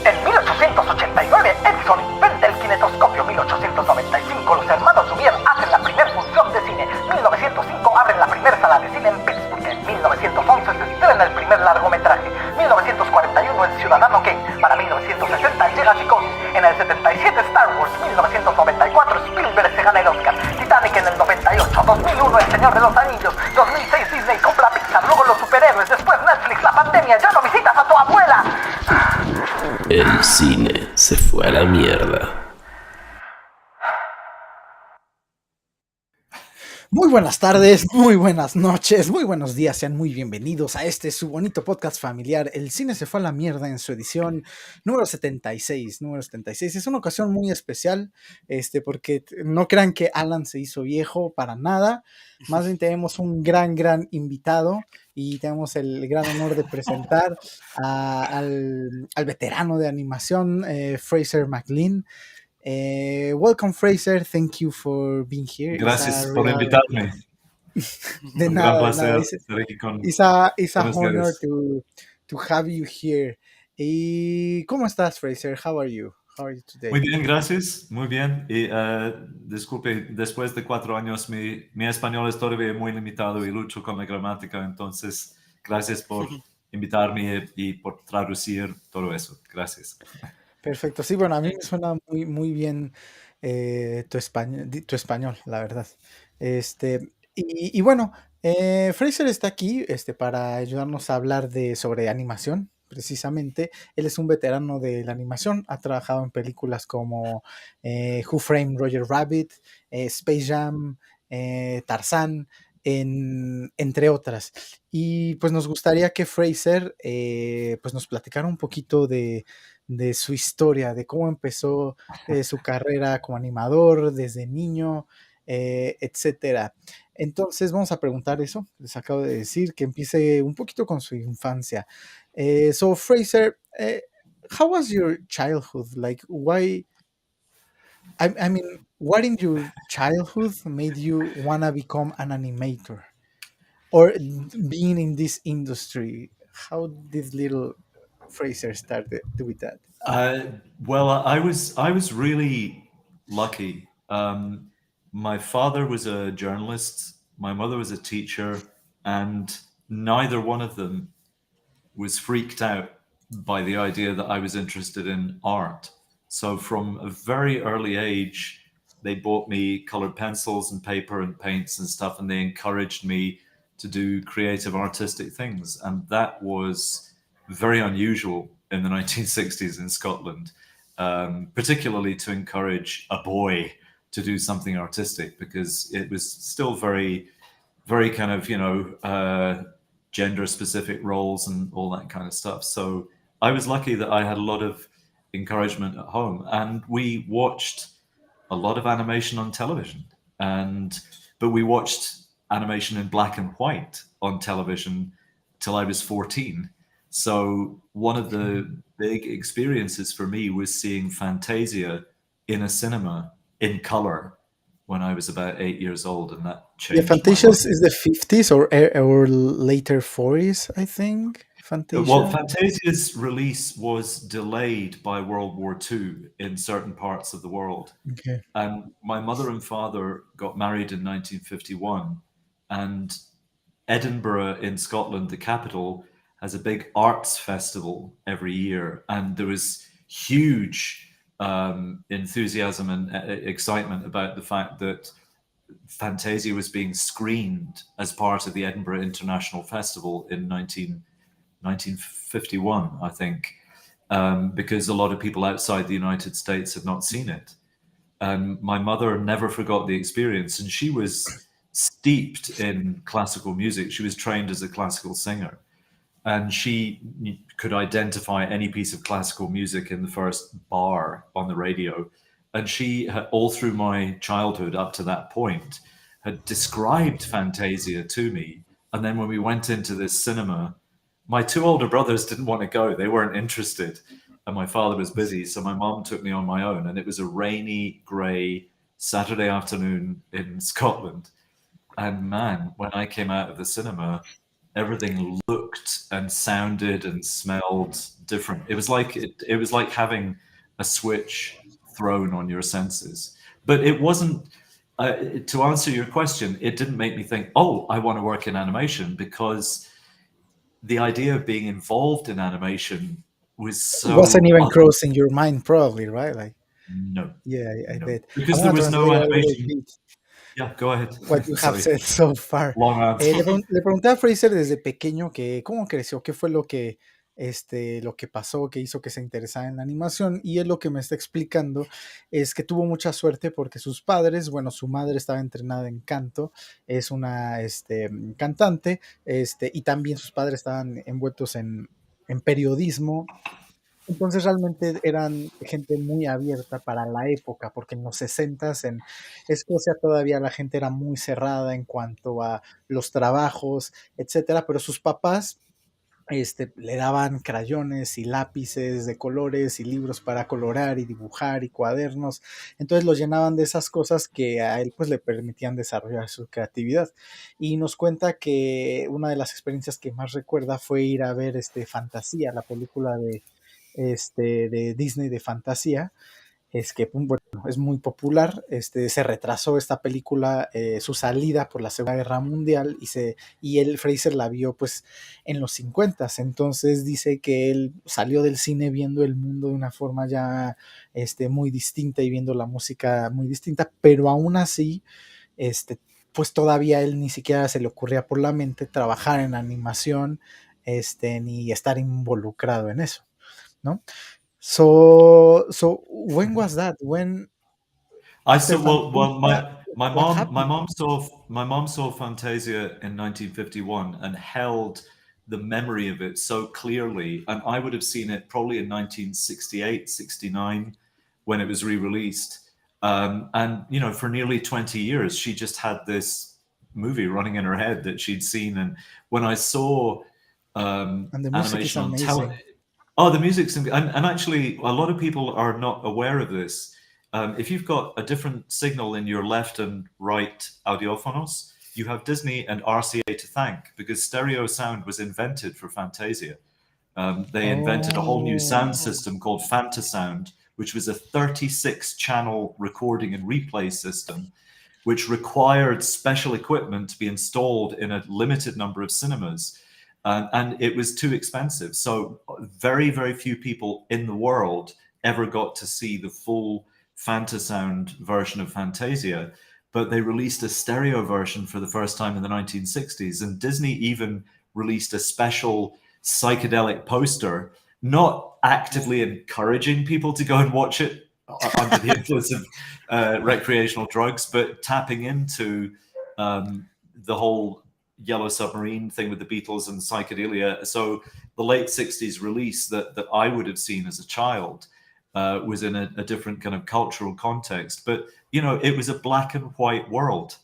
En 1889, Edison inventa el kinetoscopio. 1895, los hermanos Lumière hacen la primera función de cine. 1905, abren la primera sala de cine en Pittsburgh. En 1911 se estrena el primer largometraje. 1941, El Ciudadano Kane. Para 1960 llega Psicosis. En el 77, Star Wars. 1994, Spielberg se gana el Oscar. Titanic en el 98. 2001, El Señor de los Anillos. 2006, Disney compra Pixar. Luego los superhéroes. Después Netflix, la pandemia. Ya no visitas a tu abuela. El cine se fue a la mierda. Muy buenas tardes, muy buenas noches, muy buenos días, sean muy bienvenidos a este su bonito podcast familiar. El cine se fue a la mierda en su edición número 76. Es una ocasión muy especial, porque no crean que Alan se hizo viejo para nada. Más bien tenemos un gran invitado y tenemos el gran honor de presentar al veterano de animación, Fraser McLean. Welcome, Fraser. Thank you for being here. Gracias por invitarme. De Un nada, gran placer estar aquí con it's a con honor ustedes. to have you here. ¿Y cómo estás, Fraser? How are you? How are you today? Muy bien, gracias. Muy bien. Y disculpe, después de 4 años mi español es todavía muy limitado y lucho con la gramática. Entonces, gracias por invitarme y por traducir todo eso. Gracias. Perfecto. Sí, bueno, a mí me suena muy bien tu español, la verdad. Y bueno, Fraser está aquí para ayudarnos a hablar sobre animación, precisamente. Él es un veterano de la animación, ha trabajado en películas como Who Framed Roger Rabbit, Space Jam, Tarzan, entre otras. Y pues nos gustaría que Fraser pues nos platicara un poquito de su historia, de cómo empezó su carrera como animador desde niño, etcétera. Entonces vamos a preguntar eso, les acabo de decir, que empiece un poquito con su infancia. So Fraser, how was your childhood? Like, why? I mean, what in your childhood made you wanna become an animator, or being in this industry? How did little Fraser start with that? Well, I was really lucky. My father was a journalist. My mother was a teacher, and neither one of them was freaked out by the idea that I was interested in art. So from a very early age, they bought me colored pencils and paper and paints and stuff, and they encouraged me to do creative artistic things. And that was very unusual in the 1960s in Scotland, particularly to encourage a boy to do something artistic, because it was still very kind of, gender specific roles and all that kind of stuff. So I was lucky that I had a lot of encouragement at home, and we watched a lot of animation on television, but we watched animation in black and white on television till I was 14. So one of the big experiences for me was seeing Fantasia in a cinema in color when I was about 8 years old, and that changed. Yeah, Fantasia's is the 50s or later 40s, I think. Fantasia. Well, Fantasia's release was delayed by World War II in certain parts of the world. Okay. And my mother and father got married in 1951, and Edinburgh in Scotland, the capital, has a big arts festival every year, and there was huge enthusiasm and excitement about the fact that Fantasia was being screened as part of the Edinburgh International Festival in 1951, I think, because a lot of people outside the United States had not seen it. And my mother never forgot the experience, and she was steeped in classical music. She was trained as a classical singer, and she could identify any piece of classical music in the first bar on the radio. And she had, all through my childhood up to that point, had described Fantasia to me. And then when we went into this cinema, my 2 older brothers didn't want to go. They weren't interested. And my father was busy. So my mom took me on my own. And it was a rainy, grey Saturday afternoon in Scotland. And man, when I came out of the cinema, everything looked looked and sounded and smelled different. It was like having a switch thrown on your senses. But it wasn't. To answer your question, it didn't make me think, oh, I want to work in animation, because the idea of being involved in animation was It wasn't so even crossing your mind, probably, right? Like, no, yeah, I no, bet. I because there want to was no translate a little animation. bit Yeah, go ahead. what you have Sorry, said so far. long answer. Le pregunté a Fraser desde pequeño que cómo creció, qué fue lo que pasó, que hizo que se interesara en la animación, y él lo que me está explicando es que tuvo mucha suerte porque sus padres, bueno, su madre estaba entrenada en canto, es una cantante, y también sus padres estaban envueltos en periodismo. Entonces realmente eran gente muy abierta para la época, porque en los 60s en Escocia todavía la gente era muy cerrada en cuanto a los trabajos, etcétera, pero sus papás le daban crayones y lápices de colores y libros para colorar y dibujar y cuadernos. Entonces lo llenaban de esas cosas que a él pues le permitían desarrollar su creatividad. Y nos cuenta que una de las experiencias que más recuerda fue ir a ver Fantasía, la película de Disney de fantasía, es que bueno, es muy popular. Se retrasó esta película, su salida por la Segunda Guerra Mundial, y él, Fraser, la vio pues en los 50s. Entonces dice que él salió del cine viendo el mundo de una forma ya muy distinta y viendo la música muy distinta, pero aún así pues todavía él ni siquiera se le ocurría por la mente trabajar en animación, ni estar involucrado en eso, ¿no? So when was that? When I after saw well Fantasia, what my happened? mom saw Fantasia in 1951 and held the memory of it so clearly, and I would have seen it probably in 1968, 69 when it was re-released. And you know, for nearly 20 years she just had this movie running in her head that she'd seen. And when I saw And the music is animation on amazing. television, oh, the music's and actually a lot of people are not aware of this. If you've got a different signal in your left and right audiophonos, you have Disney and RCA to thank, because stereo sound was invented for Fantasia. They invented a whole new sound system called Fantasound, which was a 36-channel recording and replay system, which required special equipment to be installed in a limited number of cinemas. And it was too expensive. So very, very few people in the world ever got to see the full Fantasound version of Fantasia. But they released a stereo version for the first time in the 1960s. And Disney even released a special psychedelic poster, not actively encouraging people to go and watch it under the influence of recreational drugs, but tapping into the whole Yellow Submarine thing with the Beatles and psychedelia. So the late 60s release that I would have seen as a child was in a different kind of cultural context. But, you know, it was a black and white world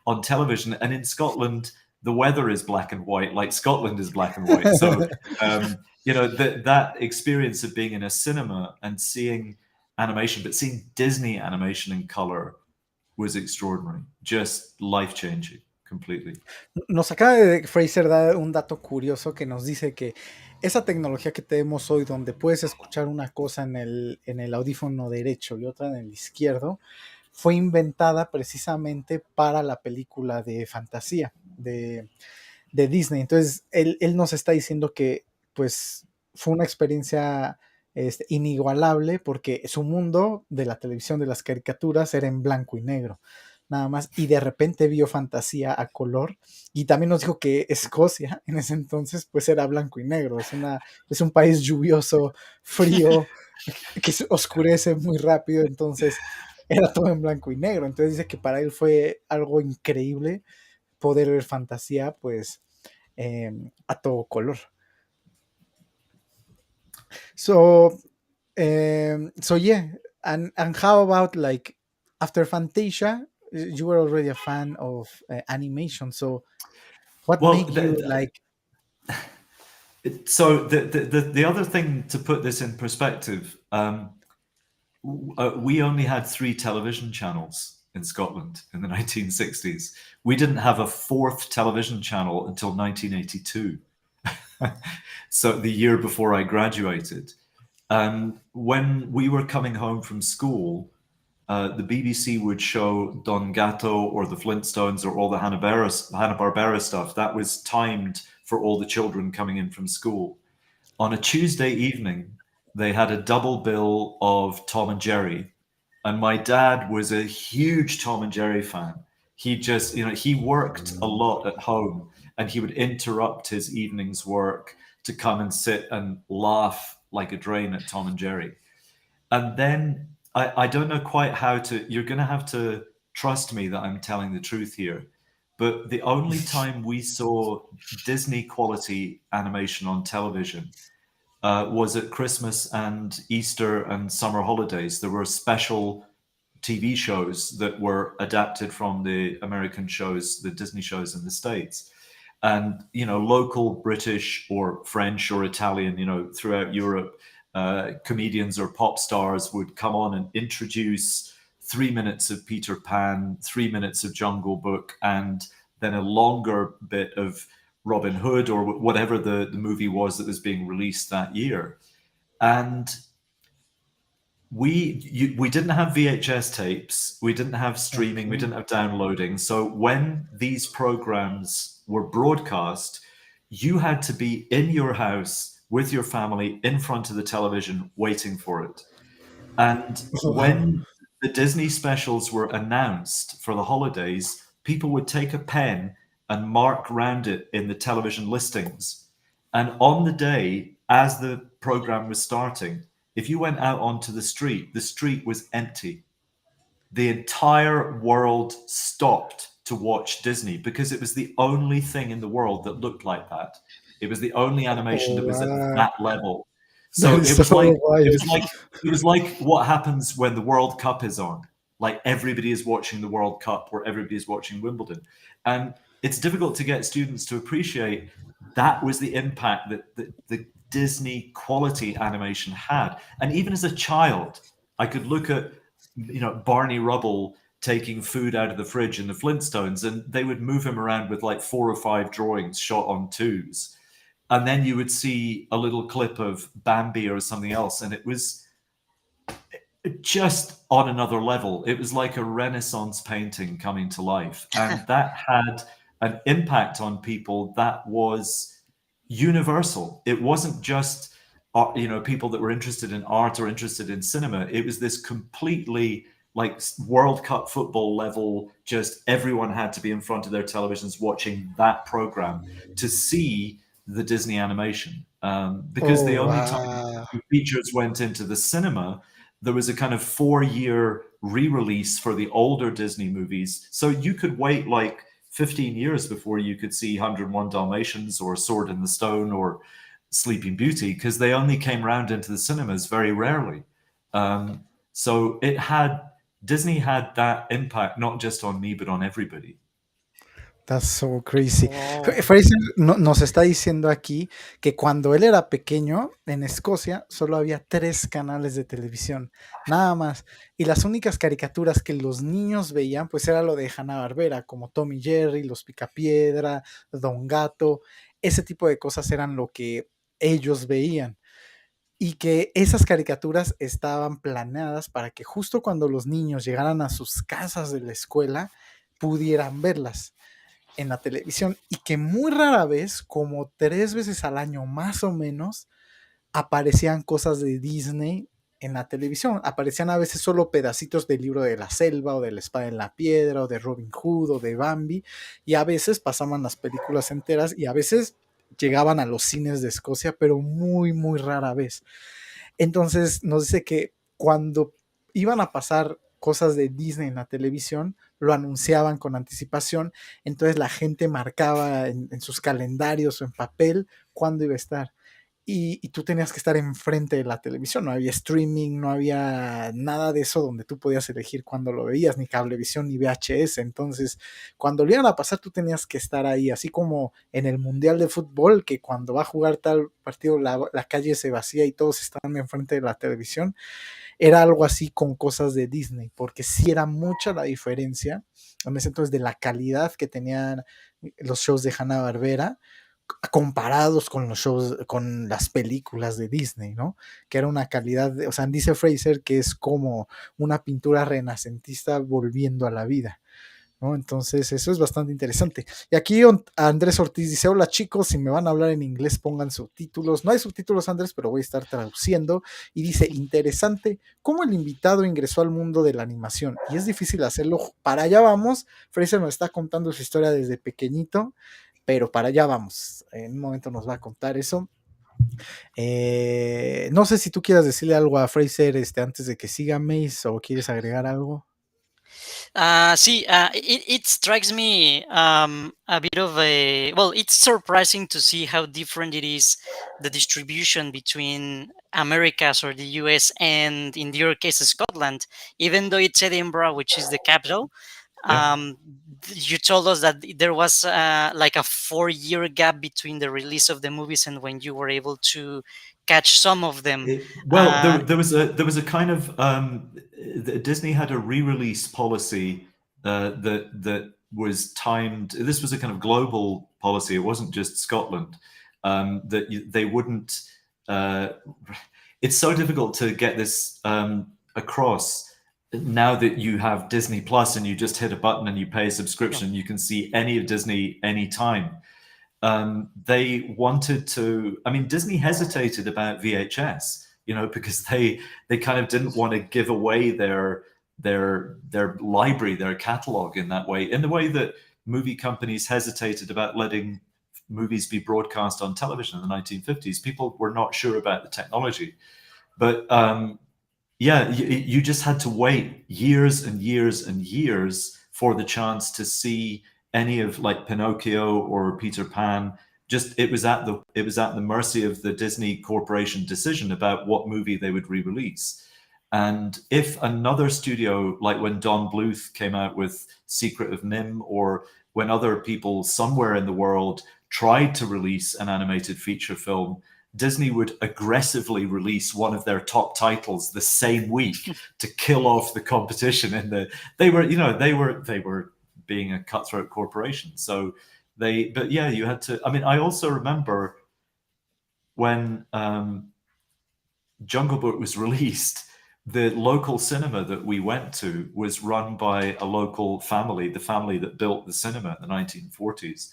on television. And in Scotland, the weather is black and white, like Scotland is black and white. So, you know, that experience of being in a cinema and seeing animation, but seeing Disney animation in color was extraordinary, just life-changing. Completely. Nos acaba de Fraser dar un dato curioso que nos dice que esa tecnología que tenemos hoy, donde puedes escuchar una cosa en el audífono derecho y otra en el izquierdo, fue inventada precisamente para la película de fantasía de Disney. Entonces él nos está diciendo que pues fue una experiencia inigualable, porque su mundo de la televisión, de las caricaturas, era en blanco y negro nada más, y de repente vio fantasía a color. Y también nos dijo que Escocia en ese entonces pues era blanco y negro, es un país lluvioso, frío, que se oscurece muy rápido, entonces era todo en blanco y negro. Entonces dice que para él fue algo increíble poder ver fantasía pues a todo color. So yeah, and how about, like, after Fantasia, you were already a fan of animation, so what made you like? So the other thing, to put this in perspective, we only had 3 television channels in Scotland in the 1960s. We didn't have a 4th television channel until 1982. So the year before I graduated. And when we were coming home from school, the BBC would show Don Gatto or the Flintstones or all the Hanna-Barbera stuff. That was timed for all the children coming in from school. On a Tuesday evening, they had a double bill of Tom and Jerry. And my dad was a huge Tom and Jerry fan. He just, he worked a lot at home and he would interrupt his evening's work to come and sit and laugh like a drain at Tom and Jerry. And then I don't know quite how to, you're going to have to trust me that I'm telling the truth here. But the only time we saw Disney quality animation on television was at Christmas and Easter and summer holidays. There were special TV shows that were adapted from the American shows, the Disney shows in the States. And, local British or French or Italian, throughout Europe, comedians or pop stars would come on and introduce 3 minutes of Peter Pan, 3 minutes of Jungle Book, and then a longer bit of Robin Hood or whatever the movie was that was being released that year. And we didn't have VHS tapes, we didn't have streaming, we didn't have downloading. So when these programs were broadcast, you had to be in your house with your family in front of the television waiting for it. And when the Disney specials were announced for the holidays, people would take a pen and mark round it in the television listings. And on the day, as the program was starting, if you went out onto the street was empty. The entire world stopped to watch Disney because it was the only thing in the world that looked like that. It was the only animation that was at that level. So it was like what happens when the World Cup is on. Like everybody is watching the World Cup or everybody is watching Wimbledon. And it's difficult to get students to appreciate that was the impact that the Disney quality animation had. And even as a child, I could look at, Barney Rubble taking food out of the fridge in the Flintstones, and they would move him around with like 4 or 5 drawings shot on 2s. And then you would see a little clip of Bambi or something else, and it was just on another level. It was like a Renaissance painting coming to life. And that had an impact on people that was universal. It wasn't just people that were interested in art or interested in cinema. It was this completely like World Cup football level, just everyone had to be in front of their televisions watching that program to see the Disney animation. Because the only time features went into the cinema, there was a kind of 4-year re-release for the older Disney movies. So you could wait like 15 years before you could see 101 Dalmatians or Sword in the Stone or Sleeping Beauty, because they only came round into the cinemas very rarely. So Disney had that impact, not just on me, but on everybody. That's so crazy. Fraser nos está diciendo aquí que cuando él era pequeño, en Escocia, solo había 3 canales de televisión, nada más. Y las únicas caricaturas que los niños veían, pues era lo de Hanna-Barbera, como Tom y Jerry, Los Picapiedra, Don Gato. Ese tipo de cosas eran lo que ellos veían. Y que esas caricaturas estaban planeadas para que justo cuando los niños llegaran a sus casas de la escuela, pudieran verlas en la televisión, y que muy rara vez, como 3 veces al año más o menos, aparecían cosas de Disney en la televisión. Aparecían a veces solo pedacitos del Libro de la Selva o de La Espada en la Piedra o de Robin Hood o de Bambi, y a veces pasaban las películas enteras y a veces llegaban a los cines de Escocia, pero muy, muy rara vez. Entonces nos dice que cuando iban a pasar cosas de Disney en la televisión, lo anunciaban con anticipación, entonces la gente marcaba en sus calendarios o en papel cuándo iba a estar. Y tú tenías que estar enfrente de la televisión, no había streaming, no había nada de eso donde tú podías elegir cuándo lo veías, ni cablevisión, ni VHS. Entonces, cuando lo iban a pasar, tú tenías que estar ahí, así como en el Mundial de Fútbol, que cuando va a jugar tal partido, la calle se vacía y todos están enfrente de la televisión. Era algo así con cosas de Disney, porque sí era mucha la diferencia en ese entonces de la calidad que tenían los shows de Hanna-Barbera comparados con los shows, con las películas de Disney, ¿no? Que era una calidad, o sea, dice Fraser que es como una pintura renacentista volviendo a la vida, ¿no? Entonces, eso es bastante interesante. Y aquí Andrés Ortiz dice: hola chicos, si me van a hablar en inglés pongan subtítulos. No hay subtítulos, Andrés, pero voy a estar traduciendo. Y dice: interesante cómo el invitado ingresó al mundo de la animación. Y es difícil hacerlo. Para allá vamos. Fraser nos está contando su historia desde pequeñito, pero para allá vamos. En un momento nos va a contar eso. No sé si tú quieras decirle algo a Fraser antes de que siga, Mace, o quieres agregar algo. It strikes me a bit of a, well, it's surprising to see how different it is, the distribution between Americas or the US and, in your case, Scotland. Even though it's Edinburgh, which is the capital, you told us that there was like a 4-year gap between the release of the movies and when you were able to catch some of them. There was a kind of Disney had a re-release policy that was timed. This was a kind of global policy. It wasn't just Scotland. That they wouldn't. It's so difficult to get this across. Now that you have Disney Plus and you just hit a button and you pay a subscription, you can see any of Disney anytime. They wanted to, I mean, Disney hesitated about VHS, because they kind of didn't want to give away their library, their catalog in that way, in the way that movie companies hesitated about letting movies be broadcast on television in the 1950s. People were not sure about the technology, but you just had to wait years and years and years for the chance to see any of like Pinocchio or Peter Pan. Just it was at the mercy of the Disney Corporation decision about what movie they would re-release. And if another studio, like when Don Bluth came out with Secret of Nim, or when other people somewhere in the world tried to release an animated feature film, Disney would aggressively release one of their top titles the same week to kill off the competition. And they were being a cutthroat corporation. So you had to. I mean, I also remember when Jungle Book was released, the local cinema that we went to was run by a local family, the family that built the cinema in the 1940s.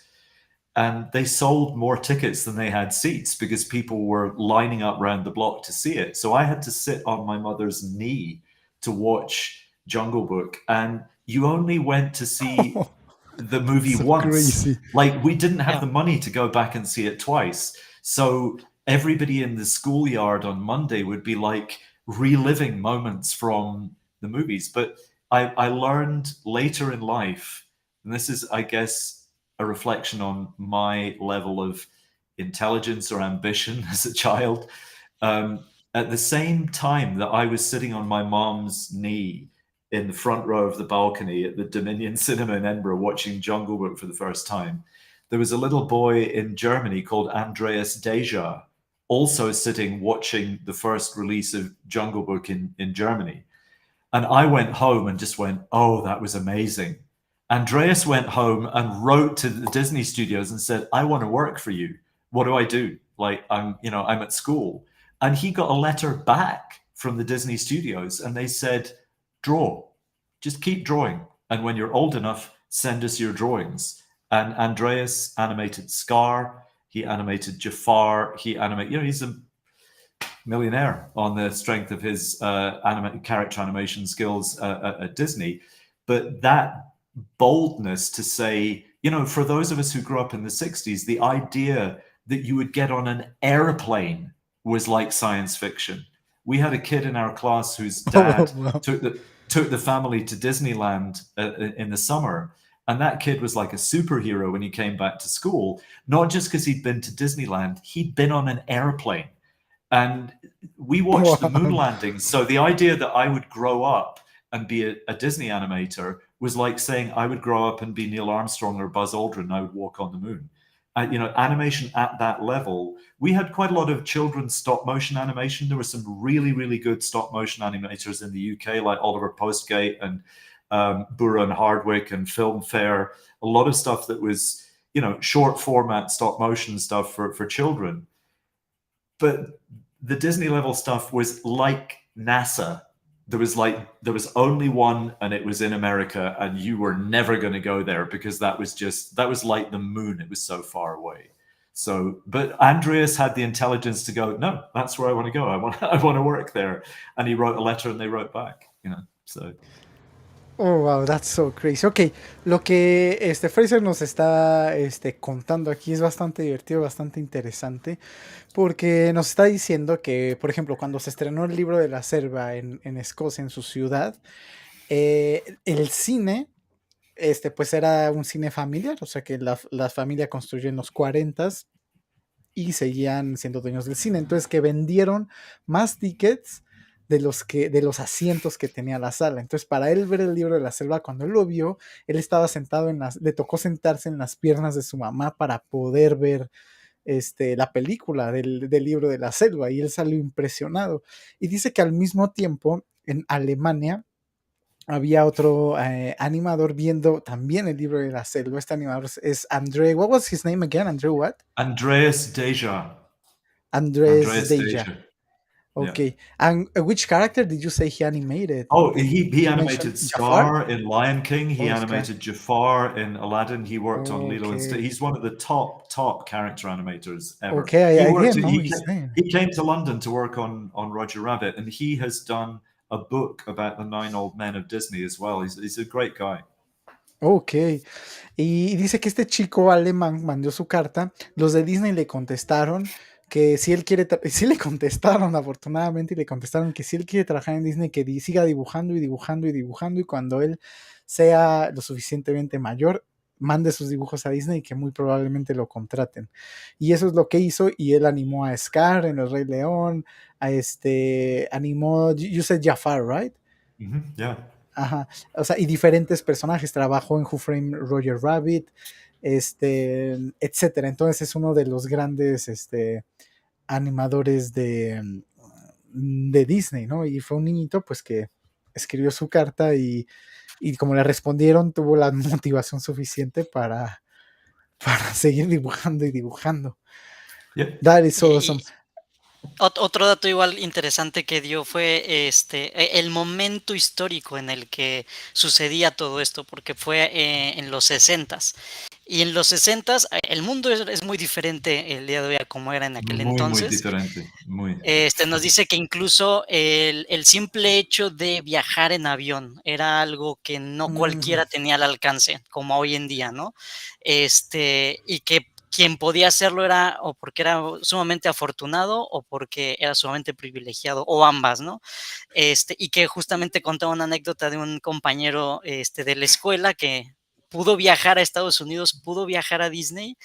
And they sold more tickets than they had seats because people were lining up around the block to see it. So I had to sit on my mother's knee to watch Jungle Book. And you only went to see the movie once. Crazy. Like, we didn't have the money to go back and see it twice. So everybody in the schoolyard on Monday would be like reliving moments from the movies. But I learned later in life, and this is, I guess, a reflection on my level of intelligence or ambition as a child. At the same time that I was sitting on my mom's knee in the front row of the balcony at the Dominion Cinema in Edinburgh watching Jungle Book for the first time, there was a little boy in Germany called Andreas Deja, also sitting watching the first release of Jungle Book in Germany. And I went home and just went, oh, that was amazing. Andreas went home and wrote to the Disney studios and said, I want to work for you. What do I do? Like, I'm at school. And he got a letter back from the Disney studios and they said, draw, just keep drawing. And when you're old enough, send us your drawings. And Andreas animated Scar. He animated Jafar. He's a millionaire on the strength of his character animation skills at Disney. But that boldness to say, for those of us who grew up in the 60s, the idea that you would get on an airplane was like science fiction. We had a kid in our class whose dad took the family to Disneyland in the summer. And that kid was like a superhero when he came back to school, not just because he'd been to Disneyland, he'd been on an airplane. And we watched the moon landings. So the idea that I would grow up and be a Disney animator was like saying I would grow up and be Neil Armstrong or Buzz Aldrin and I would walk on the moon. Animation at that level. We had quite a lot of children's stop motion animation. There were some really, really good stop motion animators in the UK, like Oliver Postgate and Burra and Hardwick and Film Fair. A lot of stuff that was short format stop motion stuff for children. But the Disney level stuff was like NASA. There was only one, and it was in America, and you were never going to go there because that was like the moon. It was so far away. So, but Andreas had the intelligence to go, no, that's where I want to go. I want to work there. And he wrote a letter, and they wrote back. So. Oh, wow, that's so crazy. Ok, lo que Fraser nos está contando aquí es bastante divertido, bastante interesante, porque nos está diciendo que, por ejemplo, cuando se estrenó el libro de la selva en Escocia, en su ciudad, el cine, pues era un cine familiar, o sea que la familia construyó en los 40s y seguían siendo dueños del cine, entonces que vendieron más tickets de los asientos que tenía la sala. Entonces, para él ver el libro de la selva, cuando él lo vio, él estaba sentado le tocó sentarse en las piernas de su mamá para poder ver la película del libro de la selva, y él salió impresionado. Y dice que al mismo tiempo, en Alemania, había otro animador viendo también el libro de la selva. Este animador es André, what was his name again? André what? Andreas Deja. Andrés Deja. Okay. Yeah. And which character did you say he animated? Oh, he animated Jafar? Scar in Lion King. He Oh, animated Jafar in Aladdin. He worked on Lilo and Stitch. Okay. He's one of the top character animators ever. Okay, I didn't know he his name. He came to London to work on Roger Rabbit, and he has done a book about the 9 old men of Disney as well. He's a great guy. Ok, y dice que este chico alemán mandó su carta, los de Disney le contestaron que si él quiere, sí le contestaron afortunadamente, y le contestaron que si él quiere trabajar en Disney, que siga dibujando y dibujando y dibujando, y cuando él sea lo suficientemente mayor, mande sus dibujos a Disney y que muy probablemente lo contraten. Y eso es lo que hizo, y él animó a Scar en El Rey León, animó, you said Jafar, right? Mm-hmm, yeah. Ajá, o sea, y diferentes personajes, trabajó en Who Framed Roger Rabbit, etcétera. Entonces es uno de los grandes animadores de Disney, ¿no? Y fue un niñito pues que escribió su carta, y como le respondieron, tuvo la motivación suficiente para seguir dibujando y dibujando. Yeah. That is awesome. Otro dato igual interesante que dio fue el momento histórico en el que sucedía todo esto, porque fue en los 60s. Y en los 60s el mundo es muy diferente el día de hoy a como era en aquel entonces. Muy diferente. Muy. Nos dice que incluso el simple hecho de viajar en avión era algo que no cualquiera tenía al alcance, como hoy en día, ¿no? Y que quien podía hacerlo era o porque era sumamente afortunado o porque era sumamente privilegiado, o ambas, ¿no? Y que justamente contaba una anécdota de un compañero de la escuela que pudo viajar a Estados Unidos, pudo viajar a Disney,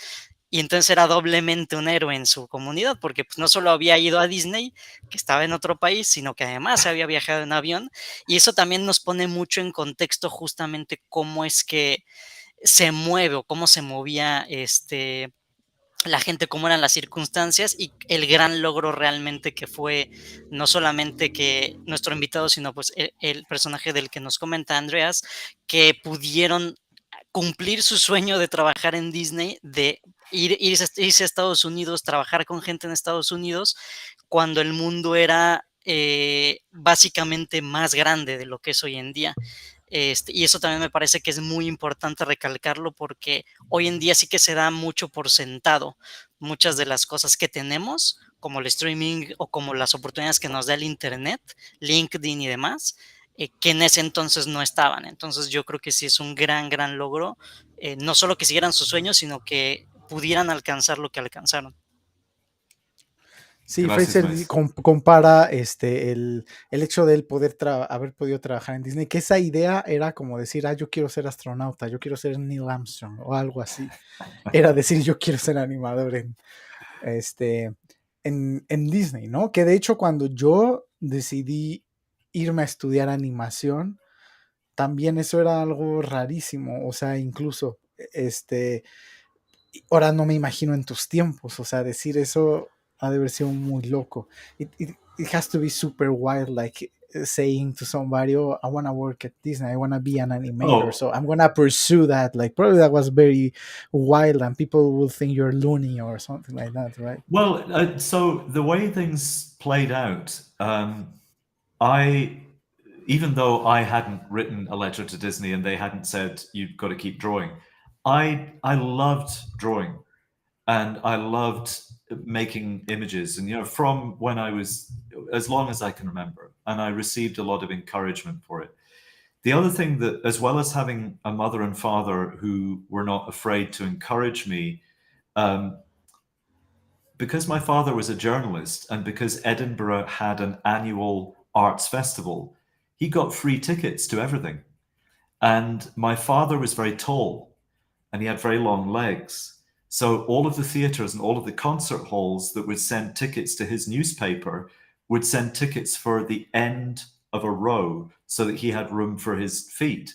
y entonces era doblemente un héroe en su comunidad, porque pues, no solo había ido a Disney, que estaba en otro país, sino que además había viajado en avión, y eso también nos pone mucho en contexto justamente cómo es que se mueve o cómo se movía la gente, cómo eran las circunstancias, y el gran logro realmente que fue no solamente que nuestro invitado, sino pues el personaje del que nos comenta Andreas, que pudieron cumplir su sueño de trabajar en Disney, de irse a Estados Unidos, trabajar con gente en Estados Unidos, cuando el mundo era básicamente más grande de lo que es hoy en día. Y eso también me parece que es muy importante recalcarlo, porque hoy en día sí que se da mucho por sentado muchas de las cosas que tenemos, como el streaming o como las oportunidades que nos da el internet, LinkedIn y demás, que en ese entonces no estaban. Entonces yo creo que sí es un gran logro, no solo que siguieran sus sueños, sino que pudieran alcanzar lo que alcanzaron. Sí, Gracias, Fraser compara el hecho de él haber podido trabajar en Disney, que esa idea era como decir, yo quiero ser astronauta, yo quiero ser Neil Armstrong o algo así. Era decir, yo quiero ser animador en Disney, ¿no? Que de hecho cuando yo decidí irme a estudiar animación, también eso era algo rarísimo, o sea, incluso, ahora no me imagino en tus tiempos, o sea, decir eso ha de haber sido muy loco. It has to be super wild, like saying to somebody, "Oh, I want to work at Disney. I want to be an animator. Oh, So I'm gonna pursue that." Like probably that was very wild, and people will think you're loony or something like that, right? well, so the way things played out, I, even though I hadn't written a letter to Disney and they hadn't said you've got to keep drawing, I loved drawing and I loved making images. And from when I was, as long as I can remember, and I received a lot of encouragement for it. The other thing that, as well as having a mother and father who were not afraid to encourage me, um, because my father was a journalist and because Edinburgh had an annual arts festival, he got free tickets to everything. And my father was very tall and he had very long legs. So all of the theatres and all of the concert halls that would send tickets to his newspaper would send tickets for the end of a row so that he had room for his feet.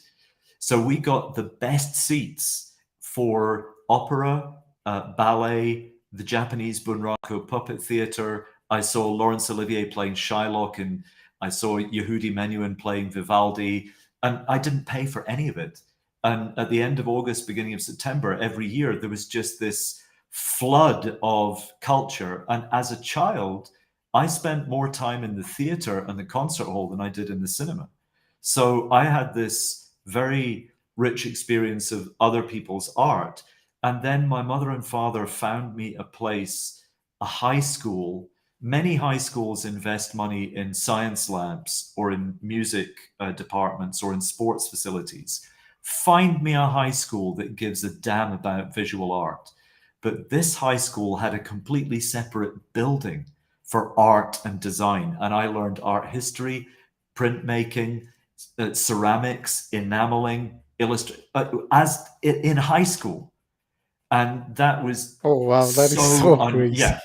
So we got the best seats for opera, ballet, the Japanese Bunraku puppet theatre. I saw Laurence Olivier playing Shylock, and I saw Yehudi Menuhin playing Vivaldi, and I didn't pay for any of it. And at the end of August, beginning of September, every year, there was just this flood of culture. And as a child, I spent more time in the theatre and the concert hall than I did in the cinema. So I had this very rich experience of other people's art. And then my mother and father found me a place, a high school. Many high schools invest money in science labs or in music departments or in sports facilities. Find me a high school that gives a damn about visual art. But this high school had a completely separate building for art and design. And I learned art history, printmaking, ceramics, enameling, as in high school. And that was Oh wow, that is so crazy. yeah.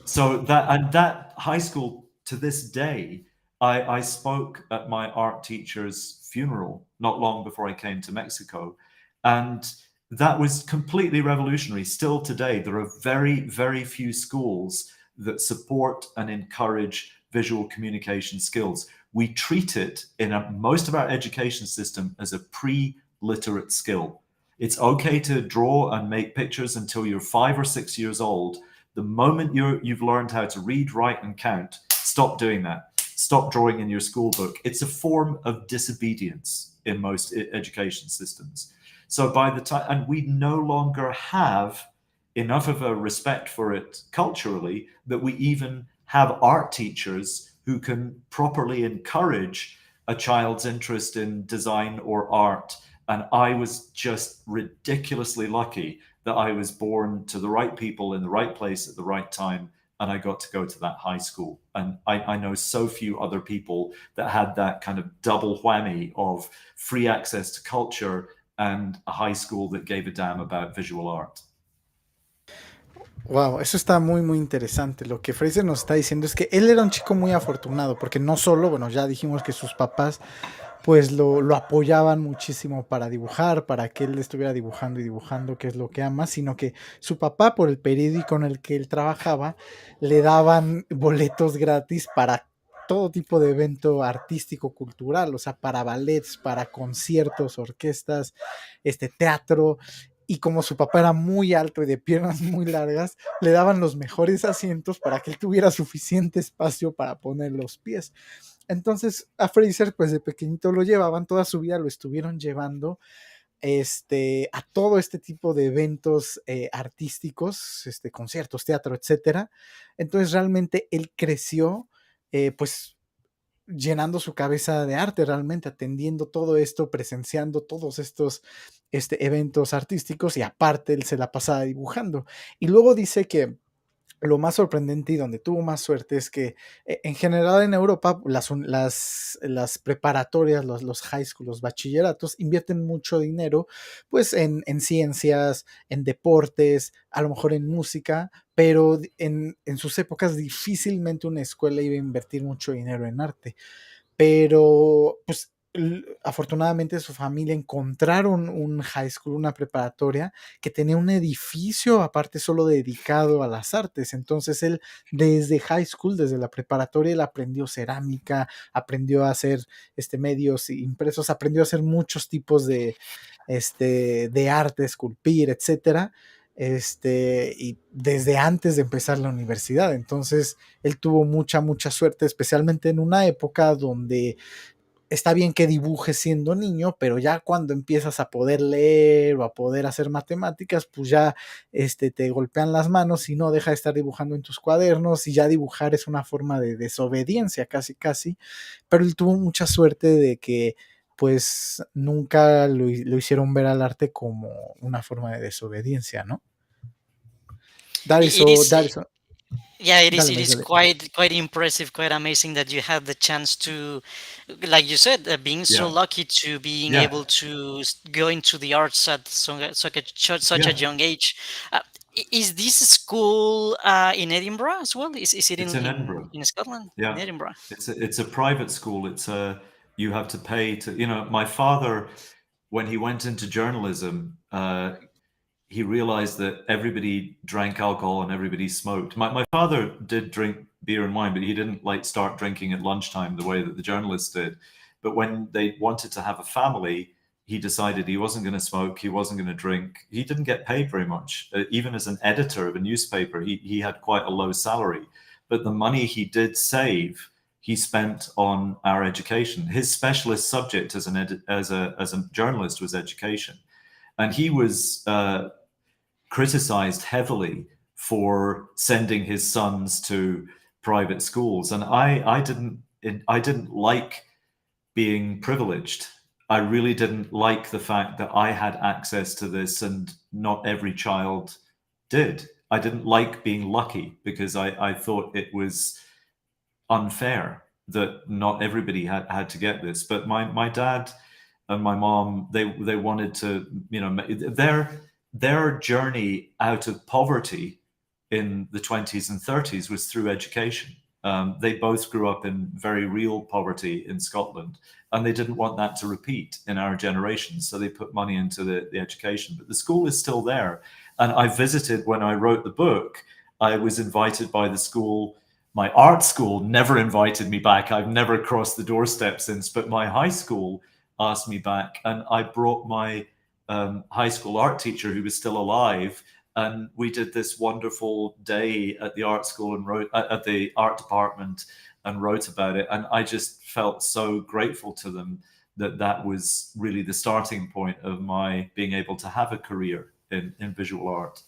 So that high school, to this day, I spoke at my art teacher's funeral not long before I came to Mexico, and that was completely revolutionary. Still today, there are very, very few schools that support and encourage visual communication skills. We treat it in most of our education system as a pre-literate skill. It's okay to draw and make pictures until you're 5 or 6 years old. The moment you've learned how to read, write, and count, stop doing that. Stop drawing in your school book. It's a form of disobedience in most education systems. So by the time, and we no longer have enough of a respect for it culturally that we even have art teachers who can properly encourage a child's interest in design or art. And I was just ridiculously lucky that I was born to the right people in the right place at the right time, and I got to go to that high school. And I know so few other people that had that kind of double whammy of free access to culture and a high school that gave a damn about visual art. Wow, eso está muy, muy interesante. Lo que Fraser nos está diciendo es que él era un chico muy afortunado, porque no solo, bueno, ya dijimos que sus papás pues lo apoyaban muchísimo para dibujar, para que él estuviera dibujando y dibujando, que es lo que ama, sino que su papá, por el periódico en el que él trabajaba, le daban boletos gratis para todo tipo de evento artístico, cultural, o sea, para ballets, para conciertos, orquestas, teatro. Y como su papá era muy alto y de piernas muy largas, le daban los mejores asientos para que él tuviera suficiente espacio para poner los pies. Entonces a Fraser, pues de pequeñito lo llevaban, toda su vida lo estuvieron llevando a todo este tipo de eventos artísticos, conciertos, teatro, etcétera. Entonces realmente él creció, pues llenando su cabeza de arte, realmente atendiendo todo esto, presenciando todos estos eventos artísticos, y aparte él se la pasaba dibujando. Y luego dice que lo más sorprendente y donde tuvo más suerte es que en general en Europa las preparatorias, los high school, los bachilleratos invierten mucho dinero pues en ciencias, en deportes, a lo mejor en música, pero en sus épocas difícilmente una escuela iba a invertir mucho dinero en arte. Pero pues afortunadamente su familia encontraron un high school, una preparatoria que tenía un edificio aparte solo dedicado a las artes. Entonces él desde high school, desde la preparatoria, él aprendió cerámica, aprendió a hacer medios impresos, aprendió a hacer muchos tipos de arte, esculpir, etcétera. Y desde antes de empezar la universidad. Entonces él tuvo mucha suerte, especialmente en una época donde está bien que dibujes siendo niño, pero ya cuando empiezas a poder leer o a poder hacer matemáticas, pues ya te golpean las manos y no deja de estar dibujando en tus cuadernos, y ya dibujar es una forma de desobediencia casi, pero él tuvo mucha suerte de que pues nunca lo hicieron ver al arte como una forma de desobediencia, ¿no? It is, yeah, it is. Dale, It Mike, is dale. quite impressive, quite amazing that you had the chance to, like you said, being so Yeah. lucky to being Yeah. able to go into the arts at such a Yeah. young age. Is this school in Edinburgh as well? Is it It's in Edinburgh. in Scotland? Yeah. In Edinburgh. It's a private school. You have to pay to, my father, when he went into journalism, he realized that everybody drank alcohol and everybody smoked. My father did drink beer and wine, but he didn't start drinking at lunchtime the way that the journalists did. But when they wanted to have a family, he decided he wasn't going to smoke, he wasn't going to drink. He didn't get paid very much. Even as an editor of a newspaper, he had quite a low salary. But the money he did save, he spent on our education. His specialist subject as a journalist was education. And he was criticized heavily for sending his sons to private schools. And I didn't like being privileged. I really didn't like the fact that I had access to this and not every child did. I didn't like being lucky because I thought it was unfair that not everybody had to get this. But my dad and my mom, they wanted to, their journey out of poverty in the 20s and 30s was through education. They both grew up in very real poverty in Scotland, and they didn't want that to repeat in our generation. So they put money into the education. But the school is still there. And I visited when I wrote the book. I was invited by the school. My art school never invited me back. I've never crossed the doorstep since. But my high school asked me back, and I brought my high school art teacher who was still alive. And we did this wonderful day at the art school and wrote at the art department and wrote about it. And I just felt so grateful to them that was really the starting point of my being able to have a career in visual art.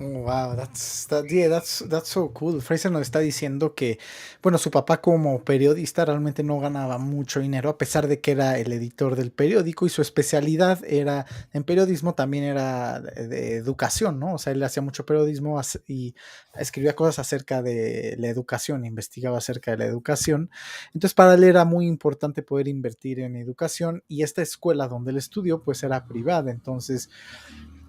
Wow, that's so cool. Fraser nos está diciendo que, bueno, su papá como periodista realmente no ganaba mucho dinero, a pesar de que era el editor del periódico, y su especialidad era en periodismo, también era de educación, ¿no? O sea, él hacía mucho periodismo y escribía cosas acerca de la educación, investigaba acerca de la educación. Entonces, para él era muy importante poder invertir en educación, y esta escuela donde él estudió, pues era privada. Entonces,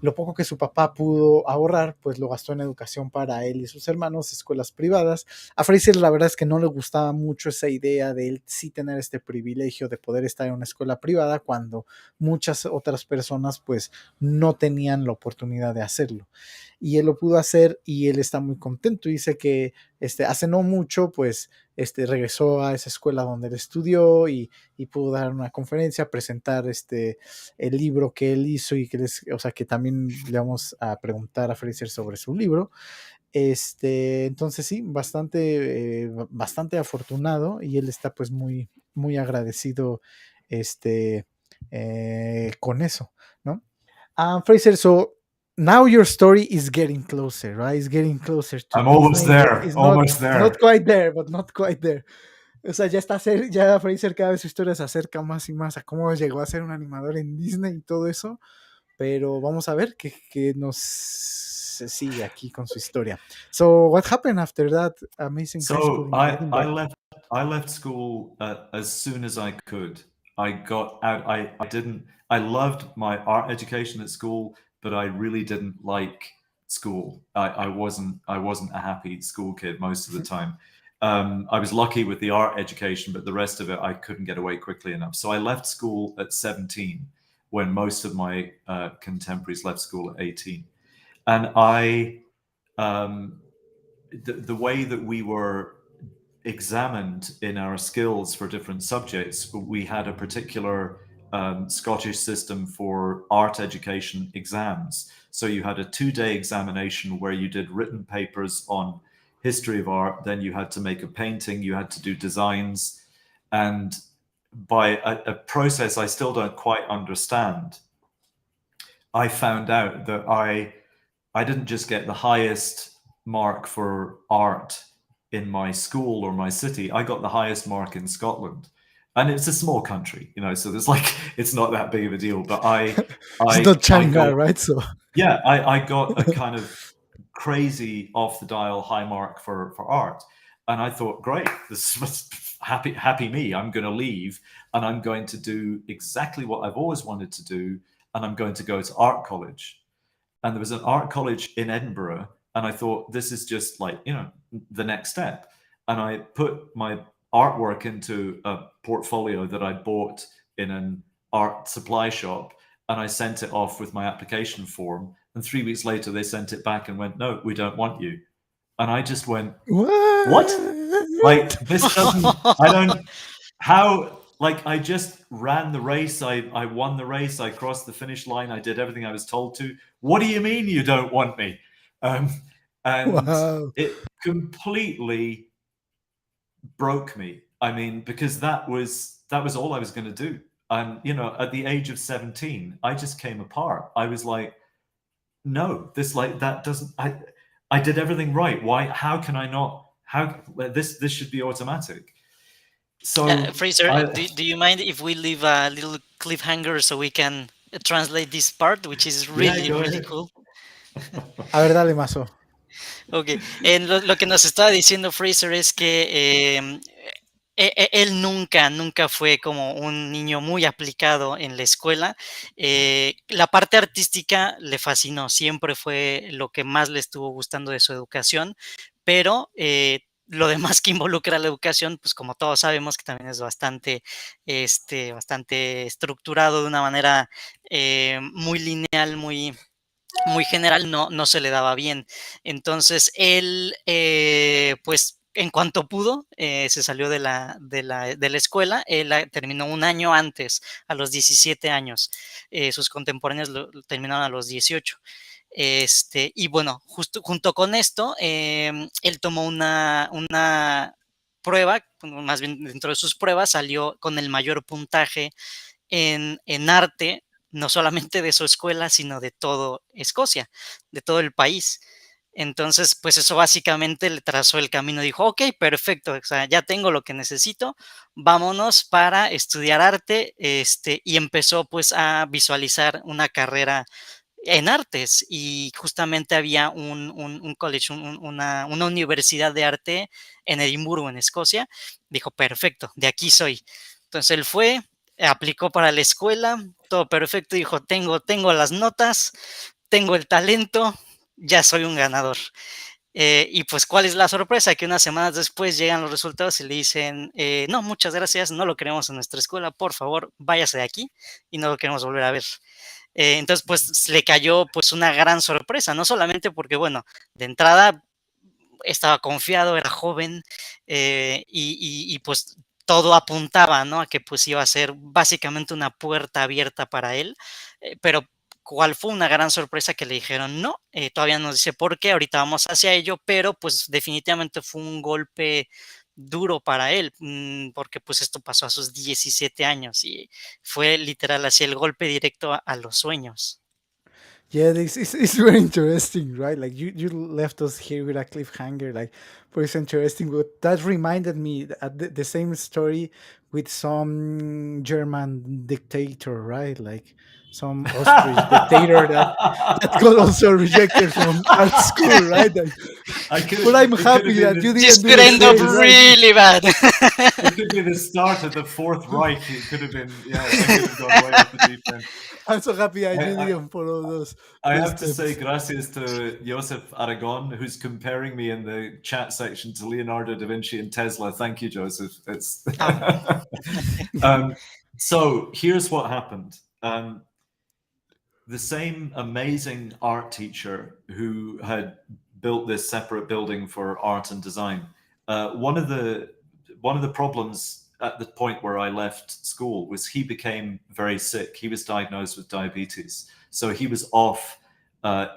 lo poco que su papá pudo ahorrar, pues lo gastó en educación para él y sus hermanos, escuelas privadas. A Fraser la verdad es que no le gustaba mucho esa idea de él sí tener este privilegio de poder estar en una escuela privada cuando muchas otras personas pues no tenían la oportunidad de hacerlo. Y él lo pudo hacer y él está muy contento. Dice que hace no mucho pues regresó a esa escuela donde él estudió y pudo dar una conferencia, presentar el libro que él hizo, y que también le vamos a preguntar a Fraser sobre su libro. Entonces sí, bastante afortunado, y él está pues muy, muy agradecido con eso, ¿no? Fraser, so now your story is getting closer, right? It's getting closer to I'm almost Disney. there. It's Almost there. Not quite there, but not quite there. O sea, ya Fraser cada vez su historia se acerca más y más a cómo llegó a ser un animador en Disney y todo eso. Pero vamos a ver que nos sigue aquí con su historia. So, what happened after that amazing high school in Edinburgh? I left school as soon as I could. I got out. I loved my art education at school, but I really didn't like school. I wasn't a happy school kid most of the time. I was lucky with the art education, but the rest of it, I couldn't get away quickly enough. So I left school at 17, when most of my contemporaries left school at 18. And the way that we were examined in our skills for different subjects, we had a particular Scottish system for art education exams. So you had a 2-day examination where you did written papers on history of art, then you had to make a painting, you had to do designs, and by a process I still don't quite understand, I found out that I didn't just get the highest mark for art in my school or my city, I got the highest mark in Scotland. And it's a small country, you know, so there's like, it's not that big of a deal, but It's not China, right? So yeah, I got a kind of crazy off the dial high mark for art. And I thought, great, this was happy me. I'm going to leave and I'm going to do exactly what I've always wanted to do. And I'm going to go to art college. And there was an art college in Edinburgh. And I thought, this is just like, you know, the next step. And I put my artwork into a portfolio that I bought in an art supply shop. And I sent it off with my application form. And 3 weeks later, they sent it back and went, no, we don't want you. And I just went, what? Like, this doesn't, I don't, how, like, I just ran the race. I won the race. I crossed the finish line. I did everything I was told to. What do you mean you don't want me? And wow. It completely broke me. I mean, because that was all I was going to do. And, you know, at the age of 17, I just came apart. I was like, no, this, like, that doesn't, I did everything right. Why, how can I not, this should be automatic. So Fraser, do you mind if we leave a little cliffhanger so we can translate this part, which is really, really cool? A ver, dale, Mazo. Ok, lo que nos estaba diciendo Fraser es que él nunca fue como un niño muy aplicado en la escuela. La parte artística le fascinó, siempre fue lo que más le estuvo gustando de su educación, pero lo demás que involucra la educación, pues como todos sabemos que también es bastante estructurado de una manera muy lineal, muy general, no se le daba bien. Entonces él, pues en cuanto pudo, se salió de la escuela. Él terminó un año antes, a los 17 años. Sus contemporáneos lo terminaron a los 18. Y bueno, justo junto con esto, él tomó una prueba, más bien dentro de sus pruebas, salió con el mayor puntaje en arte, no solamente de su escuela, sino de todo Escocia, de todo el país. Entonces, pues eso básicamente le trazó el camino. Dijo, ok, perfecto, o sea, ya tengo lo que necesito, vámonos para estudiar arte, y empezó pues a visualizar una carrera en artes, y justamente había un college, una universidad de arte en Edimburgo, en Escocia. Dijo, perfecto, de aquí soy. Entonces él fue, aplicó para la escuela, todo perfecto, dijo, tengo las notas, tengo el talento, ya soy un ganador. Y pues, ¿cuál es la sorpresa? Que unas semanas después llegan los resultados y le dicen, no, muchas gracias, no lo queremos en nuestra escuela, por favor, váyase de aquí y no lo queremos volver a ver. Entonces, pues, le cayó pues una gran sorpresa, no solamente porque, bueno, de entrada estaba confiado, era joven, y pues todo apuntaba, ¿no?, a que pues iba a ser básicamente una puerta abierta para él, pero cuál fue una gran sorpresa que le dijeron no, todavía no dice por qué, ahorita vamos hacia ello, pero pues definitivamente fue un golpe duro para él, porque pues esto pasó a sus 17 años y fue literal así el golpe directo a los sueños. Yeah, it's very interesting, right? Like you left us here with a cliffhanger, like, but it's interesting. But that reminded me the same story with some German dictator, right? Like some Austrian dictator that got also rejected from art school, right? Like, I could. But I'm it could happy have that been you the- This didn't do could the end up same, right? really bad. It could be the start of the Fourth Reich. It could have been. Yeah, I could have gone way off the deep end. I'm so happy I I- didn't follow those. I those have to say steps. gracias to Joseph Aragon, who's comparing me in the chat section to Leonardo da Vinci and Tesla. Thank you, Joseph. It's so here's what happened. The same amazing art teacher who had built this separate building for art and design. One of the problems at the point where I left school was he became very sick. He was diagnosed with diabetes, so he was off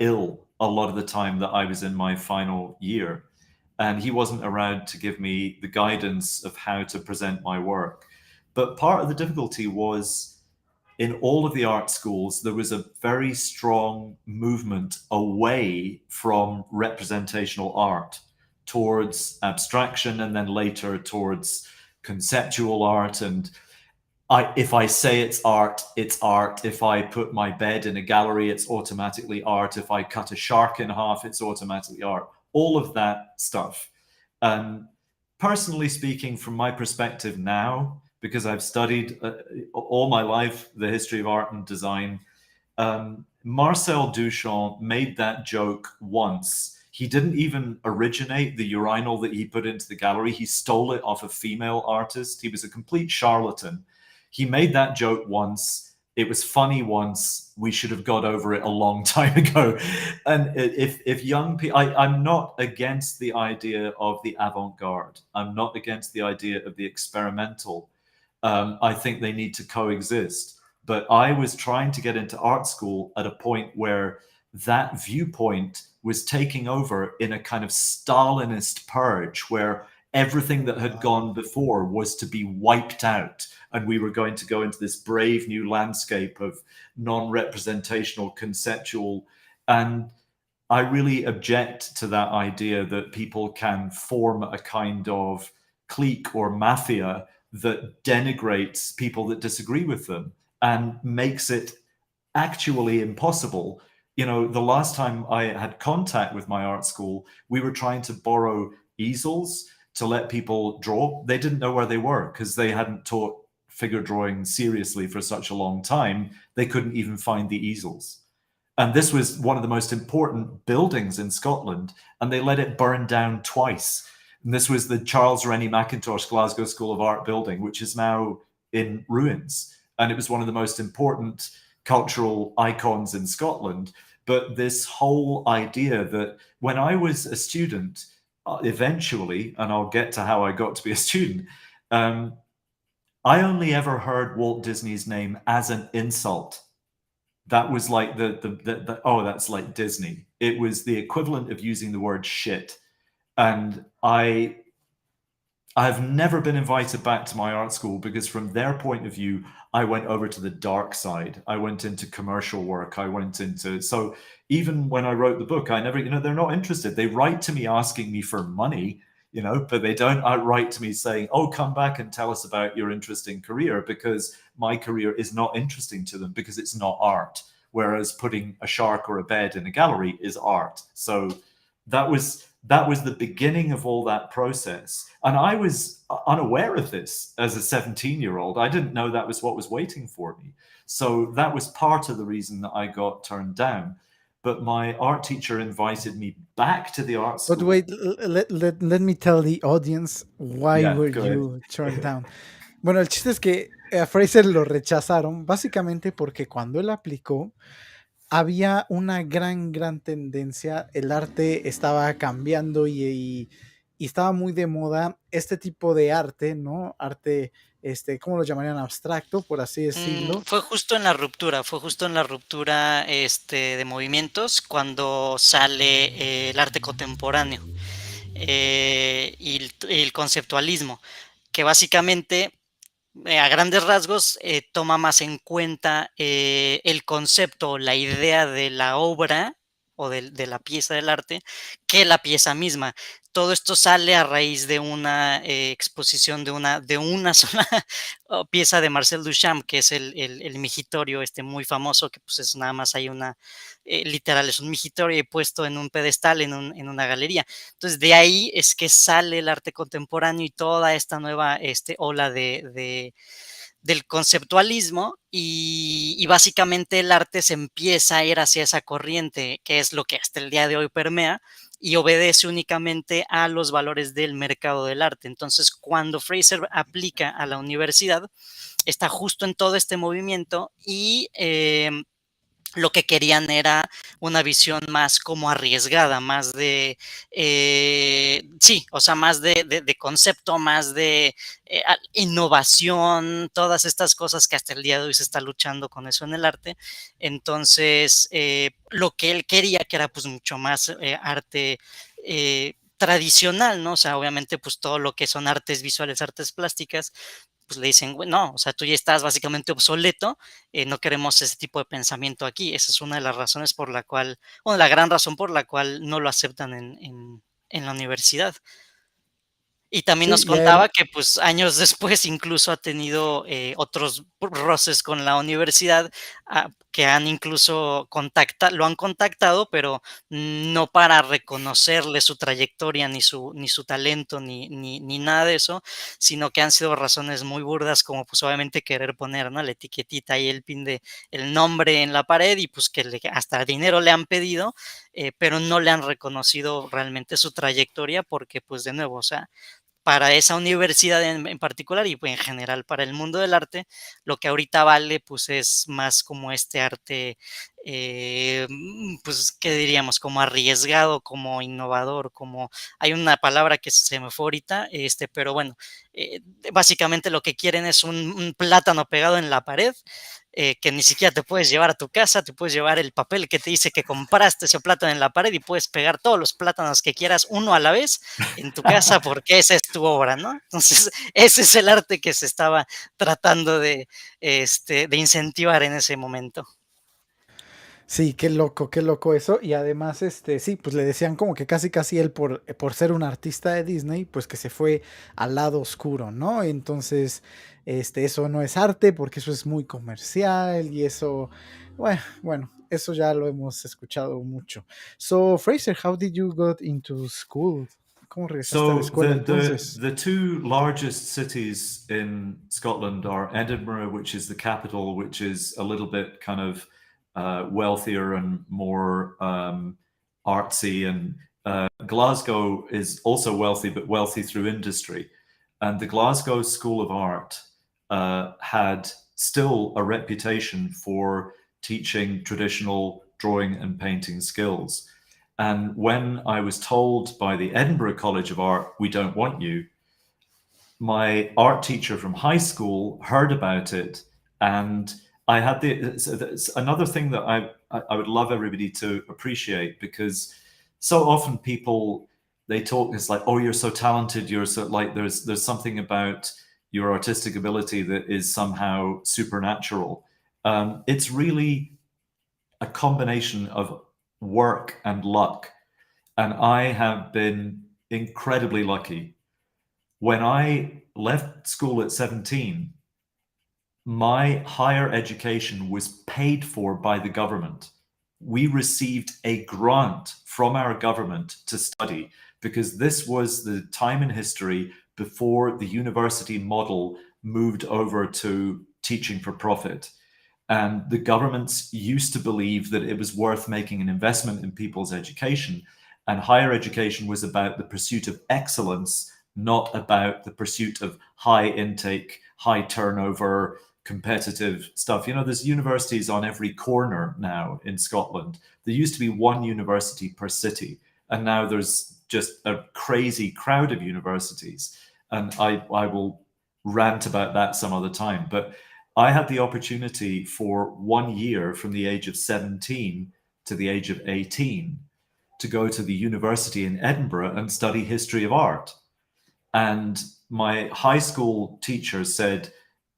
ill a lot of the time that I was in my final year, and he wasn't around to give me the guidance of how to present my work. But part of the difficulty was, in all of the art schools, there was a very strong movement away from representational art towards abstraction, and then later towards conceptual art. And if I say it's art, it's art. If I put my bed in a gallery, it's automatically art. If I cut a shark in half, it's automatically art. All of that stuff. Personally speaking, from my perspective now, because I've studied all my life the history of art and design, Marcel Duchamp made that joke once. He didn't even originate the urinal that he put into the gallery. He stole it off a female artist. He was a complete charlatan. He made that joke once. It was funny once. We should have got over it a long time ago. And if young people, I'm not against the idea of the avant-garde. I'm not against the idea of the experimental. I think they need to coexist. But I was trying to get into art school at a point where that viewpoint was taking over in a kind of Stalinist purge, where everything that had gone before was to be wiped out. And we were going to go into this brave new landscape of non-representational, conceptual. And I really object to that idea that people can form a kind of clique or mafia that denigrates people that disagree with them and makes it actually impossible. You know, the last time I had contact with my art school, we were trying to borrow easels to let people draw. They didn't know where they were because they hadn't taught figure drawing seriously for such a long time. They couldn't even find the easels. And this was one of the most important buildings in Scotland, and they let it burn down twice. And this was the Charles Rennie Mackintosh Glasgow School of Art building, which is now in ruins. And it was one of the most important cultural icons in Scotland. But this whole idea that when I was a student, eventually, and I'll get to how I got to be a student, I only ever heard Walt Disney's name as an insult. That was like oh, that's like Disney. It was the equivalent of using the word shit. And I've never been invited back to my art school because from their point of view, I went over to the dark side. I went into commercial work. So even when I wrote the book, I never, they're not interested. They write to me asking me for money, but they don't write to me saying, oh, come back and tell us about your interesting career, because my career is not interesting to them because it's not art. Whereas putting a shark or a bed in a gallery is art. So that was the beginning of all that process. And I was unaware of this as a 17-year-old. I didn't know that was what was waiting for me. So that was part of the reason that I got turned down. But my art teacher invited me back to the art school. But wait, let me tell the audience why were you turned down. Bueno, el chiste es que a Fraser lo rechazaron básicamente porque cuando él aplicó había una gran tendencia, el arte estaba cambiando y estaba muy de moda este tipo de arte, ¿no? Arte, ¿cómo lo llamarían? Abstracto, por así decirlo. Fue justo en la ruptura de movimientos cuando sale el arte contemporáneo y el conceptualismo, que básicamente a grandes rasgos toma más en cuenta el concepto, la idea de la obra o de la pieza del arte que la pieza misma. Todo esto sale a raíz de una exposición de una sola pieza de Marcel Duchamp, que es el migitorio muy famoso, que pues es nada más hay una, literal, es un migitorio puesto en un pedestal en una galería. Entonces de ahí es que sale el arte contemporáneo y toda esta nueva ola del conceptualismo y básicamente el arte se empieza a ir hacia esa corriente, que es lo que hasta el día de hoy permea y obedece únicamente a los valores del mercado del arte. Entonces, cuando Fraser aplica a la universidad, está justo en todo este movimiento y lo que querían era una visión más como arriesgada, más de, sí, o sea, más de concepto, más de innovación, todas estas cosas que hasta el día de hoy se está luchando con eso en el arte. Entonces, lo que él quería, que era pues mucho más arte tradicional, ¿no? O sea, obviamente pues todo lo que son artes visuales, artes plásticas, pues le dicen, no, o sea, tú ya estás básicamente obsoleto, no queremos ese tipo de pensamiento aquí. Esa es una de las razones por la cual, bueno, la gran razón por la cual no lo aceptan en la universidad. Y también Sí, nos contaba que pues años después incluso ha tenido otros roces con la universidad que han incluso lo han contactado, pero no para reconocerle su trayectoria, ni su talento, ni nada de eso, sino que han sido razones muy burdas, como pues obviamente querer poner, ¿no?, la etiquetita y el pin de el nombre en la pared y pues que hasta dinero le han pedido, pero no le han reconocido realmente su trayectoria porque pues de nuevo, o sea, para esa universidad en particular y pues, en general para el mundo del arte, lo que ahorita vale pues es más como este arte, pues, ¿qué diríamos? Como arriesgado, como innovador, como hay una palabra que se me fue ahorita, pero bueno, básicamente lo que quieren es un plátano pegado en la pared, que ni siquiera te puedes llevar a tu casa, te puedes llevar el papel que te dice que compraste ese plátano en la pared y puedes pegar todos los plátanos que quieras uno a la vez en tu casa porque esa es tu obra, ¿no? Entonces, ese es el arte que se estaba tratando de incentivar en ese momento. Sí, qué loco eso. Y además, sí, pues le decían como que casi él por ser un artista de Disney, pues que se fue al lado oscuro, ¿no? Entonces, eso no es arte porque eso es muy comercial y eso, bueno, eso ya lo hemos escuchado mucho. So, Fraser, how did you got into school? ¿Cómo regresaste a la So escuela entonces? the two largest cities in Scotland are Edinburgh, which is the capital, which is a little bit kind of wealthier and more artsy, and Glasgow is also wealthy, but wealthy through industry. And the Glasgow School of Art had still a reputation for teaching traditional drawing and painting skills. And when I was told by the Edinburgh College of Art, we don't want you, my art teacher from high school heard about it. And I had it's another thing that I would love everybody to appreciate, because so often people, they talk, it's like, oh, you're so talented, you're so, like, there's something about your artistic ability that is somehow supernatural. It's really a combination of work and luck. And I have been incredibly lucky. When I left school at 17, my higher education was paid for by the government. We received a grant from our government to study, because this was the time in history before the university model moved over to teaching for profit. And the governments used to believe that it was worth making an investment in people's education. And higher education was about the pursuit of excellence, not about the pursuit of high intake, high turnover, competitive stuff. You know, there's universities on every corner now in Scotland. There used to be one university per city, and now there's just a crazy crowd of universities. And I will rant about that some other time. But I had the opportunity for 1 year from the age of 17 to the age of 18 to go to the university in Edinburgh and study history of art. And my high school teacher said,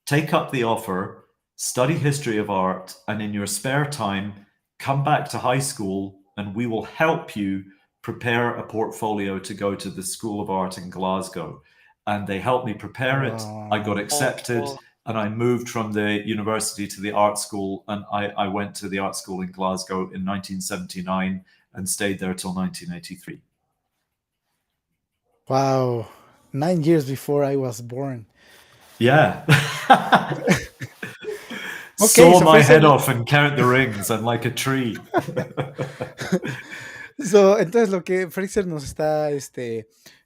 take up the offer, study history of art, and in your spare time, come back to high school and we will help you prepare a portfolio to go to the School of Art in Glasgow. And they helped me prepare it. I got accepted, and I moved from the university to the art school, and I went to the art school in Glasgow in 1979 and stayed there till 1983. Wow, 9 years before I was born. Yeah. Okay, Saw so my Fraser- head off and count the rings. I'm like a tree. Entonces lo que Fraser nos está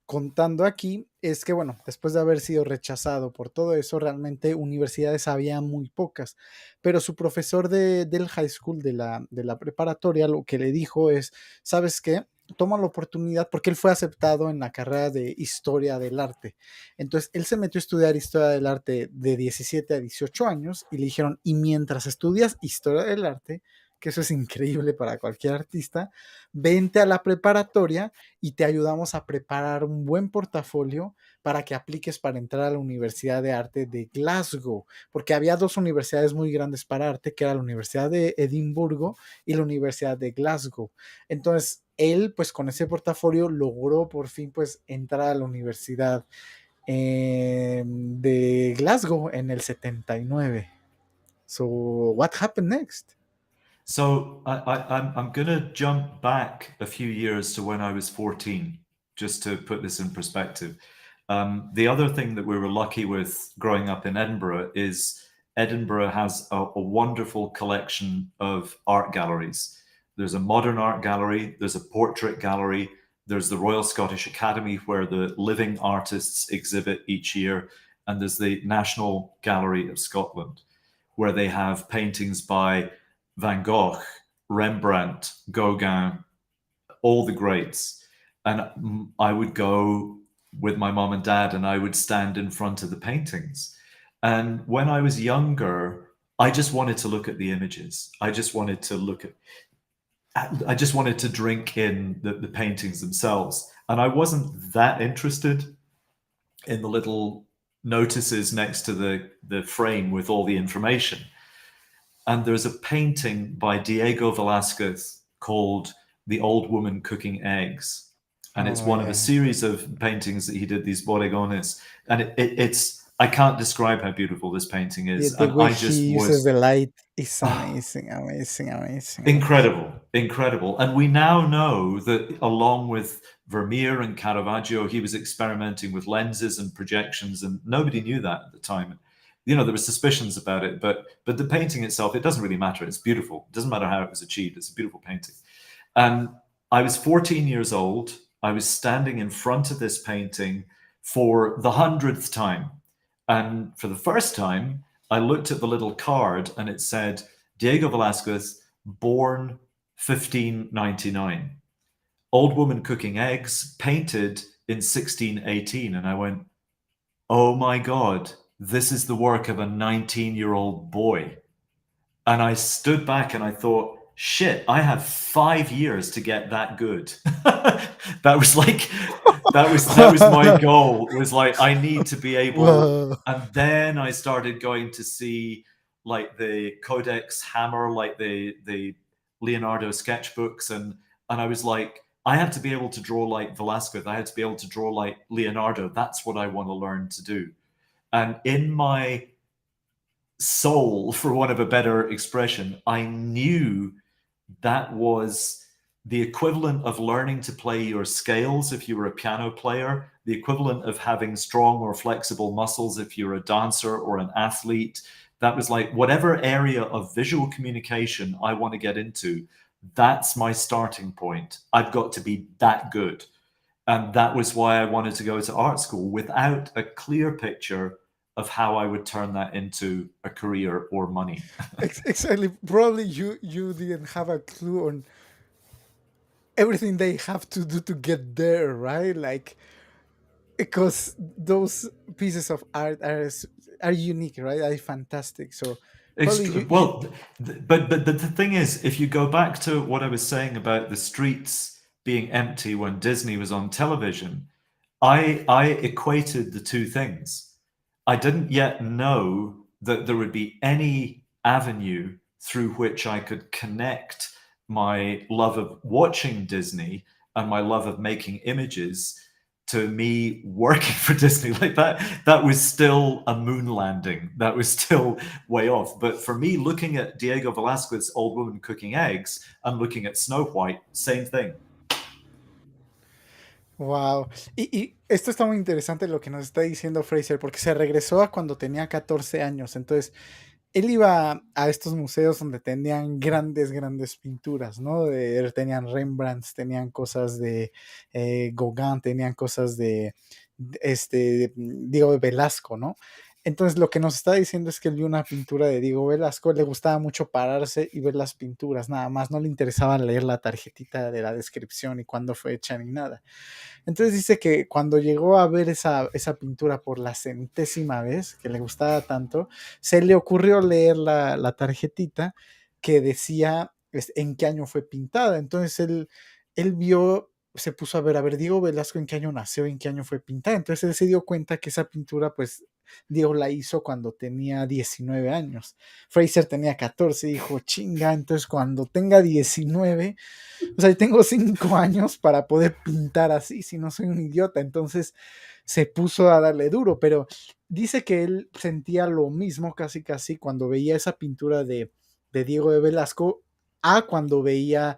contando aquí es que, bueno, después de haber sido rechazado por todo eso, realmente universidades había muy pocas, pero su profesor del high school, de la preparatoria, lo que le dijo es, ¿sabes qué? Toma la oportunidad, porque él fue aceptado en la carrera de historia del arte. Entonces, él se metió a estudiar historia del arte de 17 a 18 años y le dijeron, y mientras estudias historia del arte, que eso es increíble para cualquier artista, vente a la preparatoria y te ayudamos a preparar un buen portafolio para que apliques para entrar a la Universidad de Arte de Glasgow, porque había dos universidades muy grandes para arte, que era la Universidad de Edimburgo y la Universidad de Glasgow. Entonces, él, pues con ese portafolio, logró por fin, pues, entrar a la Universidad de Glasgow en el 79. So, what happened next? So I'm going to jump back a few years to when I was 14, just to put this in perspective. The other thing that we were lucky with growing up in Edinburgh is Edinburgh has a wonderful collection of art galleries. There's a modern art gallery, there's a portrait gallery, there's the Royal Scottish Academy where the living artists exhibit each year, and there's the National Gallery of Scotland where they have paintings by Van Gogh, Rembrandt, Gauguin, all the greats. And I would go with my mom and dad and I would stand in front of the paintings. And when I was younger, I just wanted to look at the images. I just wanted to drink in the paintings themselves. And I wasn't that interested in the little notices next to the frame with all the information. And there's a painting by Diego Velázquez called The Old Woman Cooking Eggs. And it's one of a series of paintings that he did, these bodegones. And it's I can't describe how beautiful this painting is. The and way I just he uses the light is amazing, amazing. Incredible. And we now know that along with Vermeer and Caravaggio, he was experimenting with lenses and projections, and nobody knew that at the time. You know, there were suspicions about it, but the painting itself, it doesn't really matter. It's beautiful. It doesn't matter how it was achieved. It's a beautiful painting. And I was 14 years old. I was standing in front of this painting for the 100th time. And for the first time, I looked at the little card and it said, Diego Velázquez, born 1599. Old Woman Cooking Eggs, painted in 1618. And I went, oh my God, this is the work of a 19-year-old boy. And I stood back and I thought, shit, I have 5 years to get that good. that was my goal. It was like, I need to be able. Whoa. And then I started going to see like the Codex Hammer, like the Leonardo sketchbooks. And I was like, I have to be able to draw like Velázquez. I have to be able to draw like Leonardo. That's what I want to learn to do. And in my soul, for want of a better expression, I knew that was the equivalent of learning to play your scales if you were a piano player, the equivalent of having strong or flexible muscles if you're a dancer or an athlete. That was like whatever area of visual communication I want to get into, that's my starting point. I've got to be that good. And that was why I wanted to go to art school without a clear picture of how I would turn that into a career or money. Exactly. Probably you didn't have a clue on everything they have to do to get there, right? Like, because those pieces of art are unique, right? Are fantastic. So But the thing is, if you go back to what I was saying about the streets being empty when Disney was on television, I equated the two things. I didn't yet know that there would be any avenue through which I could connect my love of watching Disney and my love of making images to me working for Disney. Like that was still a moon landing. That was still way off. But for me, looking at Diego Velázquez's Old Woman Cooking Eggs and looking at Snow White, same thing. Wow. Y esto está muy interesante lo que nos está diciendo Fraser, porque se regresó a cuando tenía 14 años. Entonces, él iba a estos museos donde tenían grandes pinturas, ¿no? Tenían Rembrandts, tenían cosas de Gauguin, tenían cosas de Diego Velasco, ¿no? Entonces lo que nos está diciendo es que él vio una pintura de Diego Velasco, le gustaba mucho pararse y ver las pinturas, nada más, no le interesaba leer la tarjetita de la descripción y cuándo fue hecha ni nada. Entonces dice que cuando llegó a ver esa pintura por la 100ª vez, que le gustaba tanto, se le ocurrió leer la tarjetita que decía en qué año fue pintada. Entonces él vio, se puso a ver, Diego Velasco en qué año nació, en qué año fue pintada. Entonces él se dio cuenta que esa pintura, pues, Diego la hizo cuando tenía 19 años. Fraser tenía 14 y dijo, chinga, entonces cuando tenga 19, o sea, tengo 5 años para poder pintar así, si no soy un idiota. Entonces se puso a darle duro, pero dice que él sentía lo mismo casi cuando veía esa pintura de Diego de Velasco a cuando veía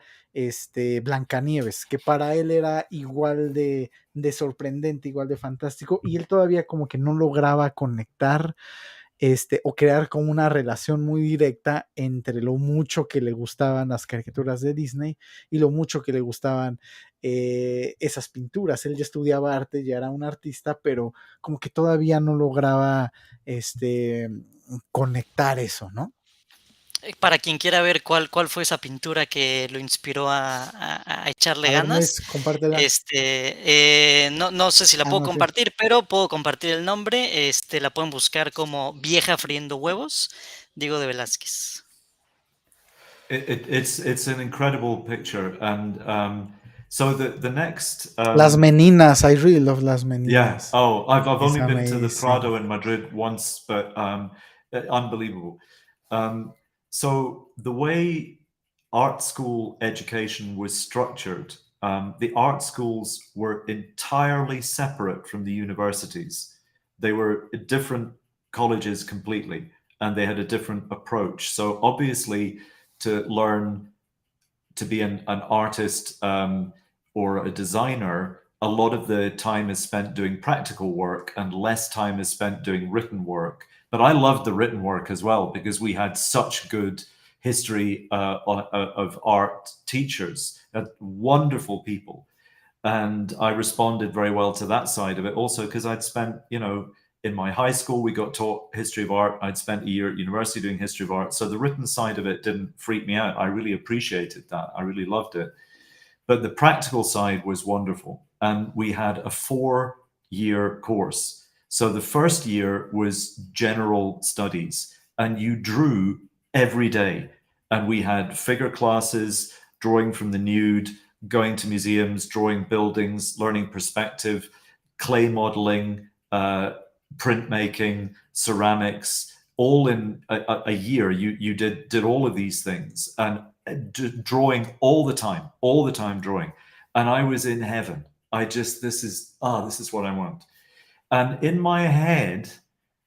Blancanieves, que para él era igual de sorprendente, igual de fantástico, y él todavía como que no lograba conectar o crear como una relación muy directa entre lo mucho que le gustaban las caricaturas de Disney y lo mucho que le gustaban esas pinturas. Él ya estudiaba arte, ya era un artista, pero como que todavía no lograba conectar eso, ¿no? Para quien quiera ver cuál fue esa pintura que lo inspiró a echarle A ver, ganas, compártela. no sé si la puedo No sé. compartir, pero puedo compartir el nombre. La pueden buscar como Vieja friendo huevos, Diego de Velázquez. It's an incredible picture, and so the next Las Meninas, I really love Las Meninas. Yeah. Oh, I've only been amazing. to the Prado in Madrid once, but unbelievable. So the way art school education was structured, the art schools were entirely separate from the universities. They were different colleges completely, and they had a different approach. So obviously, to learn to be an artist or a designer, a lot of the time is spent doing practical work and less time is spent doing written work. But I loved the written work as well because we had such good history of art teachers, wonderful people. And I responded very well to that side of it also because I'd spent, in my high school, we got taught history of art. I'd spent a year at university doing history of art. So the written side of it didn't freak me out. I really appreciated that. I really loved it. But the practical side was wonderful. And we had a 4-year course. So the first year was general studies, and you drew every day. And we had figure classes, drawing from the nude, going to museums, drawing buildings, learning perspective, clay modeling, printmaking, ceramics, all in a year. You did all of these things and drawing all the time drawing. And I was in heaven. This is what I want. And in my head,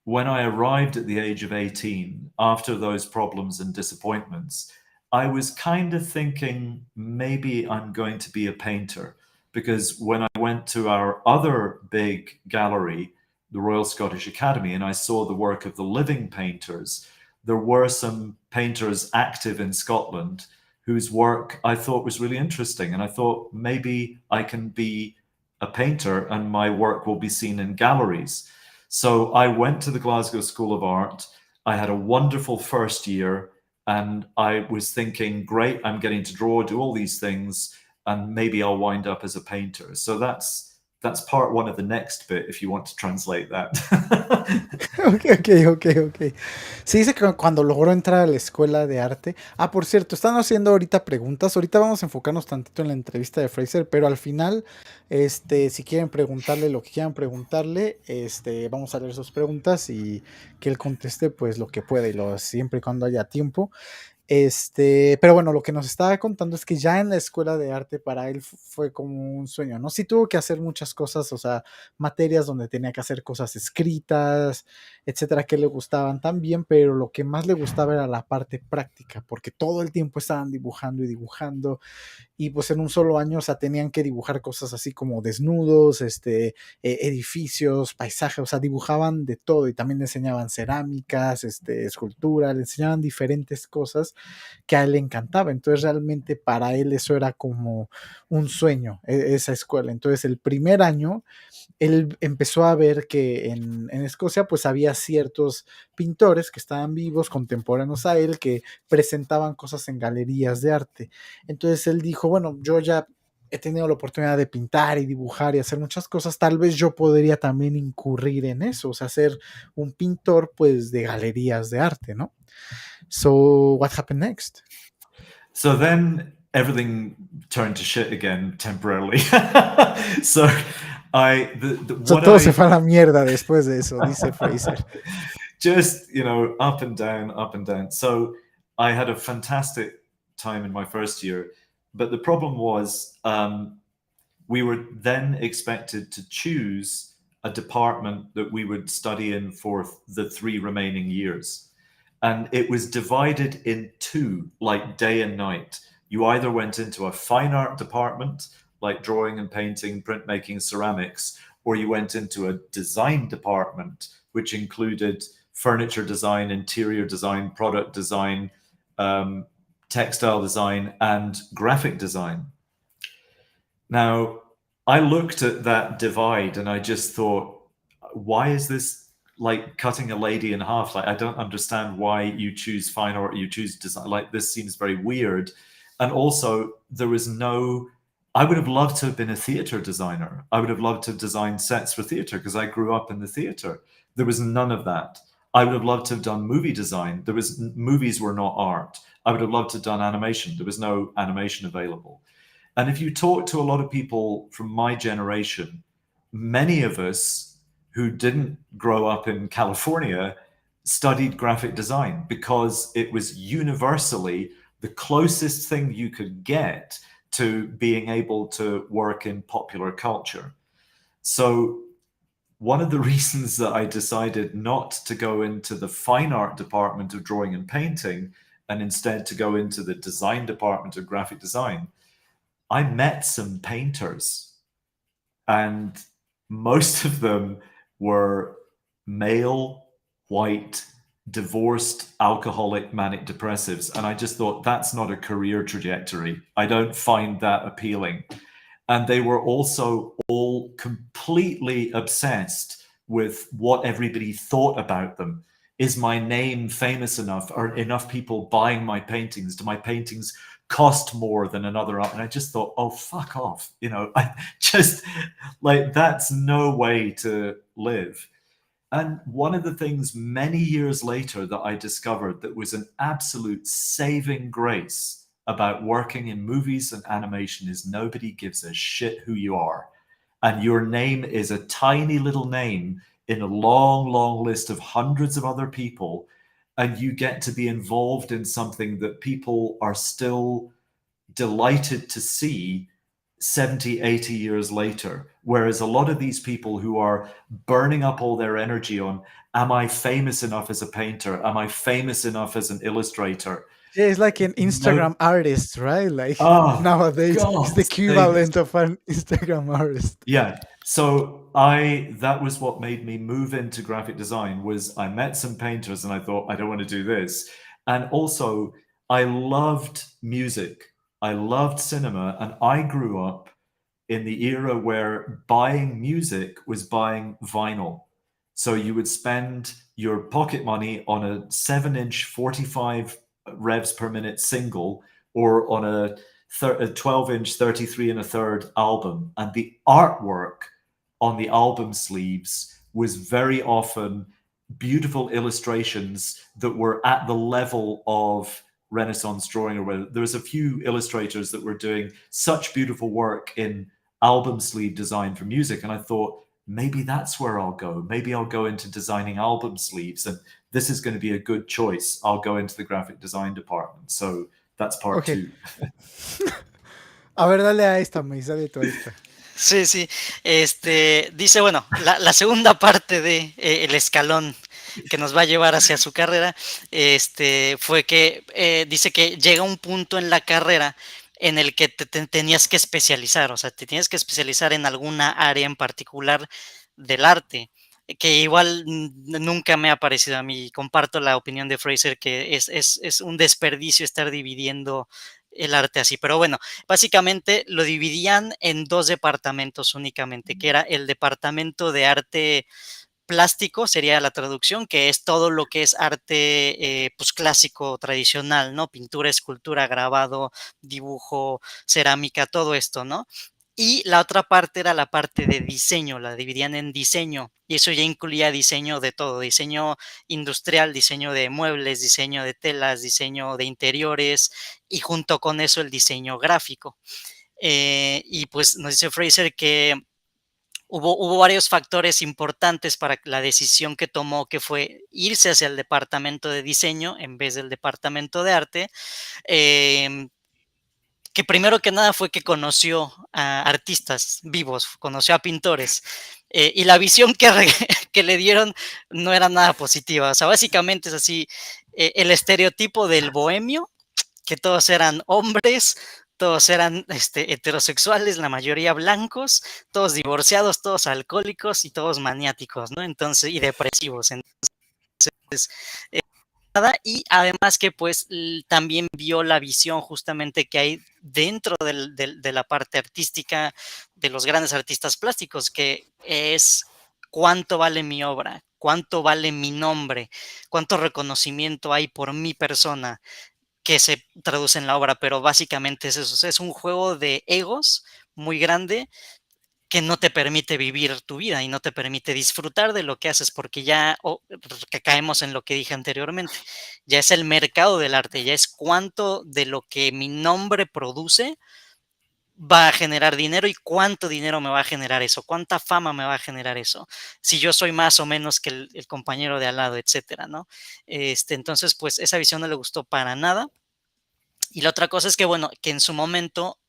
when I arrived at the age of 18, after those problems and disappointments, I was kind of thinking maybe I'm going to be a painter, because when I went to our other big gallery, the Royal Scottish Academy, and I saw the work of the living painters, there were some painters active in Scotland whose work I thought was really interesting. And I thought maybe I can be a painter and my work will be seen in galleries. So I went to the Glasgow School of Art. I had a wonderful first year and I was thinking, great, I'm getting to draw, do all these things, and maybe I'll wind up as a painter. So that's part one of the next bit, if you want to translate that. Ok. Se dice que cuando logró entrar a la escuela de arte... por cierto, están haciendo ahorita preguntas. Ahorita vamos a enfocarnos tantito en la entrevista de Fraser, pero al final, si quieren preguntarle lo que quieran preguntarle, vamos a leer sus preguntas y que él conteste pues lo que pueda, y siempre y cuando haya tiempo. Pero bueno, lo que nos estaba contando es que ya en la escuela de arte para él fue como un sueño, ¿no? Sí tuvo que hacer muchas cosas, o sea, materias donde tenía que hacer cosas escritas, etcétera, que le gustaban también, pero lo que más le gustaba era la parte práctica, porque todo el tiempo estaban dibujando y dibujando, y pues en un solo año, o sea, tenían que dibujar cosas así como desnudos, edificios, paisajes, o sea, dibujaban de todo y también le enseñaban cerámicas, escultura, le enseñaban diferentes cosas que a él le encantaba. Entonces realmente para él eso era como un sueño, esa escuela. Entonces el primer año él empezó a ver que en Escocia pues había ciertos pintores que estaban vivos, contemporáneos a él, que presentaban cosas en galerías de arte. Entonces él dijo, bueno, yo ya he tenido la oportunidad de pintar y dibujar y hacer muchas cosas, tal vez yo podría también incurrir en eso, o sea, ser un pintor pues de galerías de arte, ¿no? So, what happened next? So then everything turned to shit again temporarily. So Todo se fue a la mierda después de eso, dice Fraser. Just, up and down, up and down. So I had a fantastic time in my first year, but the problem was we were then expected to choose a department that we would study in for the 3 remaining years. And it was divided in 2, like day and night. You either went into a fine art department, like drawing and painting, printmaking, ceramics, or you went into a design department, which included furniture design, interior design, product design, textile design, and graphic design. Now, I looked at that divide and I just thought, why is this like cutting a lady in half? Like, I don't understand why you choose fine art, you choose design. Like, this seems very weird. And also, there was no, I would have loved to have been a theater designer. I would have loved to have designed sets for theater because I grew up in the theater. There was none of that. I would have loved to have done movie design. Movies were not art. I would have loved to have done animation. There was no animation available. And if you talk to a lot of people from my generation, many of us who didn't grow up in California studied graphic design because it was universally the closest thing you could get to being able to work in popular culture. So one of the reasons that I decided not to go into the fine art department of drawing and painting and instead to go into the design department of graphic design, I met some painters and most of them were male, white, divorced, alcoholic, manic depressives. And I just thought, that's not a career trajectory. I don't find that appealing. And they were also all completely obsessed with what everybody thought about them. Is my name famous enough? Are enough people buying my paintings? Do my paintings cost more than another? And I just thought, oh, fuck off. I just like, that's no way to live. And one of the things many years later that I discovered that was an absolute saving grace about working in movies and animation is nobody gives a shit who you are. And your name is a tiny little name in a long, long list of hundreds of other people. And you get to be involved in something that people are still delighted to see 70, 80 years later. Whereas a lot of these people who are burning up all their energy on, am I famous enough as a painter? Am I famous enough as an illustrator? Yeah, it's like an Instagram artist, right? Like nowadays, it's the equivalent of an Instagram artist. Yeah. So that was what made me move into graphic design. Was I met some painters and I thought, I don't want to do this. And also I loved music. I loved cinema, and I grew up in the era where buying music was buying vinyl. So you would spend your pocket money on a 7-inch 45 revs per minute single or on a 12-inch 33 1/3 album. And the artwork on the album sleeves was very often beautiful illustrations that were at the level of Renaissance drawing, or whether there was a few illustrators that were doing such beautiful work in album sleeve design for music. And I thought, maybe that's where I'll go. Maybe I'll go into designing album sleeves. And this is going to be a good choice. I'll go into the graphic design department. So that's part Okay. 2. A ver, dale a esta, Mace, dale tú a esta. Sí, sí. Dice, bueno, la segunda parte de el escalón que nos va a llevar hacia su carrera, fue que dice que llega un punto en la carrera en el que te tenías que especializar, o sea, te tienes que especializar en alguna área en particular del arte, que igual nunca me ha parecido a mí. Comparto la opinión de Fraser que es un desperdicio estar dividiendo el arte así, pero bueno, básicamente lo dividían en 2 departamentos únicamente, que era el departamento de arte plástico, sería la traducción, que es todo lo que es arte pues clásico, tradicional, ¿no? Pintura, escultura, grabado, dibujo, cerámica, todo esto, ¿no? Y la otra parte era la parte de diseño, la dividían en diseño, y eso ya incluía diseño de todo, diseño industrial, diseño de muebles, diseño de telas, diseño de interiores, y junto con eso el diseño gráfico. Y pues nos dice Fraser que hubo varios factores importantes para la decisión que tomó, que fue irse hacia el departamento de diseño en vez del departamento de arte. Que primero que nada fue que conoció a artistas vivos, conoció a pintores, y la visión que le dieron no era nada positiva. O sea, básicamente es así, el estereotipo del bohemio, que todos eran hombres, todos eran heterosexuales, la mayoría blancos, todos divorciados, todos alcohólicos y todos maniáticos, ¿no? Entonces, y depresivos. Entonces, y además que pues también vio la visión justamente que hay dentro de la parte artística de los grandes artistas plásticos, que es cuánto vale mi obra, cuánto vale mi nombre, cuánto reconocimiento hay por mi persona que se traduce en la obra, pero básicamente es eso, es un juego de egos muy grande que no te permite vivir tu vida y no te permite disfrutar de lo que haces, porque ya que caemos en lo que dije anteriormente, ya es el mercado del arte, ya es cuánto de lo que mi nombre produce va a generar dinero y cuánto dinero me va a generar eso, cuánta fama me va a generar eso, si yo soy más o menos que el compañero de al lado, etcétera, ¿no? Entonces, pues esa visión no le gustó para nada. Y la otra cosa es que, bueno, que en su momento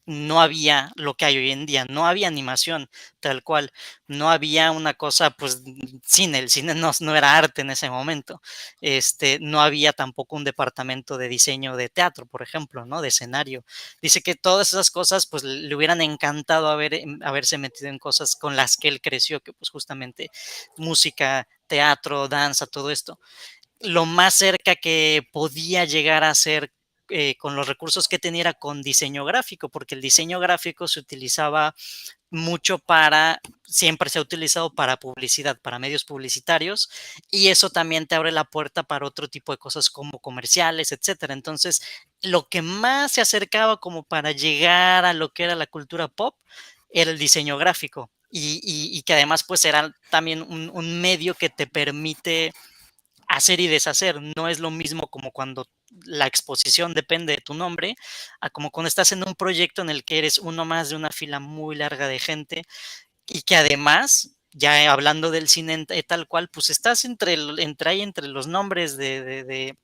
no había lo que hay hoy en día, no había animación tal cual, no había una cosa, pues cine, el cine no era arte en ese momento, no había tampoco un departamento de diseño de teatro, por ejemplo, ¿no? De escenario. Dice que todas esas cosas, pues le hubieran encantado haberse metido en cosas con las que él creció, que pues justamente música, teatro, danza, todo esto. Lo más cerca que podía llegar a ser con los recursos que tenía era con diseño gráfico, porque el diseño gráfico se utilizaba mucho siempre se ha utilizado para publicidad, para medios publicitarios, y eso también te abre la puerta para otro tipo de cosas como comerciales, etcétera. Entonces, lo que más se acercaba como para llegar a lo que era la cultura pop era el diseño gráfico, y que además pues era también un medio que te permite hacer y deshacer. No es lo mismo como cuando la exposición depende de tu nombre, a como cuando estás en un proyecto en el que eres uno más de una fila muy larga de gente y que además, ya hablando del cine tal cual, pues estás entre los nombres de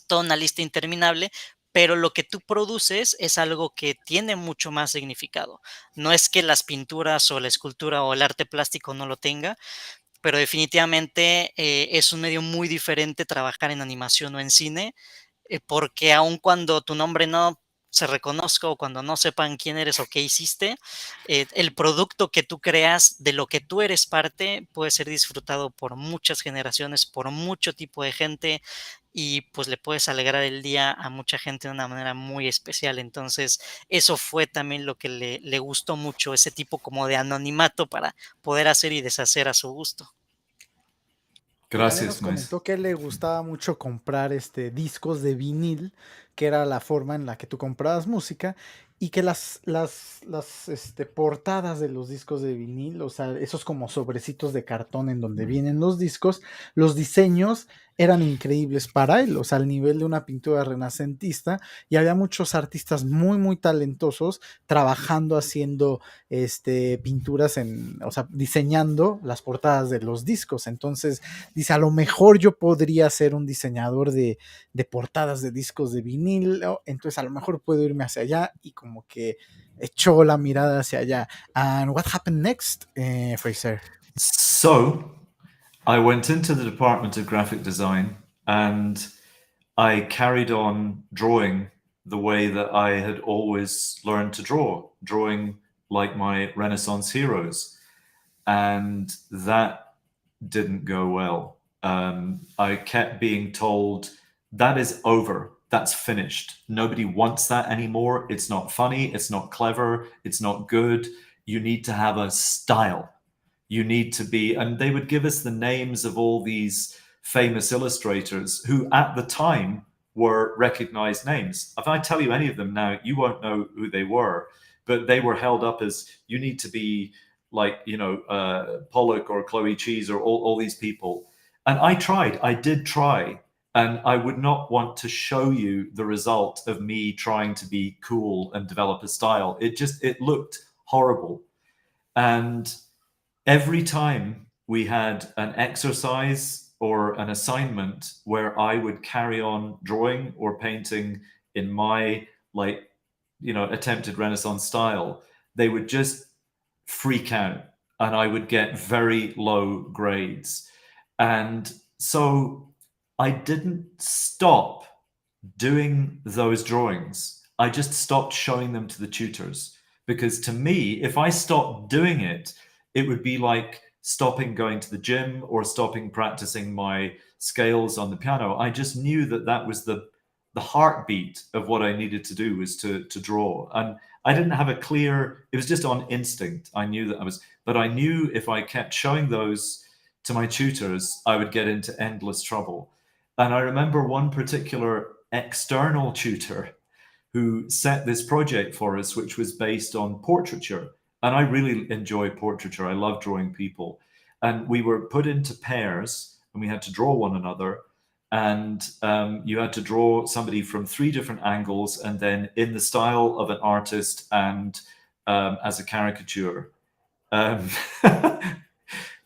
toda una lista interminable, pero lo que tú produces es algo que tiene mucho más significado. No es que las pinturas o la escultura o el arte plástico no lo tenga, pero definitivamente es un medio muy diferente trabajar en animación o en cine, porque aun cuando tu nombre no se reconozca o cuando no sepan quién eres o qué hiciste, el producto que tú creas, de lo que tú eres parte, puede ser disfrutado por muchas generaciones, por mucho tipo de gente, y pues le puedes alegrar el día a mucha gente de una manera muy especial. Entonces, eso fue también lo que le gustó mucho, ese tipo como de anonimato para poder hacer y deshacer a su gusto. Y también nos Gracias, Mace. comentó que le gustaba mucho comprar discos de vinil, que era la forma en la que tú comprabas música, y que las portadas de los discos de vinil, o sea, esos como sobrecitos de cartón en donde vienen los discos, los diseños eran increíbles para él, o sea, al nivel de una pintura renacentista, y había muchos artistas muy, muy talentosos trabajando, haciendo pinturas o sea, diseñando las portadas de los discos. Entonces, dice, a lo mejor yo podría ser un diseñador de portadas de discos de vinilo, entonces a lo mejor puedo irme hacia allá, y como que echó la mirada hacia allá. And what happened next, Fraser? So I went into the Department of Graphic Design and I carried on drawing the way that I had always learned to draw, drawing like my Renaissance heroes. And that didn't go well. I kept being told, that is over. That's finished. Nobody wants that anymore. It's not funny. It's not clever. It's not good. You need to have a style. You need to be, and they would give us the names of all these famous illustrators who at the time were recognized names. If I tell you any of them now, you won't know who they were, but they were held up as, you need to be like, you know, Pollock or Chloe Cheese or all these people. And I did try, and I would not want to show you the result of me trying to be cool and develop a style. It looked horrible. And every time we had an exercise or an assignment where I would carry on drawing or painting in my, like, you know, attempted Renaissance style, they would just freak out and I would get very low grades. And so I didn't stop doing those drawings. I just stopped showing them to the tutors, because to me, if I stopped doing it, it would be like stopping going to the gym or stopping practicing my scales on the piano. I just knew that that was the heartbeat of what I needed to do, was to draw. And I didn't have a clear, it was just on instinct. I knew that but I knew if I kept showing those to my tutors, I would get into endless trouble. And I remember one particular external tutor who set this project for us, which was based on portraiture. And I really enjoy portraiture. I love drawing people. And we were put into pairs and we had to draw one another. And you had to draw somebody from 3 different angles, and then in the style of an artist and as a caricature.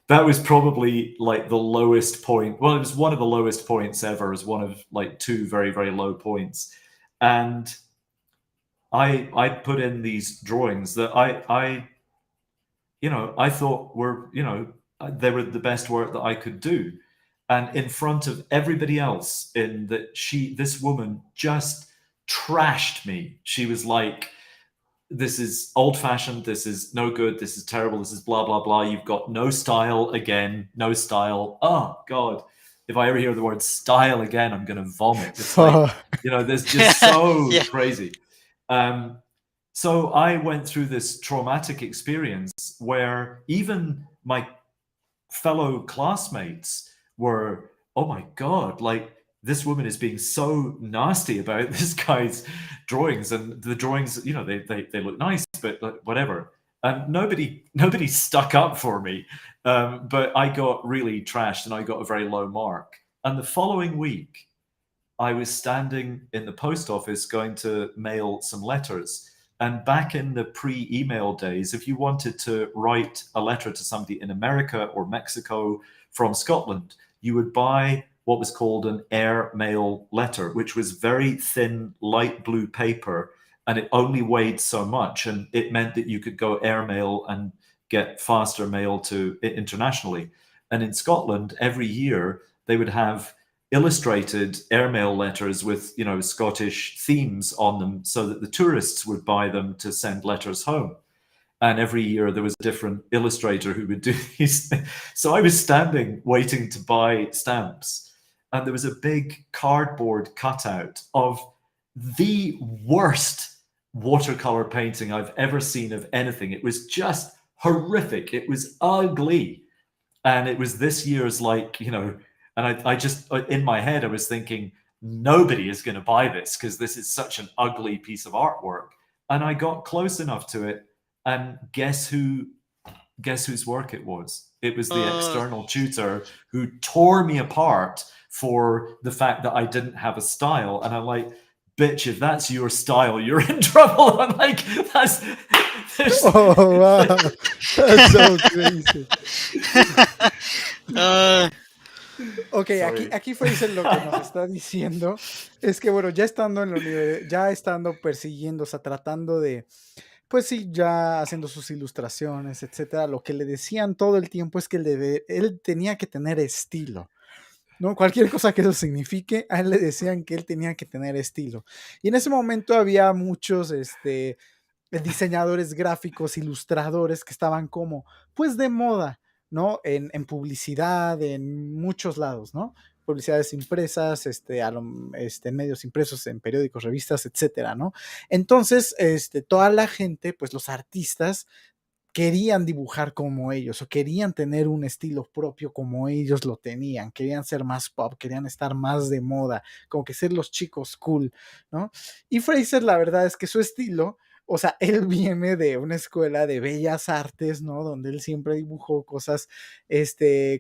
That was probably like the lowest point. Well, it was one of the lowest points ever. It was one of like 2 very, very low points. And I put in these drawings that I thought were, they were the best work that I could do. And in front of everybody else, this woman just trashed me. She was like, this is old fashioned. This is no good. This is terrible. This is blah, blah, blah. You've got no style again. No style. Oh God. If I ever hear the word style again, I'm going to vomit. It's like, there's just so crazy. So I went through this traumatic experience where even my fellow classmates were, oh my God, like this woman is being so nasty about this guy's drawings, and the drawings, they look nice, but whatever. And nobody stuck up for me. But I got really trashed and I got a very low mark. And the following week, I was standing in the post office going to mail some letters. And back in the pre-email days, if you wanted to write a letter to somebody in America or Mexico from Scotland, you would buy what was called an airmail letter, which was very thin, light blue paper, and it only weighed so much. And it meant that you could go airmail and get faster mail to internationally. And in Scotland, every year, they would have illustrated airmail letters with, Scottish themes on them, so that the tourists would buy them to send letters home. And every year there was a different illustrator who would do these things. So I was standing waiting to buy stamps, and there was a big cardboard cutout of the worst watercolor painting I've ever seen of anything. It was just horrific. It was ugly. And it was this year's, and I just, in my head, I was thinking, nobody is going to buy this because this is such an ugly piece of artwork. And I got close enough to it, and guess who guess whose work it was? It was the external tutor who tore me apart for the fact that I didn't have a style. And I'm like, bitch, if that's your style, you're in trouble. I'm like, Oh, wow. That's so crazy. Ok, aquí Fraser lo que nos está diciendo es que, bueno, ya estando en la universidad, ya estando persiguiendo, o sea, tratando de, pues sí, ya haciendo sus ilustraciones, etcétera, lo que le decían todo el tiempo es que él tenía que tener estilo, ¿no? Cualquier cosa que eso signifique, a él le decían que él tenía que tener estilo. Y en ese momento había muchos, diseñadores gráficos, ilustradores que estaban como, pues de moda, ¿no? En publicidad, en muchos lados, ¿no? Publicidades impresas, medios impresos, en periódicos, revistas, etcétera, ¿no? Entonces, toda la gente, pues los artistas, querían dibujar como ellos o querían tener un estilo propio como ellos lo tenían, querían ser más pop, querían estar más de moda, como que ser los chicos cool, ¿no? Y Fraser, la verdad es que su estilo, o sea, él viene de una escuela de bellas artes, ¿no? Donde él siempre dibujó cosas,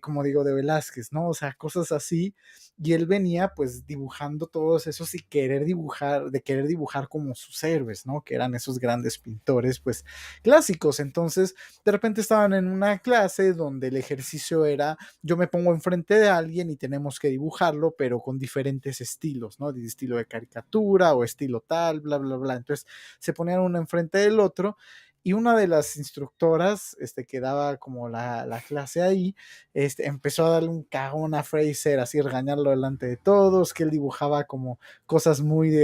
como digo, de Velázquez, ¿no? O sea, cosas así. Y él venía pues dibujando todos esos y querer dibujar como sus héroes, ¿no? Que eran esos grandes pintores, pues clásicos. Entonces, de repente estaban en una clase donde el ejercicio era, yo me pongo enfrente de alguien y tenemos que dibujarlo, pero con diferentes estilos, ¿no? De estilo de caricatura o estilo tal, bla, bla, bla. Entonces, se ponían uno enfrente del otro. Y una de las instructoras que daba como la clase ahí, empezó a darle un cagón a Fraser, así regañarlo delante de todos, que él dibujaba como cosas muy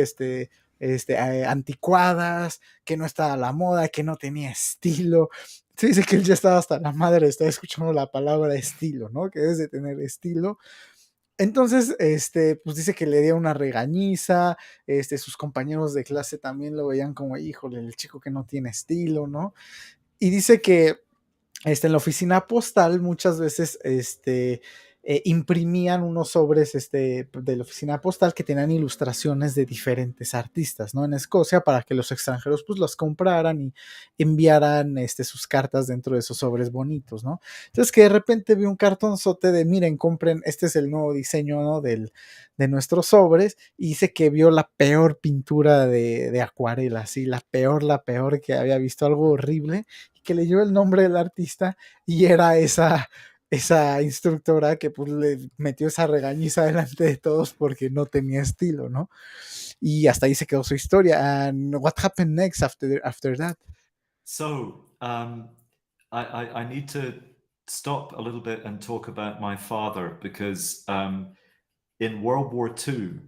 anticuadas, que no estaba a la moda, que no tenía estilo. Se dice que él ya estaba hasta la madre, estaba escuchando la palabra estilo, ¿no? Que debes de tener estilo. Entonces, pues dice que le dio una regañiza, sus compañeros de clase también lo veían como, híjole, el chico que no tiene estilo, ¿no? Y dice que en la oficina postal muchas veces imprimían unos sobres de la oficina postal que tenían ilustraciones de diferentes artistas, ¿no? En Escocia, para que los extranjeros pues los compraran y enviaran sus cartas dentro de esos sobres bonitos, ¿no? Entonces que de repente vi un cartonzote de, miren, compren, este es el nuevo diseño, ¿no? de nuestros sobres, y dice que vio la peor pintura de acuarela, ¿sí? La peor que había visto, algo horrible, que leyó el nombre del artista y era esa instructora que pues le metió esa regañiza delante de todos porque no tenía estilo, ¿no? Y hasta ahí se quedó su historia. And what happened next after that? So I need to stop a little bit and talk about my father, because in World War II,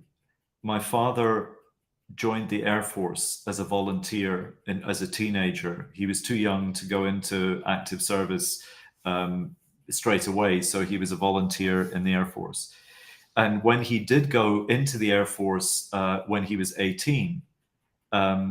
my father joined the Air Force as a volunteer as a teenager. He was too young to go into active service straight away, so he was a volunteer in the Air Force. And when he did go into the Air Force when he was 18,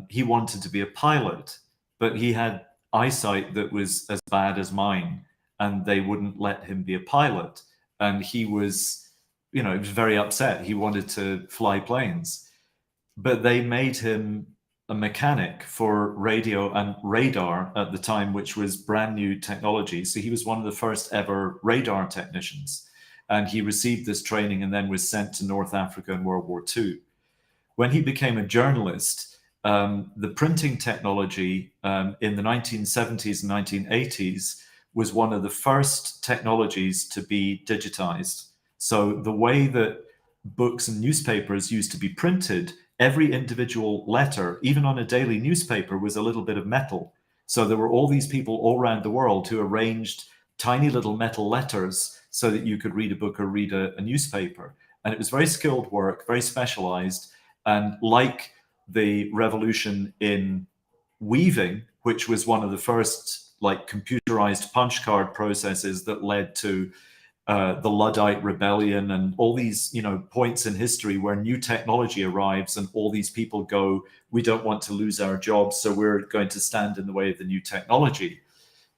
he wanted to be a pilot, but he had eyesight that was as bad as mine, and they wouldn't let him be a pilot. And he was, he was very upset. He wanted to fly planes, but they made him a mechanic for radio and radar at the time, which was brand new technology. So he was one of the first ever radar technicians, and he received this training and then was sent to North Africa in World War II. When he became a journalist, the printing technology in the 1970s and 1980s was one of the first technologies to be digitized. So the way that books and newspapers used to be printed, every individual letter, even on a daily newspaper, was a little bit of metal. So there were all these people all around the world who arranged tiny little metal letters so that you could read a book or read a newspaper. And it was very skilled work, very specialized. And like the revolution in weaving, which was one of the first like computerized punch card processes that led to the Luddite rebellion and all these, points in history where new technology arrives and all these people go, we don't want to lose our jobs, so we're going to stand in the way of the new technology.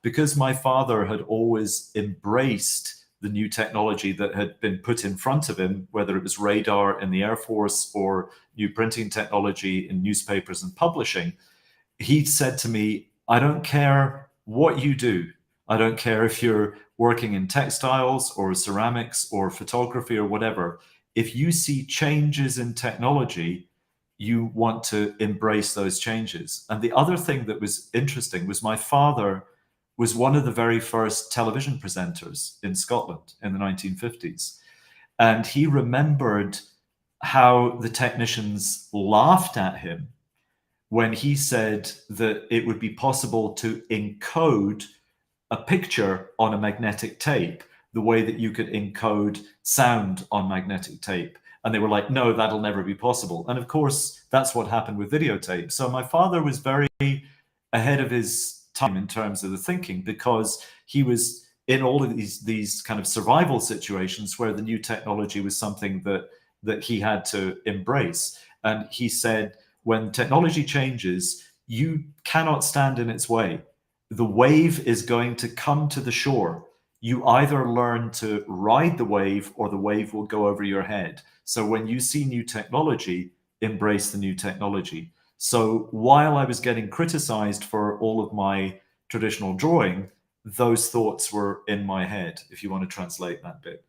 Because my father had always embraced the new technology that had been put in front of him, whether it was radar in the Air Force or new printing technology in newspapers and publishing, he said to me, I don't care what you do. I don't care if you're working in textiles or ceramics or photography or whatever. If you see changes in technology, you want to embrace those changes. And the other thing that was interesting was my father was one of the very first television presenters in Scotland in the 1950s. And he remembered how the technicians laughed at him when he said that it would be possible to encode a picture on a magnetic tape the way that you could encode sound on magnetic tape. And they were like, no, that'll never be possible. And of course, that's what happened with videotape. So my father was very ahead of his time in terms of the thinking, because he was in all of these kind of survival situations where the new technology was something that he had to embrace. And he said, when technology changes, you cannot stand in its way. The wave is going to come to the shore. You either learn to ride the wave or the wave will go over your head. So when you see new technology, embrace the new technology. So while I was getting criticized for all of my traditional drawing, those thoughts were in my head, if you want to translate that bit.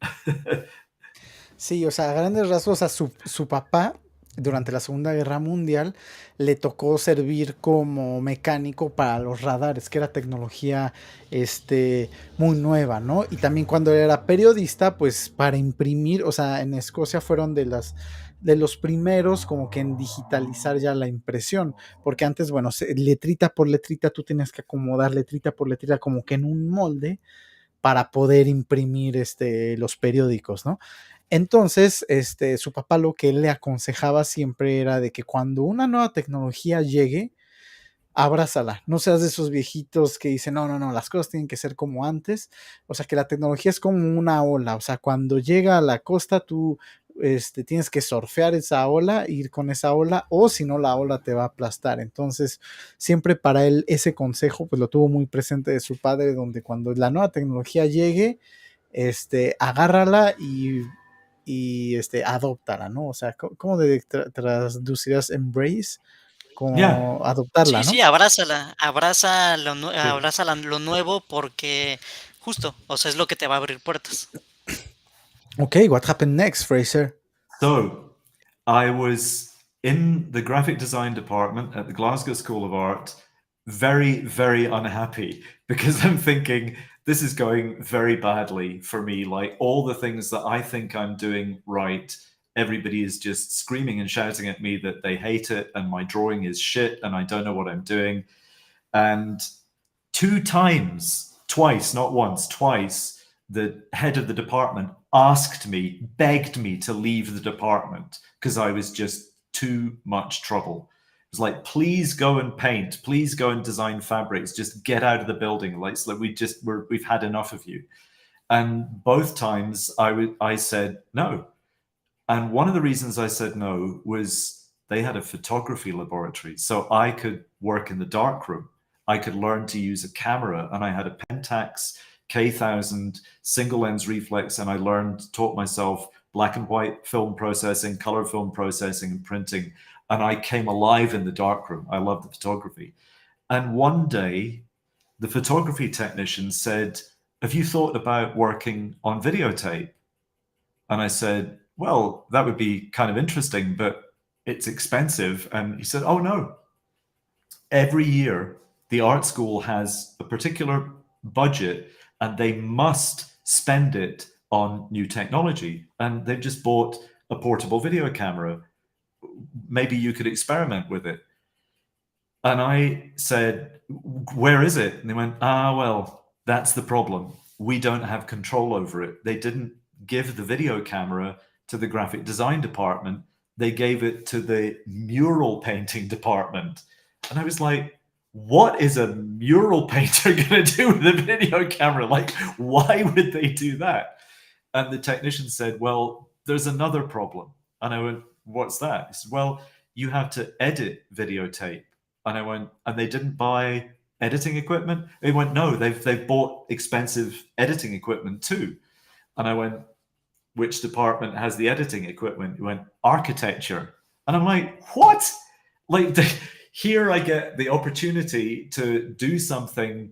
Sí, o sea, a grandes rasgos a su papá, durante la Segunda Guerra Mundial, le tocó servir como mecánico para los radares, que era tecnología muy nueva, ¿no? Y también cuando él era periodista, pues para imprimir, o sea, en Escocia fueron de los primeros como que en digitalizar ya la impresión, porque antes, bueno, letrita por letrita, tú tienes que acomodar letrita por letrita como que en un molde para poder imprimir los periódicos, ¿no? Entonces, su papá lo que él le aconsejaba siempre era de que cuando una nueva tecnología llegue, abrázala, no seas de esos viejitos que dicen, no, las cosas tienen que ser como antes, o sea, que la tecnología es como una ola, o sea, cuando llega a la costa, tú tienes que surfear esa ola, ir con esa ola, o si no, la ola te va a aplastar. Entonces, siempre para él ese consejo, pues lo tuvo muy presente de su padre, donde cuando la nueva tecnología llegue, agárrala y adóptala, ¿no? O sea, ¿cómo traducirías embrace? Como Yeah. adoptarla, Sí, ¿no? sí, abrázala, Sí. abraza lo nuevo porque justo, o sea, es lo que te va a abrir puertas. Okay, what happened next, Fraser? So I was in the graphic design department at the Glasgow School of Art, very, very unhappy, because I'm thinking this is going very badly for me. Like all the things that I think I'm doing right, everybody is just screaming and shouting at me that they hate it and my drawing is shit and I don't know what I'm doing. And twice, not once, twice, the head of the department begged me to leave the department because I was just too much trouble. It was like, please go and paint, please go and design fabrics, just get out of the building. Like, it's like we've had enough of you. And both times I said no. And one of the reasons I said no was they had a photography laboratory, so I could work in the darkroom. I could learn to use a camera, and I had a Pentax K1000 single lens reflex, and I taught myself black and white film processing, color film processing, and printing. And I came alive in the darkroom. I love the photography. And one day, the photography technician said, have you thought about working on videotape? And I said, well, that would be kind of interesting, but it's expensive. And he said, oh, no. Every year, the art school has a particular budget and they must spend it on new technology. And they've just bought a portable video camera. Maybe you could experiment with it. And I said, where is it? And they went, well, that's the problem. We don't have control over it. They didn't give the video camera to the graphic design department. They gave it to the mural painting department. And I was like, what is a mural painter going to do with a video camera? Like, why would they do that? And the technician said, well, there's another problem. And I went, what's that? He said, well, you have to edit videotape. And I went, and they didn't buy editing equipment? They went, no, they've bought expensive editing equipment too. And I went, which department has the editing equipment? He went, architecture. And I'm like, what? Like, here I get the opportunity to do something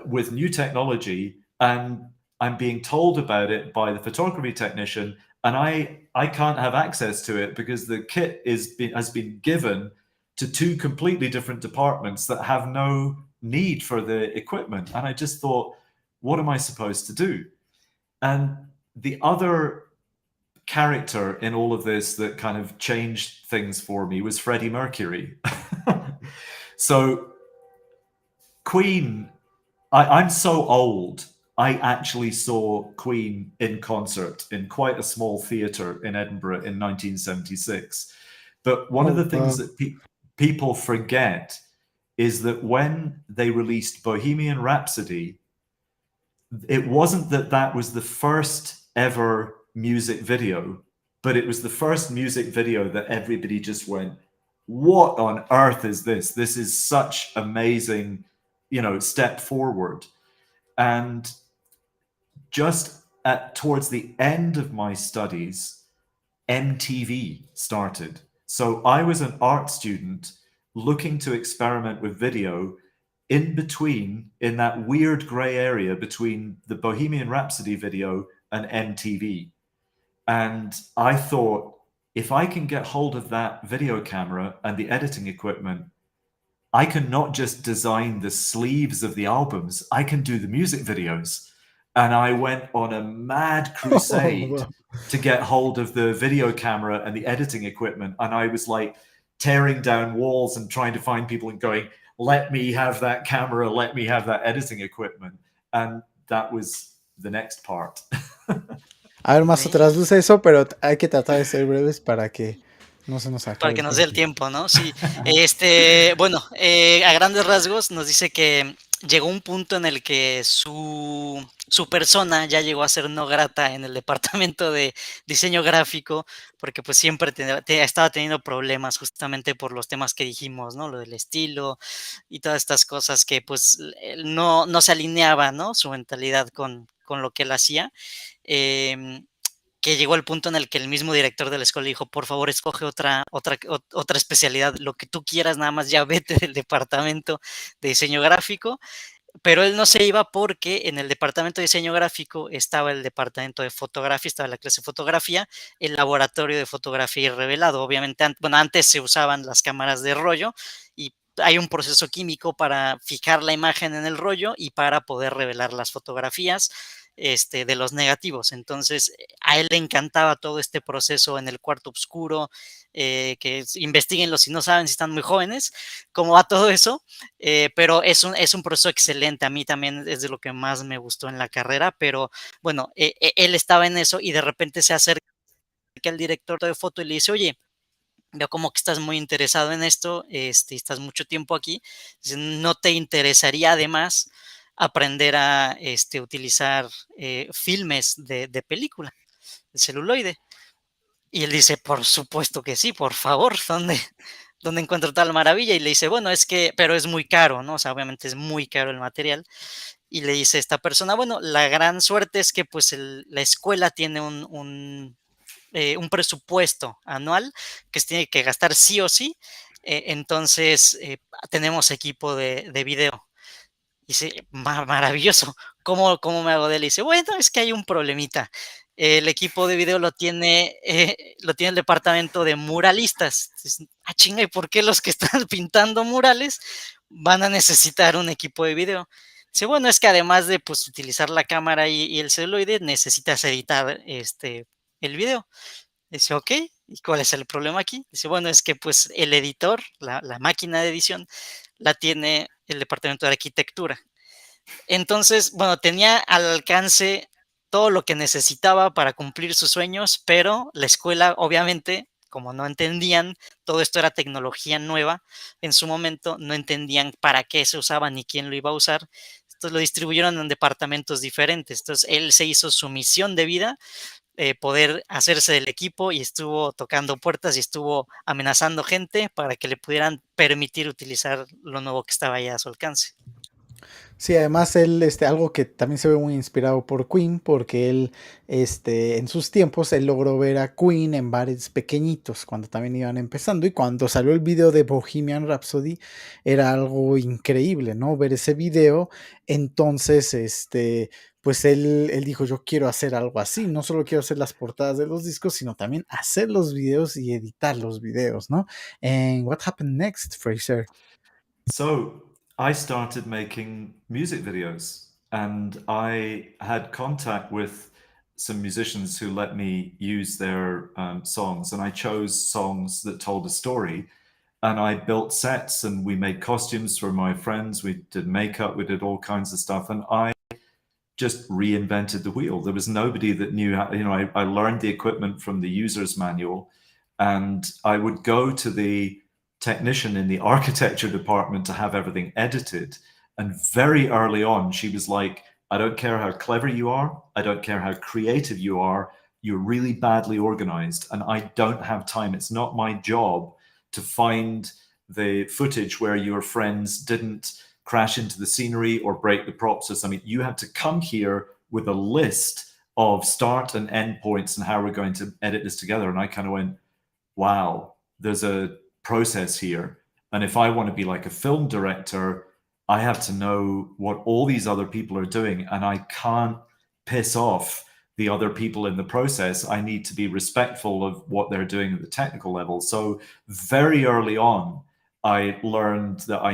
with new technology, and I'm being told about it by the photography technician, and I can't have access to it because the kit has been given to two completely different departments that have no need for the equipment. And I just thought, what am I supposed to do? And the other character in all of this that kind of changed things for me was Freddie Mercury. So Queen, I'm so old. I actually saw Queen in concert in quite a small theatre in Edinburgh in 1976. But one of the things that people forget is that when they released Bohemian Rhapsody, it wasn't that was the first ever music video, but it was the first music video that everybody just went, what on earth is this? This is such amazing, step forward. And just towards the end of my studies, MTV started. So I was an art student looking to experiment with video in that weird gray area between the Bohemian Rhapsody video and MTV. And I thought, if I can get hold of that video camera and the editing equipment, I can not just design the sleeves of the albums, I can do the music videos. And I went on a mad crusade to get hold of the video camera and the editing equipment. And I was like tearing down walls and trying to find people and going, let me have that camera, let me have that editing equipment. And that was the next part. A ver, más atrás de eso, pero hay que tratar de ser breves para que no se nos acabe. Para que nos dé el tiempo, ¿no? Sí. Bueno, a grandes rasgos nos dice que llegó un punto en el que su persona ya llegó a ser no grata en el departamento de diseño gráfico, porque pues siempre estaba teniendo problemas justamente por los temas que dijimos, ¿no? Lo del estilo y todas estas cosas que pues no se alineaba, ¿no? Su mentalidad con lo que él hacía. Que llegó al punto en el que el mismo director de la escuela dijo, por favor, escoge otra especialidad, lo que tú quieras, nada más ya vete del departamento de diseño gráfico. Pero él no se iba porque en el departamento de diseño gráfico estaba el departamento de fotografía, estaba la clase de fotografía, el laboratorio de fotografía y revelado. Obviamente, antes se usaban las cámaras de rollo y hay un proceso químico para fijar la imagen en el rollo y para poder revelar las fotografías de los negativos. Entonces, a él le encantaba todo este proceso en el cuarto oscuro, que investiguenlo si no saben, si están muy jóvenes, cómo va todo eso, pero es un proceso excelente. A mí también es de lo que más me gustó en la carrera, pero bueno, él estaba en eso y de repente se acerca al director de foto y le dice, oye, veo como que estás muy interesado en esto, estás mucho tiempo aquí, ¿no te interesaría además aprender a utilizar filmes de película, de celuloide? Y él dice, por supuesto que sí, por favor, ¿dónde encuentro tal maravilla? Y le dice, bueno, pero es muy caro, ¿no? O sea, obviamente es muy caro el material. Y le dice esta persona, bueno, la gran suerte es que pues la escuela tiene un presupuesto anual que se tiene que gastar sí o sí, entonces tenemos equipo de video. Y dice, maravilloso, ¿cómo me hago de él? Y dice, bueno, es que hay un problemita. El equipo de video lo tiene el departamento de muralistas. Entonces, chinga, ¿y por qué los que están pintando murales van a necesitar un equipo de video? Dice, bueno, es que además de pues, utilizar la cámara y el celuloide, necesitas editar el video. Dice, ok, ¿y cuál es el problema aquí? Dice, bueno, es que pues el editor, la máquina de edición, la tiene el departamento de arquitectura. Entonces, bueno, tenía al alcance todo lo que necesitaba para cumplir sus sueños, pero la escuela, obviamente, como no entendían, todo esto era tecnología nueva, en su momento no entendían para qué se usaba ni quién lo iba a usar, entonces lo distribuyeron en departamentos diferentes. Entonces, él se hizo su misión de vida, poder hacerse del equipo, y estuvo tocando puertas y estuvo amenazando gente para que le pudieran permitir utilizar lo nuevo que estaba ya a su alcance. Sí, además él, algo que también se ve muy inspirado por Queen, porque él, en sus tiempos, él logró ver a Queen en bares pequeñitos, cuando también iban empezando, y cuando salió el video de Bohemian Rhapsody, era algo increíble, ¿no? Ver ese video, entonces, pues él dijo, yo quiero hacer algo así, no solo quiero hacer las portadas de los discos, sino también hacer los videos y editar los videos, ¿no? And what happened next, Fraser? So I started making music videos, and I had contact with some musicians who let me use their songs, and I chose songs that told a story. And I built sets, and we made costumes for my friends. We did makeup, we did all kinds of stuff, and I just reinvented the wheel. There was nobody that knew how, I learned the equipment from the user's manual, and I would go to the technician in the architecture department to have everything edited. And very early on, she was like, I don't care how clever you are. I don't care how creative you are. You're really badly organized, and I don't have time. It's not my job to find the footage where your friends didn't crash into the scenery or break the props or something. You have to come here with a list of start and end points and how we're going to edit this together. And I kind of went, wow, there's a process here. And if I want to be like a film director, I have to know what all these other people are doing, and I can't piss off the other people in the process. I need to be respectful of what they're doing at the technical level. So very early on, I learned that I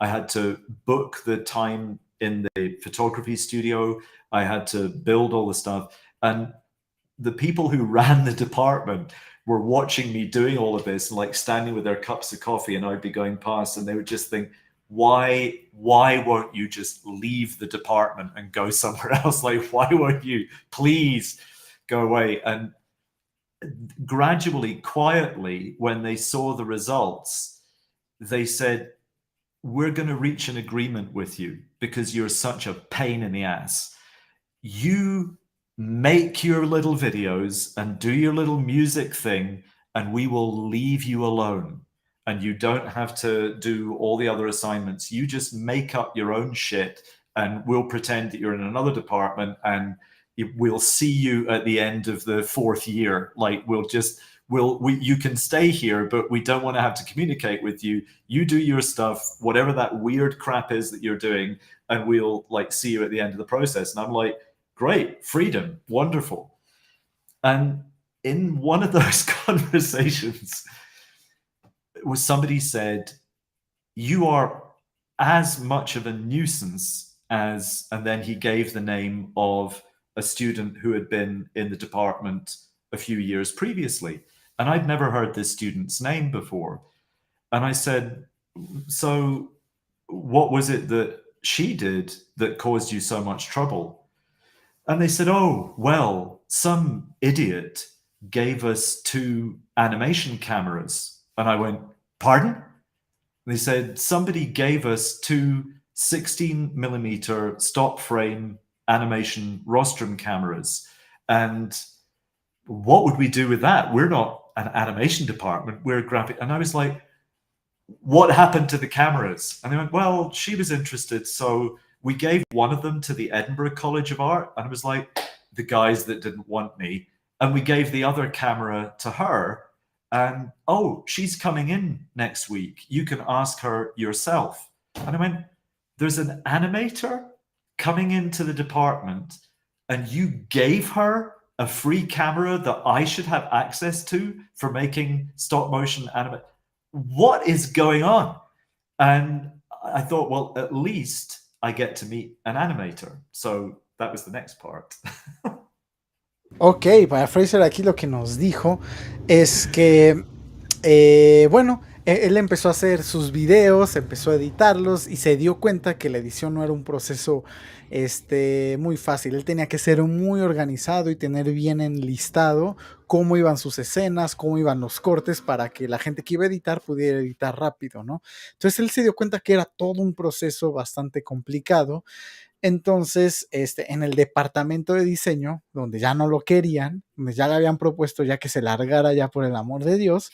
had to book the time in the photography studio. I had to build all the stuff. And the people who ran the department were watching me doing all of this and like standing with their cups of coffee, and I'd be going past and they would just think, why won't you just leave the department and go somewhere else? Like, why won't you please go away? And gradually, quietly, when they saw the results, they said, we're going to reach an agreement with you because you're such a pain in the ass. You make your little videos and do your little music thing, and we will leave you alone. And you don't have to do all the other assignments. You just make up your own shit, and we'll pretend that you're in another department, and we'll see you at the end of the 4th year. Like, you can stay here, but we don't want to have to communicate with you. You do your stuff, whatever that weird crap is that you're doing, and we'll like see you at the end of the process. And I'm like, great, freedom, wonderful. And in one of those conversations, somebody said, you are as much of a nuisance as, and then he gave the name of a student who had been in the department a few years previously. And I'd never heard this student's name before. And I said, so what was it that she did that caused you so much trouble? And they said, oh, well, some idiot gave us 2 animation cameras. And I went, pardon? And they said, somebody gave us 2 16mm stop frame animation rostrum cameras. And what would we do with that? We're not an animation department, we're graphic. And I was like, what happened to the cameras? And they went, well, she was interested, so we gave one of them to the Edinburgh College of Art. And I was like, the guys that didn't want me. And we gave the other camera to her. And, oh, she's coming in next week. You can ask her yourself. And I went, there's an animator coming into the department, and you gave her a free camera that I should have access to for making stop motion anime. What is going on? And I thought, well, at least I get to meet an animator. So that was the next part. Ok, para Fraser aquí lo que nos dijo es que, bueno, él empezó a hacer sus videos, empezó a editarlos y se dio cuenta que la edición no era un proceso muy fácil. Él tenía que ser muy organizado y tener bien enlistado cómo iban sus escenas, cómo iban los cortes para que la gente que iba a editar pudiera editar rápido, ¿no? Entonces él se dio cuenta que era todo un proceso bastante complicado. Entonces, en el departamento de diseño, donde ya no lo querían, donde ya le habían propuesto ya que se largara ya por el amor de Dios,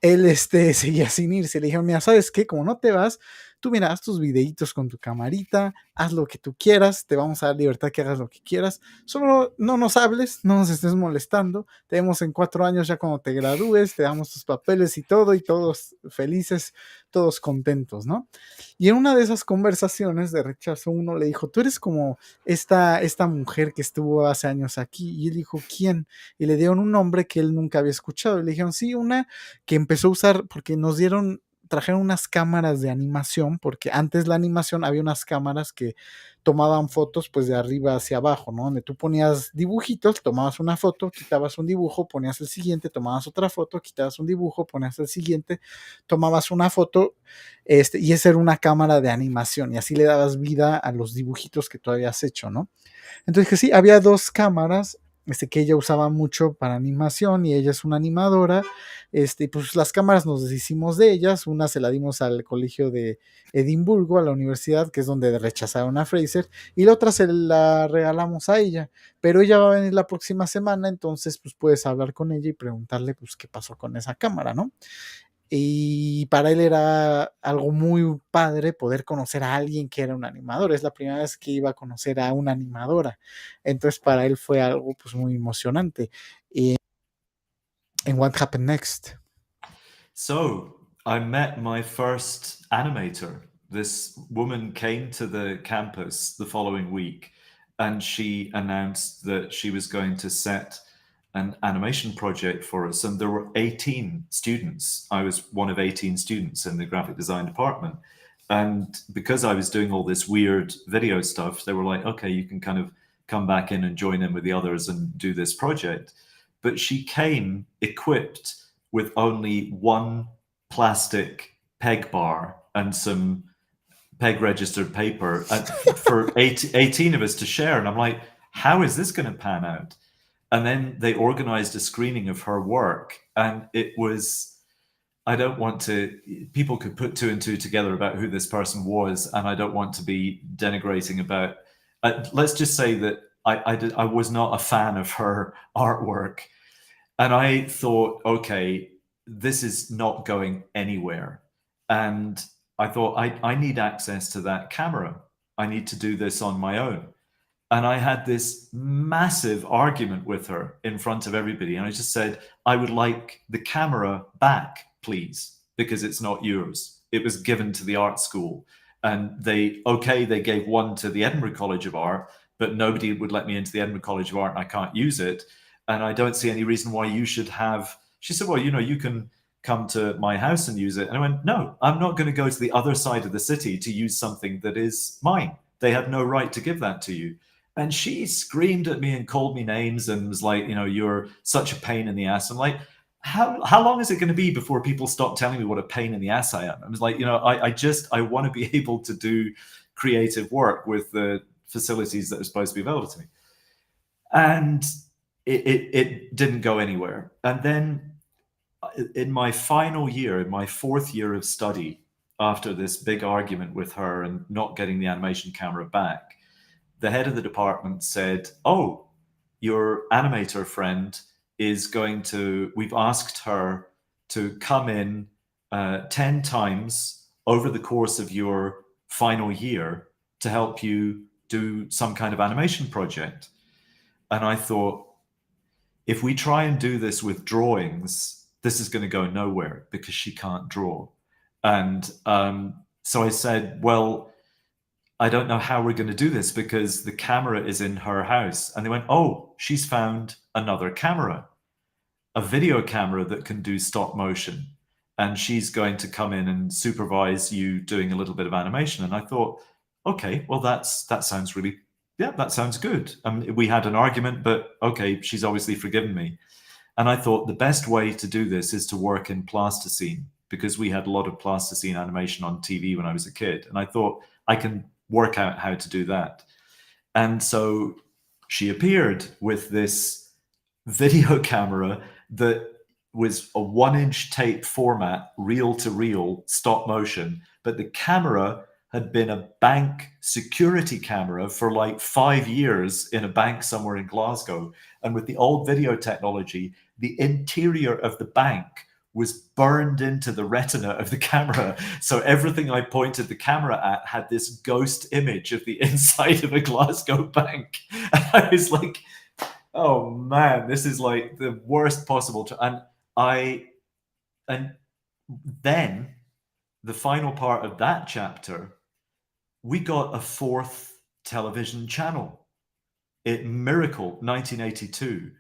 él seguía sin irse. Le dijeron, mira, ¿sabes qué? Como no te vas, tú mira, haz tus videitos con tu camarita, haz lo que tú quieras, te vamos a dar libertad que hagas lo que quieras, solo no nos hables, no nos estés molestando, te vemos en 4 años ya cuando te gradúes, te damos tus papeles y todos felices, todos contentos, ¿no? Y en una de esas conversaciones de rechazo, uno le dijo, tú eres como esta mujer que estuvo hace años aquí, y él dijo, ¿quién? Y le dieron un nombre que él nunca había escuchado, y le dijeron, sí, una que empezó a usar, porque trajeron unas cámaras de animación, porque antes la animación había unas cámaras que tomaban fotos pues de arriba hacia abajo, ¿no? Donde tú ponías dibujitos, tomabas una foto, quitabas un dibujo, ponías el siguiente, tomabas otra foto, quitabas un dibujo, ponías el siguiente, tomabas una foto, y esa era una cámara de animación, y así le dabas vida a los dibujitos que tú habías hecho, ¿no? Entonces que sí, había 2 cámaras, que ella usaba mucho para animación, y ella es una animadora, pues las cámaras nos deshicimos de ellas, una se la dimos al colegio de Edimburgo, a la universidad, que es donde rechazaron a Fraser, y la otra se la regalamos a ella, pero ella va a venir la próxima semana, entonces pues puedes hablar con ella y preguntarle pues qué pasó con esa cámara, ¿no? Y para él era algo muy padre poder conocer a alguien que era un animador. Es la primera vez que iba a conocer a una animadora. Entonces para él fue algo pues muy emocionante. And what happened next? So I met my first animator. This woman came to the campus the following week, and she announced that she was going to set an animation project for us. And there were 18 students. I was one of 18 students in the graphic design department. And because I was doing all this weird video stuff, they were like, okay, you can kind of come back in and join in with the others and do this project. But she came equipped with only one plastic peg bar and some peg registered paper for 18 of us to share. And I'm like, how is this going to pan out? And then they organized a screening of her work. And it was, I don't want to, people could put 2 and 2 together about who this person was. And I don't want to be denigrating about, let's just say that I was not a fan of her artwork. And I thought, okay, this is not going anywhere. And I thought, I need access to that camera. I need to do this on my own. And I had this massive argument with her in front of everybody. And I just said, I would like the camera back, please, because it's not yours. It was given to the art school. And they gave one to the Edinburgh College of Art, but nobody would let me into the Edinburgh College of Art, and I can't use it. And I don't see any reason why you should have. She said, well, you can come to my house and use it. And I went, no, I'm not going to go to the other side of the city to use something that is mine. They have no right to give that to you. And she screamed at me and called me names and was like, you're such a pain in the ass. I'm like, how long is it going to be before people stop telling me what a pain in the ass I am? I was like, I want to be able to do creative work with the facilities that are supposed to be available to me. And it didn't go anywhere. And then in my final year, in my 4th year of study, after this big argument with her and not getting the animation camera back, the head of the department said, oh, your animator friend is we've asked her to come in 10 times over the course of your final year to help you do some kind of animation project. And I thought, if we try and do this with drawings, this is going to go nowhere because she can't draw. And so I said, well, I don't know how we're going to do this because the camera is in her house. And they went, oh, she's found another camera, a video camera that can do stop motion. And she's going to come in and supervise you doing a little bit of animation. And I thought, okay, well, that sounds really, that sounds good. We had an argument, but okay, she's obviously forgiven me. And I thought the best way to do this is to work in plasticine, because we had a lot of plasticine animation on TV when I was a kid. And I thought I can work out how to do that. And so she appeared with this video camera that was a 1-inch tape format, reel to reel, stop motion. But the camera had been a bank security camera for like 5 years in a bank somewhere in Glasgow. And with the old video technology, the interior of the bank was burned into the retina of the camera. So everything I pointed the camera at had this ghost image of the inside of a Glasgow bank. And I was like, oh man, this is like the worst possible. And then the final part of that chapter, we got a 4th television channel. Miracle, 1982.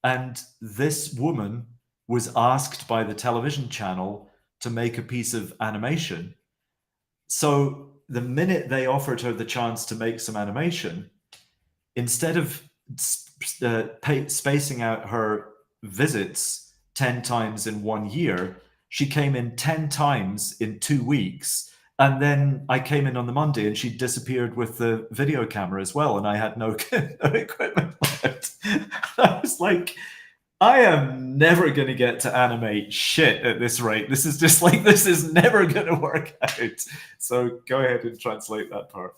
And this woman was asked by the television channel to make a piece of animation. So the minute they offered her the chance to make some animation, instead of spacing out her visits 10 times in 1 year, she came in 10 times in 2 weeks. And then I came in on the Monday and she disappeared with the video camera as well. And I had no equipment left. I was like, I am never going to get to animate shit at this rate. This is just like, this is never going to work out. So go ahead and translate that part.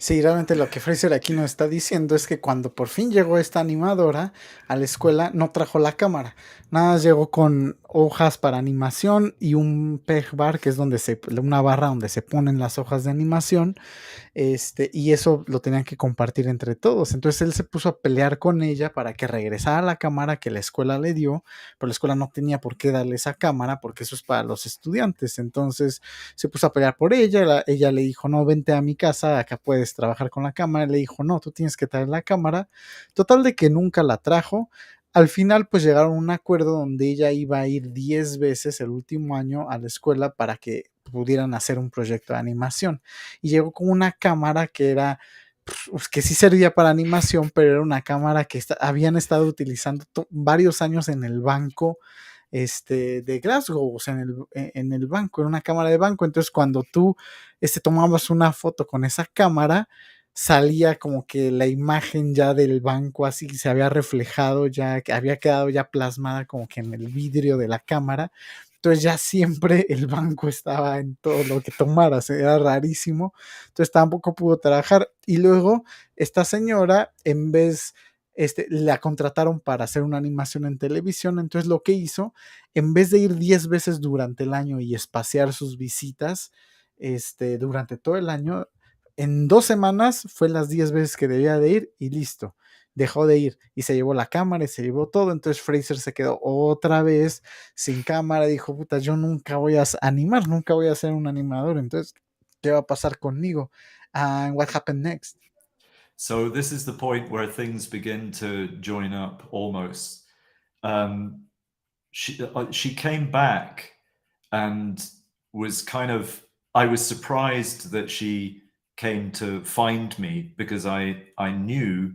Sí, realmente lo que Fraser aquí nos está diciendo es que cuando por fin llegó esta animadora a la escuela, no trajo la cámara. Nada más llegó con hojas para animación y un peg bar, que es una barra donde se ponen las hojas de animación. Y eso lo tenían que compartir entre todos. Entonces él se puso a pelear con ella para que regresara la cámara que la escuela le dio, pero la escuela no tenía por qué darle esa cámara porque eso es para los estudiantes. Entonces se puso a pelear por ella. Ella le dijo, no, vente a mi casa, acá puedes trabajar con la cámara. Le dijo, no, tú tienes que traer la cámara. Total de que nunca la trajo. Al final pues llegaron a un acuerdo donde ella iba a ir 10 veces el último año a la escuela para que pudieran hacer un proyecto de animación. Y llegó con una cámara que era, que sí servía para animación, pero era una cámara que habían estado utilizando varios años en el banco de Glasgow, o sea, en el banco, era una cámara de banco. Entonces cuando tú tomabas una foto con esa cámara, salía como que la imagen ya del banco así se había reflejado, ya que había quedado ya plasmada como que en el vidrio de la cámara. Entonces ya siempre el banco estaba en todo lo que tomaras, era rarísimo. Entonces tampoco pudo trabajar. Y luego esta señora, en vez, la contrataron para hacer una animación en televisión. Entonces lo que hizo, en vez de ir 10 veces durante el año y espaciar sus visitas durante todo el año, en 2 semanas fue las 10 veces que debía de ir y listo. Dejó de ir y se llevó la cámara y se llevó todo. Entonces Fraser se quedó otra vez sin cámara. Dijo, puta, yo nunca voy a animar, nunca voy a ser un animador. Entonces, ¿qué va a pasar conmigo? And what happened next? So this is the point where things begin to join up almost. She came back and was kind of, I was surprised that she came to find me because I knew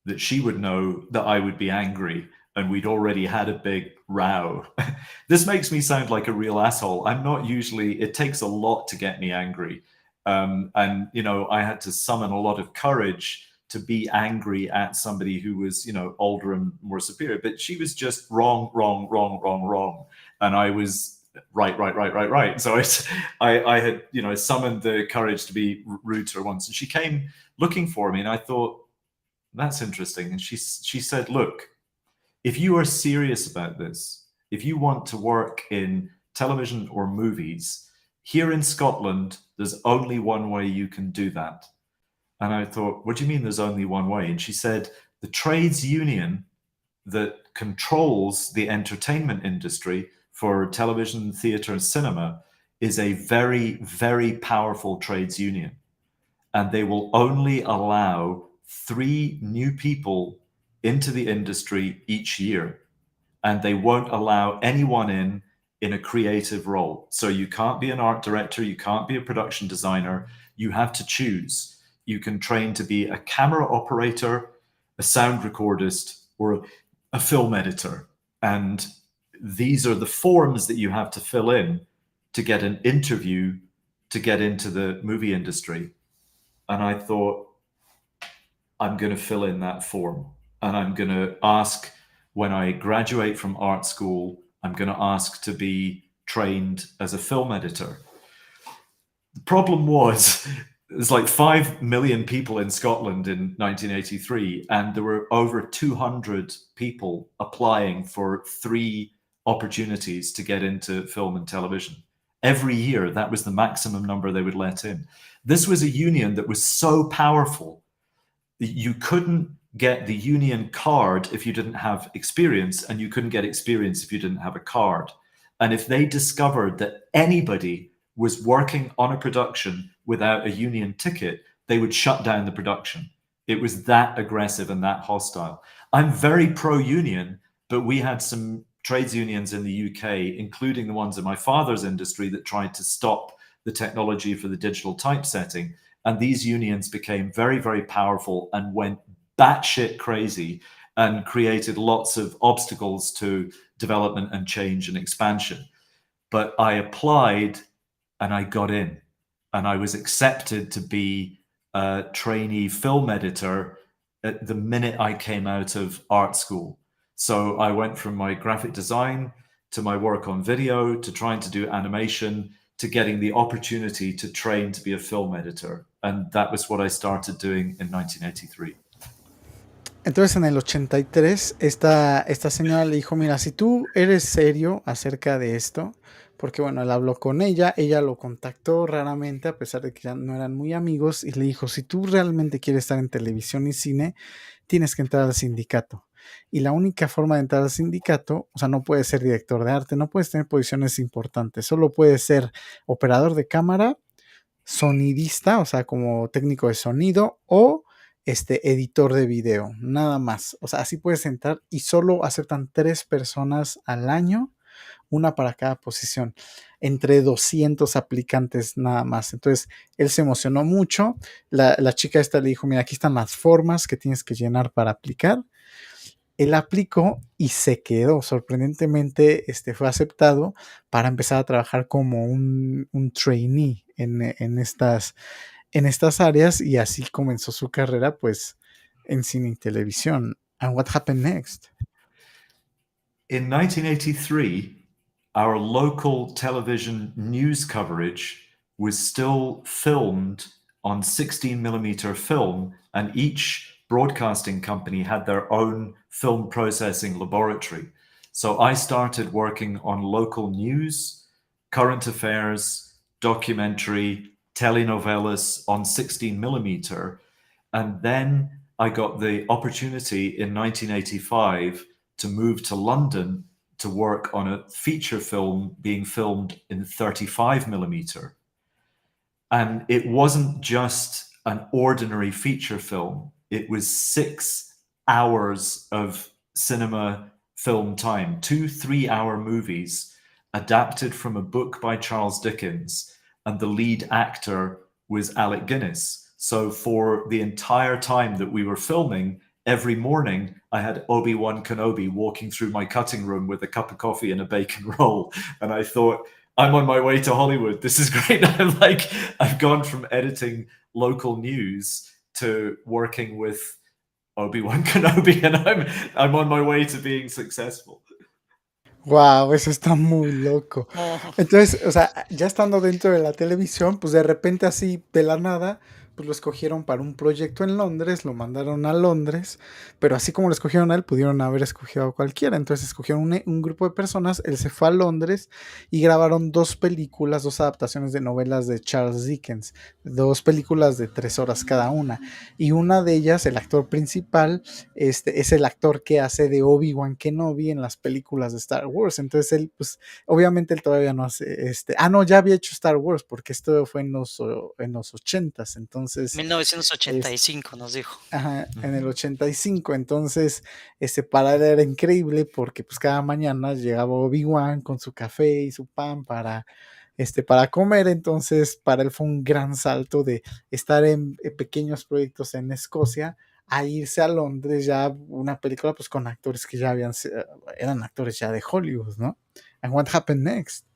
that she would know that I would be angry and we'd already had a big row. This makes me sound like a real asshole. I'm not usually, it takes a lot to get me angry. And, you know, I had to summon a lot of courage to be angry at somebody who was, you know, older and more superior, but she was just wrong. And I was right. So I had, you know, summoned the courage to be rude to her once, and she came looking for me, and I thought, that's interesting. And she said, look, if you are serious about this, if you want to work in television or movies, here in Scotland, there's only one way you can do that. And I thought, what do you mean there's only one way? And she said, the trades union that controls the entertainment industry for television, theatre, and cinema is a very, very powerful trades union. And they will only allow 3 new people into the industry each year. And they won't allow anyone in a creative role. So you can't be an art director, you can't be a production designer, you have to choose. You can train to be a camera operator, a sound recordist, or a film editor. And these are the forms that you have to fill in to get an interview to get into the movie industry. And I thought, I'm going to fill in that form. And I'm going to ask, when I graduate from art school, I'm going to ask to be trained as a film editor. The problem was, there's like 5 million people in Scotland in 1983, and there were over 200 people applying for 3 opportunities to get into film and television. Every year, that was the maximum number they would let in. This was a union that was so powerful that you couldn't get the union card if you didn't have experience, and you couldn't get experience if you didn't have a card. And if they discovered that anybody was working on a production without a union ticket, they would shut down the production. It was that aggressive and that hostile. I'm very pro-union, but we had some trades unions in the UK, including the ones in my father's industry, that tried to stop the technology for the digital typesetting. And these unions became very, very powerful and went batshit crazy and created lots of obstacles to development and change and expansion. But I applied and I got in, and I was accepted to be a trainee film editor at the minute I came out of art school. So I went from my graphic design to my work on video to trying to do animation to getting the opportunity to train to be a film editor. And that was what I started doing in 1983. Entonces en el 83 esta señora le dijo, mira, si tú eres serio acerca de esto, porque bueno, él habló con ella lo contactó raramente a pesar de que ya no eran muy amigos, y le dijo, si tú realmente quieres estar en televisión y cine, tienes que entrar al sindicato. Y la única forma de entrar al sindicato, o sea, no puedes ser director de arte, no puedes tener posiciones importantes, solo puedes ser operador de cámara, sonidista, o sea, como técnico de sonido, o editor de video, nada más. O sea, así puedes entrar y solo aceptan 3 personas al año, una para cada posición, entre 200 aplicantes nada más. Entonces, él se emocionó mucho. La chica esta le dijo, mira, aquí están las formas que tienes que llenar para aplicar. Él aplicó y se quedó. Sorprendentemente, fue aceptado para empezar a trabajar como un trainee en estas áreas, y así comenzó su carrera pues en cine y televisión. And what happened next? In 1983, our local television news coverage was still filmed on 16mm film, and each broadcasting company had their own film processing laboratory. So I started working on local news, current affairs, documentary, telenovelas on 16mm. And then I got the opportunity in 1985 to move to London to work on a feature film being filmed in 35mm. And it wasn't just an ordinary feature film. It was 6 hours of cinema film time, 2 3-hour movies adapted from a book by Charles Dickens, and the lead actor was Alec Guinness. So for the entire time that we were filming, every morning I had Obi-Wan Kenobi walking through my cutting room with a cup of coffee and a bacon roll. And I thought, I'm on my way to Hollywood. This is great. I've gone from editing local news to working with Obi-Wan Kenobi, and I'm on my way to being successful. Wow, eso está muy loco. Entonces, o sea, ya estando dentro de la televisión, pues de repente así de la nada, pues lo escogieron para un proyecto en Londres, lo mandaron a Londres, pero así como lo escogieron a él, pudieron haber escogido a cualquiera. Entonces escogieron un grupo de personas, él se fue a Londres y grabaron 2 películas, 2 adaptaciones de novelas de Charles Dickens, 2 películas de 3 horas cada una. Y una de ellas, el actor principal, es el actor que hace de Obi-Wan Kenobi en las películas de Star Wars. Entonces él, pues, obviamente él todavía no hace, no, ya había hecho Star Wars, porque esto fue en los 80s, entonces 1985 nos dijo. Ajá, en el 85. Entonces, para él era increíble porque pues cada mañana llegaba Obi-Wan con su café y su pan para comer. Entonces, para él fue un gran salto de estar en pequeños proyectos en Escocia a irse a Londres, ya una película pues con actores que ya eran actores ya de Hollywood, ¿no? And what happened next?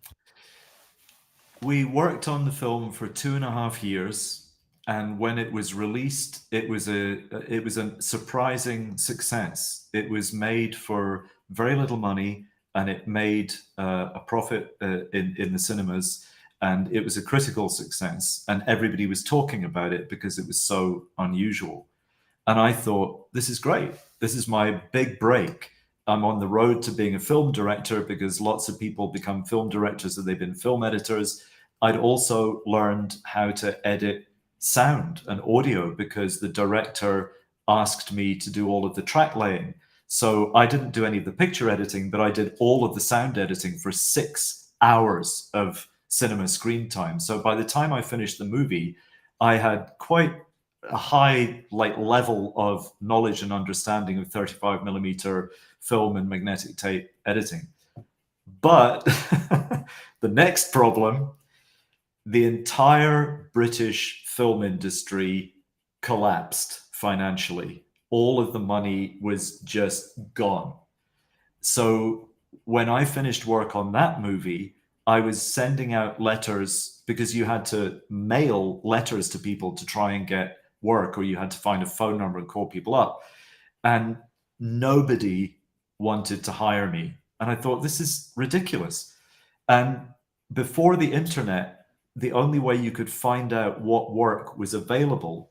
We worked on the film for 2.5 years. And when it was released, it was a surprising success. It was made for very little money, and it made a profit in the cinemas, and it was a critical success. And everybody was talking about it because it was so unusual. And I thought, this is great. This is my big break. I'm on the road to being a film director because lots of people become film directors and they've been film editors. I'd also learned how to edit sound and audio because the director asked me to do all of the track laying. So I didn't do any of the picture editing, but I did all of the sound editing for 6 hours of cinema screen time. So by the time I finished the movie, I had quite a high level of knowledge and understanding of 35 millimeter film and magnetic tape editing. But the next problem, the entire British film industry collapsed financially. All of the money was just gone. So when I finished work on that movie, I was sending out letters because you had to mail letters to people to try and get work, or you had to find a phone number and call people up. And nobody wanted to hire me. And I thought, this is ridiculous. And before the internet, the only way you could find out what work was available,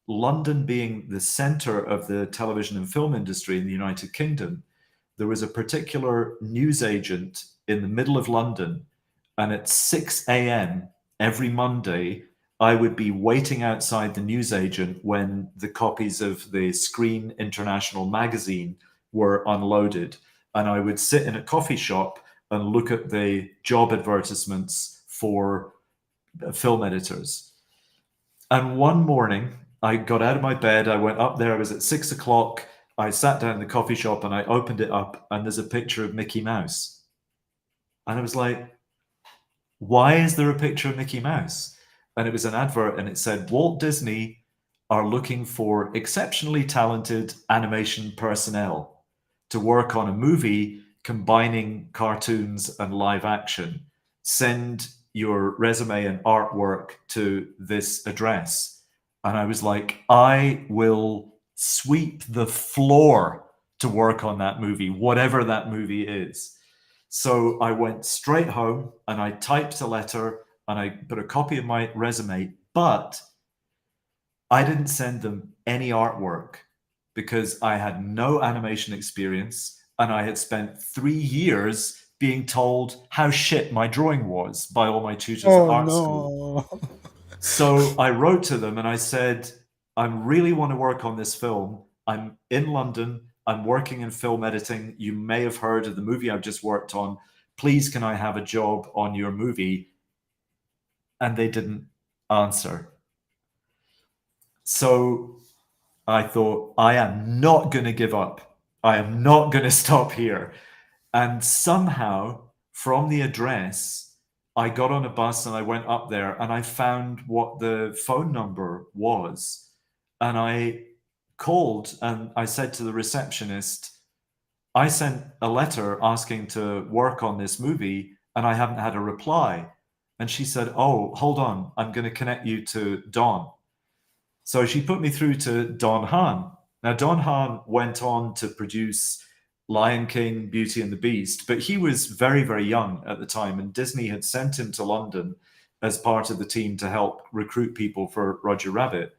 London being the center of the television and film industry in the United Kingdom, there was a particular newsagent in the middle of London. And at 6 a.m. every Monday, I would be waiting outside the newsagent when the copies of the Screen International magazine were unloaded. And I would sit in a coffee shop and look at the job advertisements for film editors. And one morning, I got out of my bed, I went up there, I was at 6 o'clock, I sat down in the coffee shop and I opened it up and there's a picture of Mickey Mouse. And I was like, why is there a picture of Mickey Mouse? And it was an advert and it said, Walt Disney are looking for exceptionally talented animation personnel to work on a movie combining cartoons and live action. Send your resume and artwork to this address. And I was like, I will sweep the floor to work on that movie, whatever that movie is. So I went straight home and I typed a letter and I put a copy of my resume, but I didn't send them any artwork because I had no animation experience and I had spent 3 years being told how shit my drawing was by all my tutors at art school. So I wrote to them and I said, I really want to work on this film. I'm in London. I'm working in film editing. You may have heard of the movie I've just worked on. Please, can I have a job on your movie? And they didn't answer. So I thought, I am not going to give up. I am not going to stop here. And somehow, from the address, I got on a bus and I went up there and I found what the phone number was. And I called and I said to the receptionist, I sent a letter asking to work on this movie and I haven't had a reply. And she said, oh, hold on, I'm going to connect you to Don. So she put me through to Don Hahn. Now, Don Hahn went on to produce Lion King, Beauty and the Beast, but he was very, very young at the time, and Disney had sent him to London as part of the team to help recruit people for Roger Rabbit.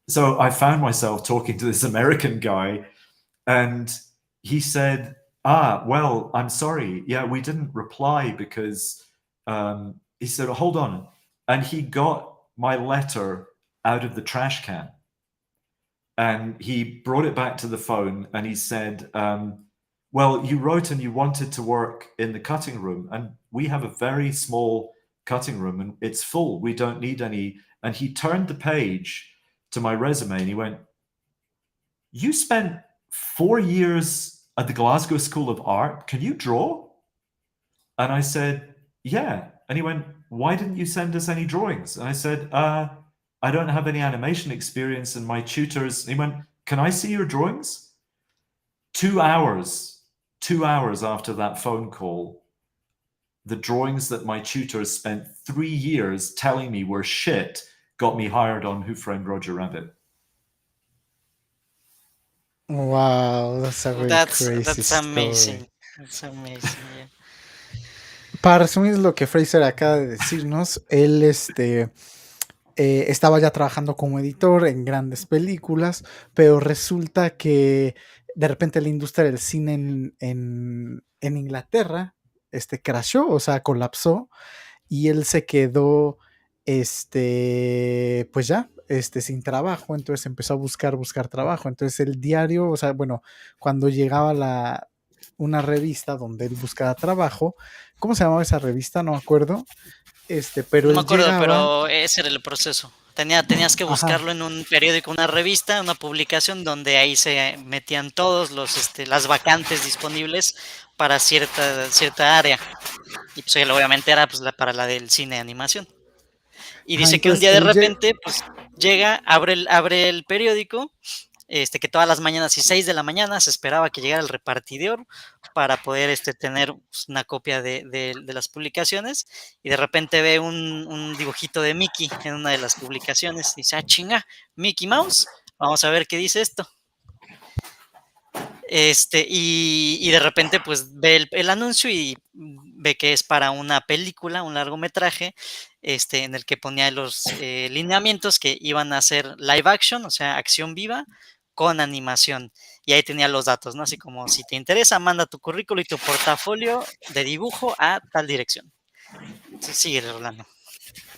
So I found myself talking to this American guy, and he said, well, I'm sorry. Yeah, we didn't reply because he said, hold on. And he got my letter out of the trash can. And he brought it back to the phone and he said, well, you wrote and you wanted to work in the cutting room. And we have a very small cutting room and it's full. We don't need any. And he turned the page to my resume and he went, you spent 4 years at the Glasgow School of Art. Can you draw? And I said, yeah. And he went, why didn't you send us any drawings? And I said, I don't have any animation experience and my tutors. And he went, can I see your drawings? 2 hours after that phone call, the drawings that my tutors spent 3 years telling me were shit got me hired on Who Framed Roger Rabbit. Wow, that's a very crazy That's amazing. story. That's amazing, yeah. Para resumir lo que Fraser acaba de decirnos, él estaba ya trabajando como editor en grandes películas, pero resulta que de repente la industria del cine en Inglaterra crashó, o sea, colapsó, y él se quedó, pues ya, sin trabajo, entonces empezó a buscar trabajo, entonces el diario, o sea, bueno, cuando llegaba una revista donde él buscaba trabajo, ¿cómo se llamaba esa revista? No me acuerdo, pero No me él acuerdo, llegaba, pero ese era el proceso. Tenías que ajá, buscarlo en un periódico, una revista, una publicación donde ahí se metían todos las vacantes disponibles para cierta área. Y pues él obviamente era pues, para la del cine de animación. Y ajá, dice que un entonces día de él llega, repente, pues llega, abre el periódico, que todas las mañanas y 6 de la mañana se esperaba que llegara el repartidor para poder tener pues, una copia de las publicaciones, y de repente ve un dibujito de Mickey en una de las publicaciones. Dice, ah, chinga, Mickey Mouse, vamos a ver qué dice esto. Y de repente pues ve el anuncio y ve que es para una película, un largometraje, en el que ponía los lineamientos que iban a ser live action, o sea, acción viva con animación. Y ahí tenía los datos, ¿no? Así como, si te interesa, manda tu currículo y tu portafolio de dibujo a tal dirección. Sí, sigue, Rolando.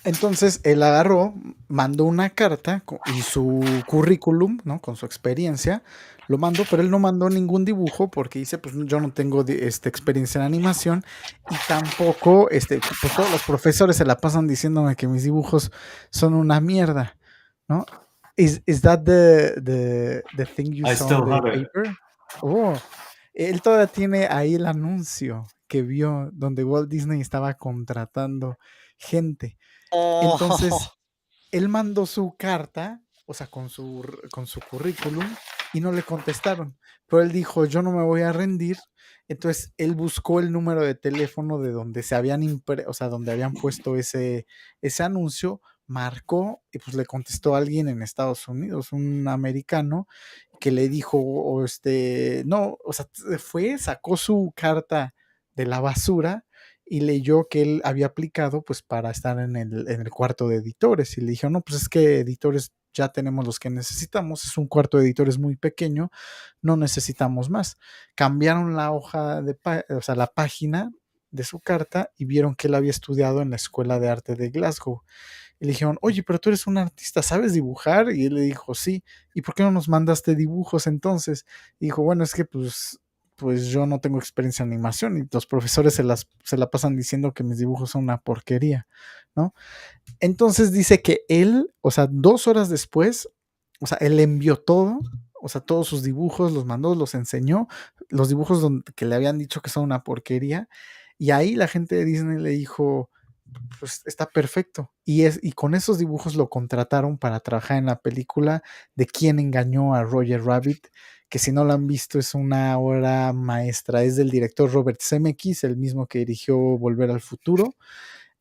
entonces él agarró, mandó una carta y su currículum, ¿no? Con su experiencia, lo mandó, pero él no mandó ningún dibujo porque dice, pues yo no tengo experiencia en animación y tampoco, pues todos los profesores se la pasan diciéndome que mis dibujos son una mierda, ¿no? Is that the thing you I saw on still the have it. paper? Oh, él todavía tiene ahí el anuncio que vio donde Walt Disney estaba contratando gente. Entonces, Oh, él mandó su carta, o sea, con su currículum, y no le contestaron. Pero él dijo, yo no me voy a rendir. Entonces, él buscó el número de teléfono de donde se habían o sea, donde habían puesto ese anuncio, marcó y pues le contestó a alguien en Estados Unidos, un americano, que le dijo, no, o sea, sacó su carta de la basura y leyó que él había aplicado pues para estar en el cuarto de editores y le dijeron, no, pues es que editores ya tenemos los que necesitamos, es un cuarto de editores muy pequeño, no necesitamos más. Cambiaron la hoja o sea, la página de su carta y vieron que él había estudiado en la Escuela de Arte de Glasgow. Y le dijeron, oye, pero tú eres un artista, ¿sabes dibujar? Y él le dijo, sí. ¿Y por qué no nos mandaste dibujos entonces? Y dijo, bueno, es que pues yo no tengo experiencia en animación y los profesores se la pasan diciendo que mis dibujos son una porquería, ¿no? Entonces dice que él, o sea, 2 horas después, o sea, él envió todo, o sea, todos sus dibujos, los mandó, los enseñó, los dibujos que le habían dicho que son una porquería, y ahí la gente de Disney le dijo, pues está perfecto. Y con esos dibujos lo contrataron para trabajar en la película de Quien Engañó a Roger Rabbit, que si no lo han visto es una obra maestra. Es del director Robert Zemeckis, el mismo que dirigió Volver al Futuro.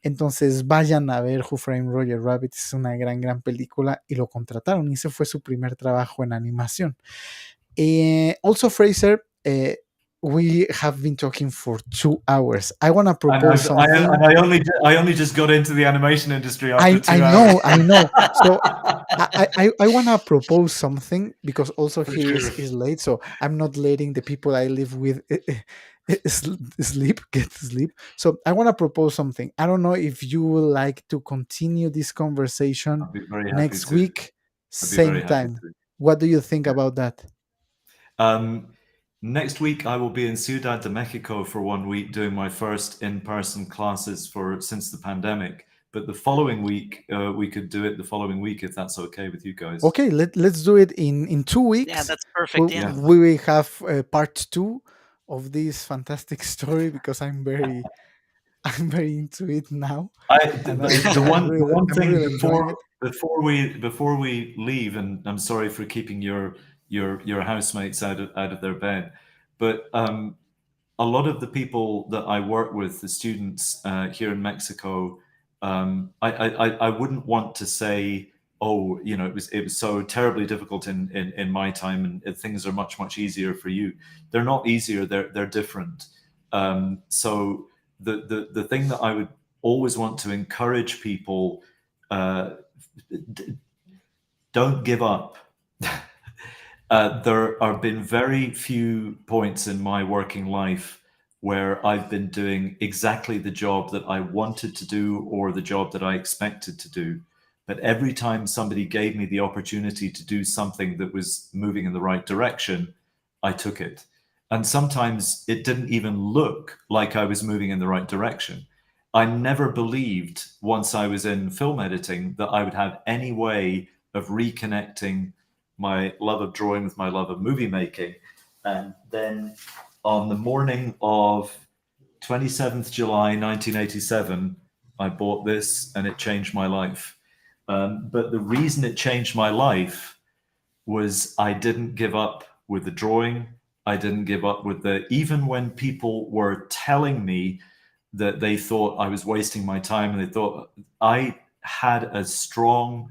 Entonces vayan a ver Who Framed Roger Rabbit, es una gran película y lo contrataron y ese fue su primer trabajo en animación. Also Fraser, we have been talking for 2 hours. I want to propose something. I only just got into the animation industry after 2 hours. I know. So I want to propose something because also For here sure. is late, so I'm not letting the people I live with get sleep. So I want to propose something. I don't know if you would like to continue this conversation I'd be very happy next to. week, I'd be very same happy time. to. What do you think about that? Next week, I will be in Ciudad de Mexico for 1 week doing my first in-person classes since the pandemic. But the following week, we could do it the following week if that's okay with you guys. Okay, let's do it in 2 weeks. yeah, that's perfect. Yeah. We will have part 2 of this fantastic story because I'm very into it now. The one I'm thing really enjoying it. before we leave, and I'm sorry for keeping your housemates out of their bed, but a lot of the people that I work with, the students here in Mexico, I wouldn't want to say, oh, you know, it was so terribly difficult in my time, and things are much easier for you. They're not easier. They're different. So the thing that I would always want to encourage people, don't give up. There have been very few points in my working life where I've been doing exactly the job that I wanted to do or the job that I expected to do. But every time somebody gave me the opportunity to do something that was moving in the right direction, I took it. And sometimes it didn't even look like I was moving in the right direction. I never believed, once I was in film editing, that I would have any way of reconnecting my love of drawing with my love of movie making. And then on the morning of 27th July 1987, I bought this and it changed my life. But the reason it changed my life was I didn't give up with the drawing. I didn't give up with even when people were telling me that they thought I was wasting my time, and they thought, I had a strong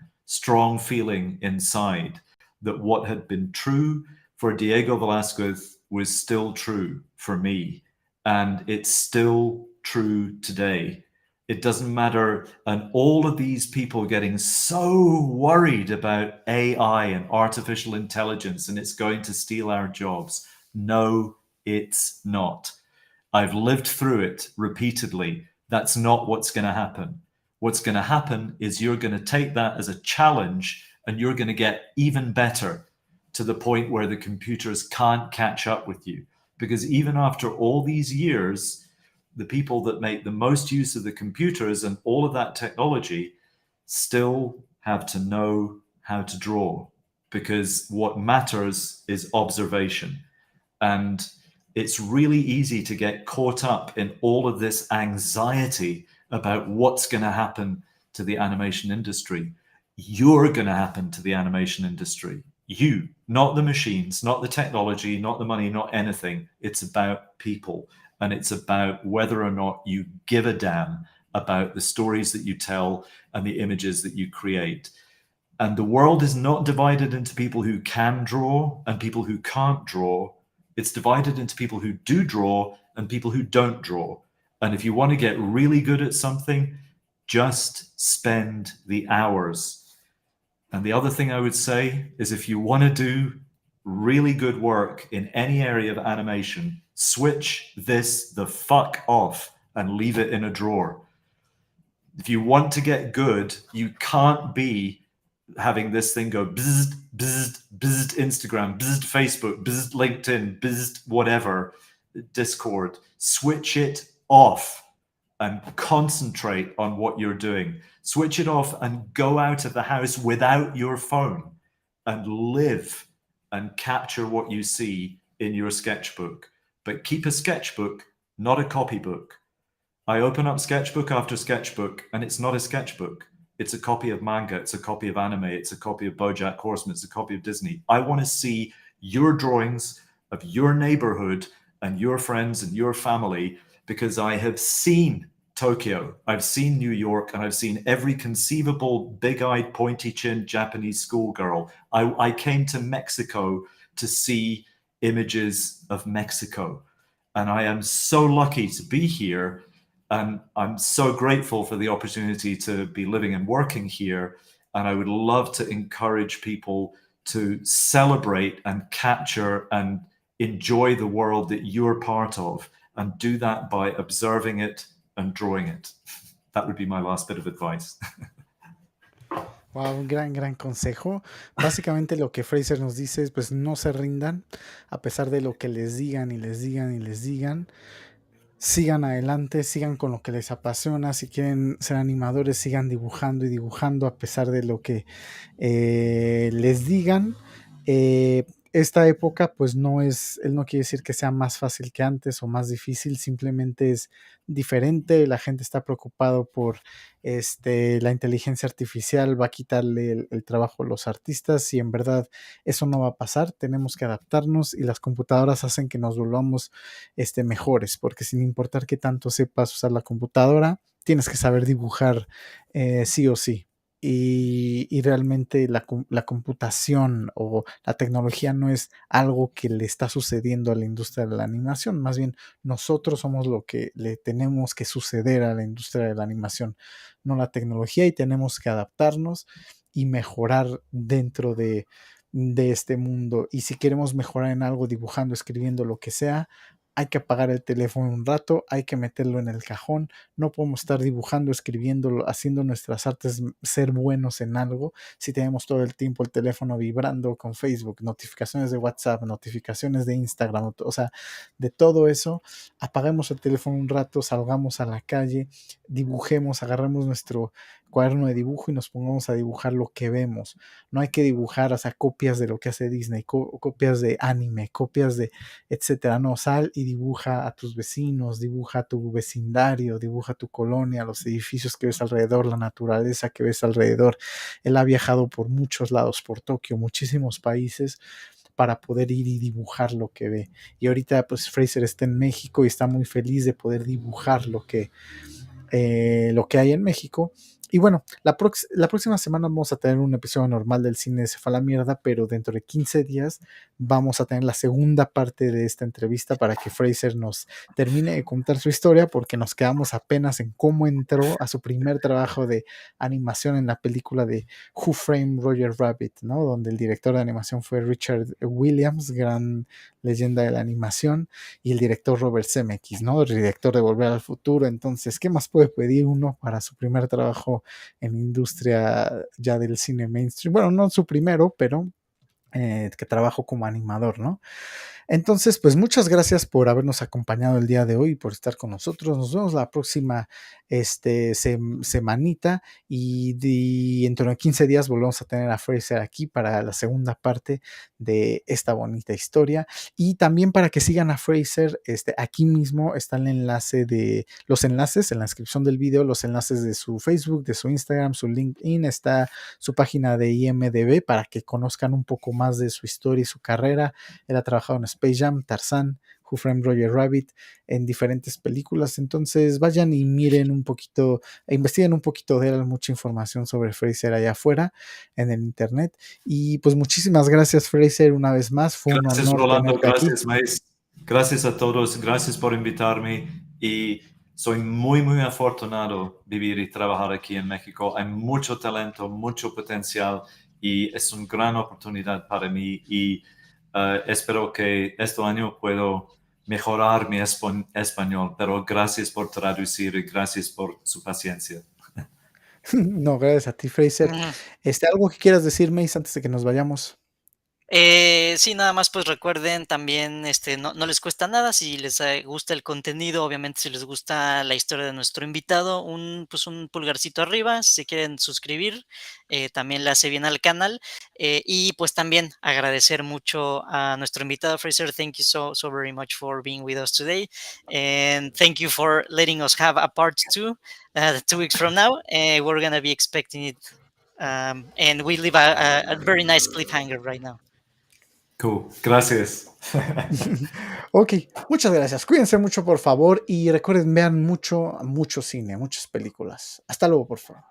feeling inside that what had been true for Diego Velázquez was still true for me. And it's still true today. It doesn't matter. And all of these people getting so worried about AI and artificial intelligence and it's going to steal our jobs. No, it's not. I've lived through it repeatedly. That's not what's going to happen. What's going to happen is you're going to take that as a challenge and you're going to get even better to the point where the computers can't catch up with you. Because even after all these years, the people that make the most use of the computers and all of that technology still have to know how to draw, because what matters is observation. And it's really easy to get caught up in all of this anxiety about what's going to happen to the animation industry. You're going to happen to the animation industry. You, not the machines, not the technology, not the money, not anything. It's about people. And it's about whether or not you give a damn about the stories that you tell and the images that you create. And the world is not divided into people who can draw and people who can't draw. It's divided into people who do draw and people who don't draw. And if you want to get really good at something, just spend the hours. And the other thing I would say is, if you want to do really good work in any area of animation, switch this the fuck off and leave it in a drawer. If you want to get good, you can't be having this thing go bzzz, bzzz, bzzz, Instagram, bzzz, Facebook, bzzz, LinkedIn, bzzz, whatever, Discord. Switch it off and concentrate on what you're doing. Switch it off and go out of the house without your phone and live and capture what you see in your sketchbook. But keep a sketchbook, not a copybook. I open up sketchbook after sketchbook and it's not a sketchbook. It's a copy of manga, it's a copy of anime, it's a copy of BoJack Horseman, it's a copy of Disney. I want to see your drawings of your neighborhood and your friends and your family, because I have seen Tokyo, I've seen New York, and I've seen every conceivable big-eyed, pointy-chinned Japanese schoolgirl. I came to Mexico to see images of Mexico. And I am so lucky to be here. And I'm so grateful for the opportunity to be living and working here. And I would love to encourage people to celebrate and capture and enjoy the world that you're part of, and do that by observing it and drawing it. That would be my last bit of advice. Wow, un gran consejo. Básicamente lo que Fraser nos dice es, pues, no se rindan a pesar de lo que les digan y les digan y les digan. Sigan adelante, sigan con lo que les apasiona. Si quieren ser animadores, sigan dibujando y dibujando a pesar de lo que les digan. Esta época, pues, él no quiere decir que sea más fácil que antes o más difícil, simplemente es diferente. La gente está preocupado por la inteligencia artificial va a quitarle el trabajo a los artistas, y en verdad eso no va a pasar. Tenemos que adaptarnos, y las computadoras hacen que nos volvamos mejores, porque sin importar qué tanto sepas usar la computadora, tienes que saber dibujar sí o sí. Y realmente la computación o la tecnología no es algo que le está sucediendo a la industria de la animación, más bien nosotros somos lo que le tenemos que suceder a la industria de la animación, no la tecnología, y tenemos que adaptarnos y mejorar dentro de de este mundo. Y si queremos mejorar en algo, dibujando, escribiendo, lo que sea, hay que apagar el teléfono un rato, hay que meterlo en el cajón. No podemos estar dibujando, escribiendo, haciendo nuestras artes, ser buenos en algo si tenemos todo el tiempo el teléfono vibrando con Facebook, notificaciones de WhatsApp, notificaciones de Instagram, o sea, de todo eso. Apaguemos el teléfono un rato, salgamos a la calle, dibujemos, agarremos nuestro cuaderno de dibujo y nos pongamos a dibujar lo que vemos. No hay que dibujar, o sea, copias de lo que hace Disney, copias de anime, copias de etcétera. No, sal y dibuja a tus vecinos, dibuja a tu vecindario, dibuja tu colonia, los edificios que ves alrededor, la naturaleza que ves alrededor. Él ha viajado por muchos lados, por Tokio, muchísimos países, para poder ir y dibujar lo que ve. Y ahorita pues Fraser está en México y está muy feliz de poder dibujar lo que hay en México. Y bueno, la próxima semana vamos a tener un episodio normal del Cine Se fue a la mierda, pero dentro de 15 días vamos a tener la segunda parte de esta entrevista para que Fraser nos termine de contar su historia, porque nos quedamos apenas en cómo entró a su primer trabajo de animación en la película de Who Framed Roger Rabbit, ¿no? Donde el director de animación fue Richard Williams, gran leyenda de la animación, y el director Robert Zemeckis, ¿no? El director de Volver al Futuro. Entonces, ¿qué más puede pedir uno para su primer trabajo en industria ya del cine mainstream? Bueno, no su primero, pero que trabajo como animador, ¿no? Entonces, pues muchas gracias por habernos acompañado el día de hoy y por estar con nosotros. Nos vemos la próxima semanita y dentro de 15 días volvemos a tener a Fraser aquí para la segunda parte de esta bonita historia. Y también para que sigan a Fraser, aquí mismo está el enlace de los enlaces en la descripción del video, los enlaces de su Facebook, de su Instagram, su LinkedIn, está su página de IMDb para que conozcan un poco más de su historia y su carrera. Él ha trabajado en Space Jam, Tarzan, Who Framed Roger Rabbit, en diferentes películas. Entonces vayan y miren un poquito, investiguen un poquito de él, mucha información sobre Fraser allá afuera en el internet. Y pues muchísimas gracias, Fraser, una vez más. Fue Gracias, un honor Rolando. tenerte aquí. Gracias, Mais. Gracias a todos. Gracias por invitarme. Y soy muy, muy afortunado vivir y trabajar aquí en México. Hay mucho talento, mucho potencial y es una gran oportunidad para mí. Y espero que este año puedo mejorar mi español. Pero gracias por traducir y gracias por su paciencia. No, gracias a ti, Fraser. ¿Algo que quieras decir, Mace, antes de que nos vayamos? Sí, nada más pues recuerden también, no les cuesta nada si les gusta el contenido, obviamente si les gusta la historia de nuestro invitado, un pulgarcito arriba, si se quieren suscribir, también le hace bien al canal, y pues también agradecer mucho a nuestro invitado Fraser. Thank you so very much for being with us today, and thank you for letting us have a part 2 2 weeks from now. We're gonna be expecting it, and we leave a very nice cliffhanger right now. Cool. Gracias. Ok, muchas gracias. Cuídense mucho, por favor, y recuerden, vean mucho cine, muchas películas. Hasta luego, por favor.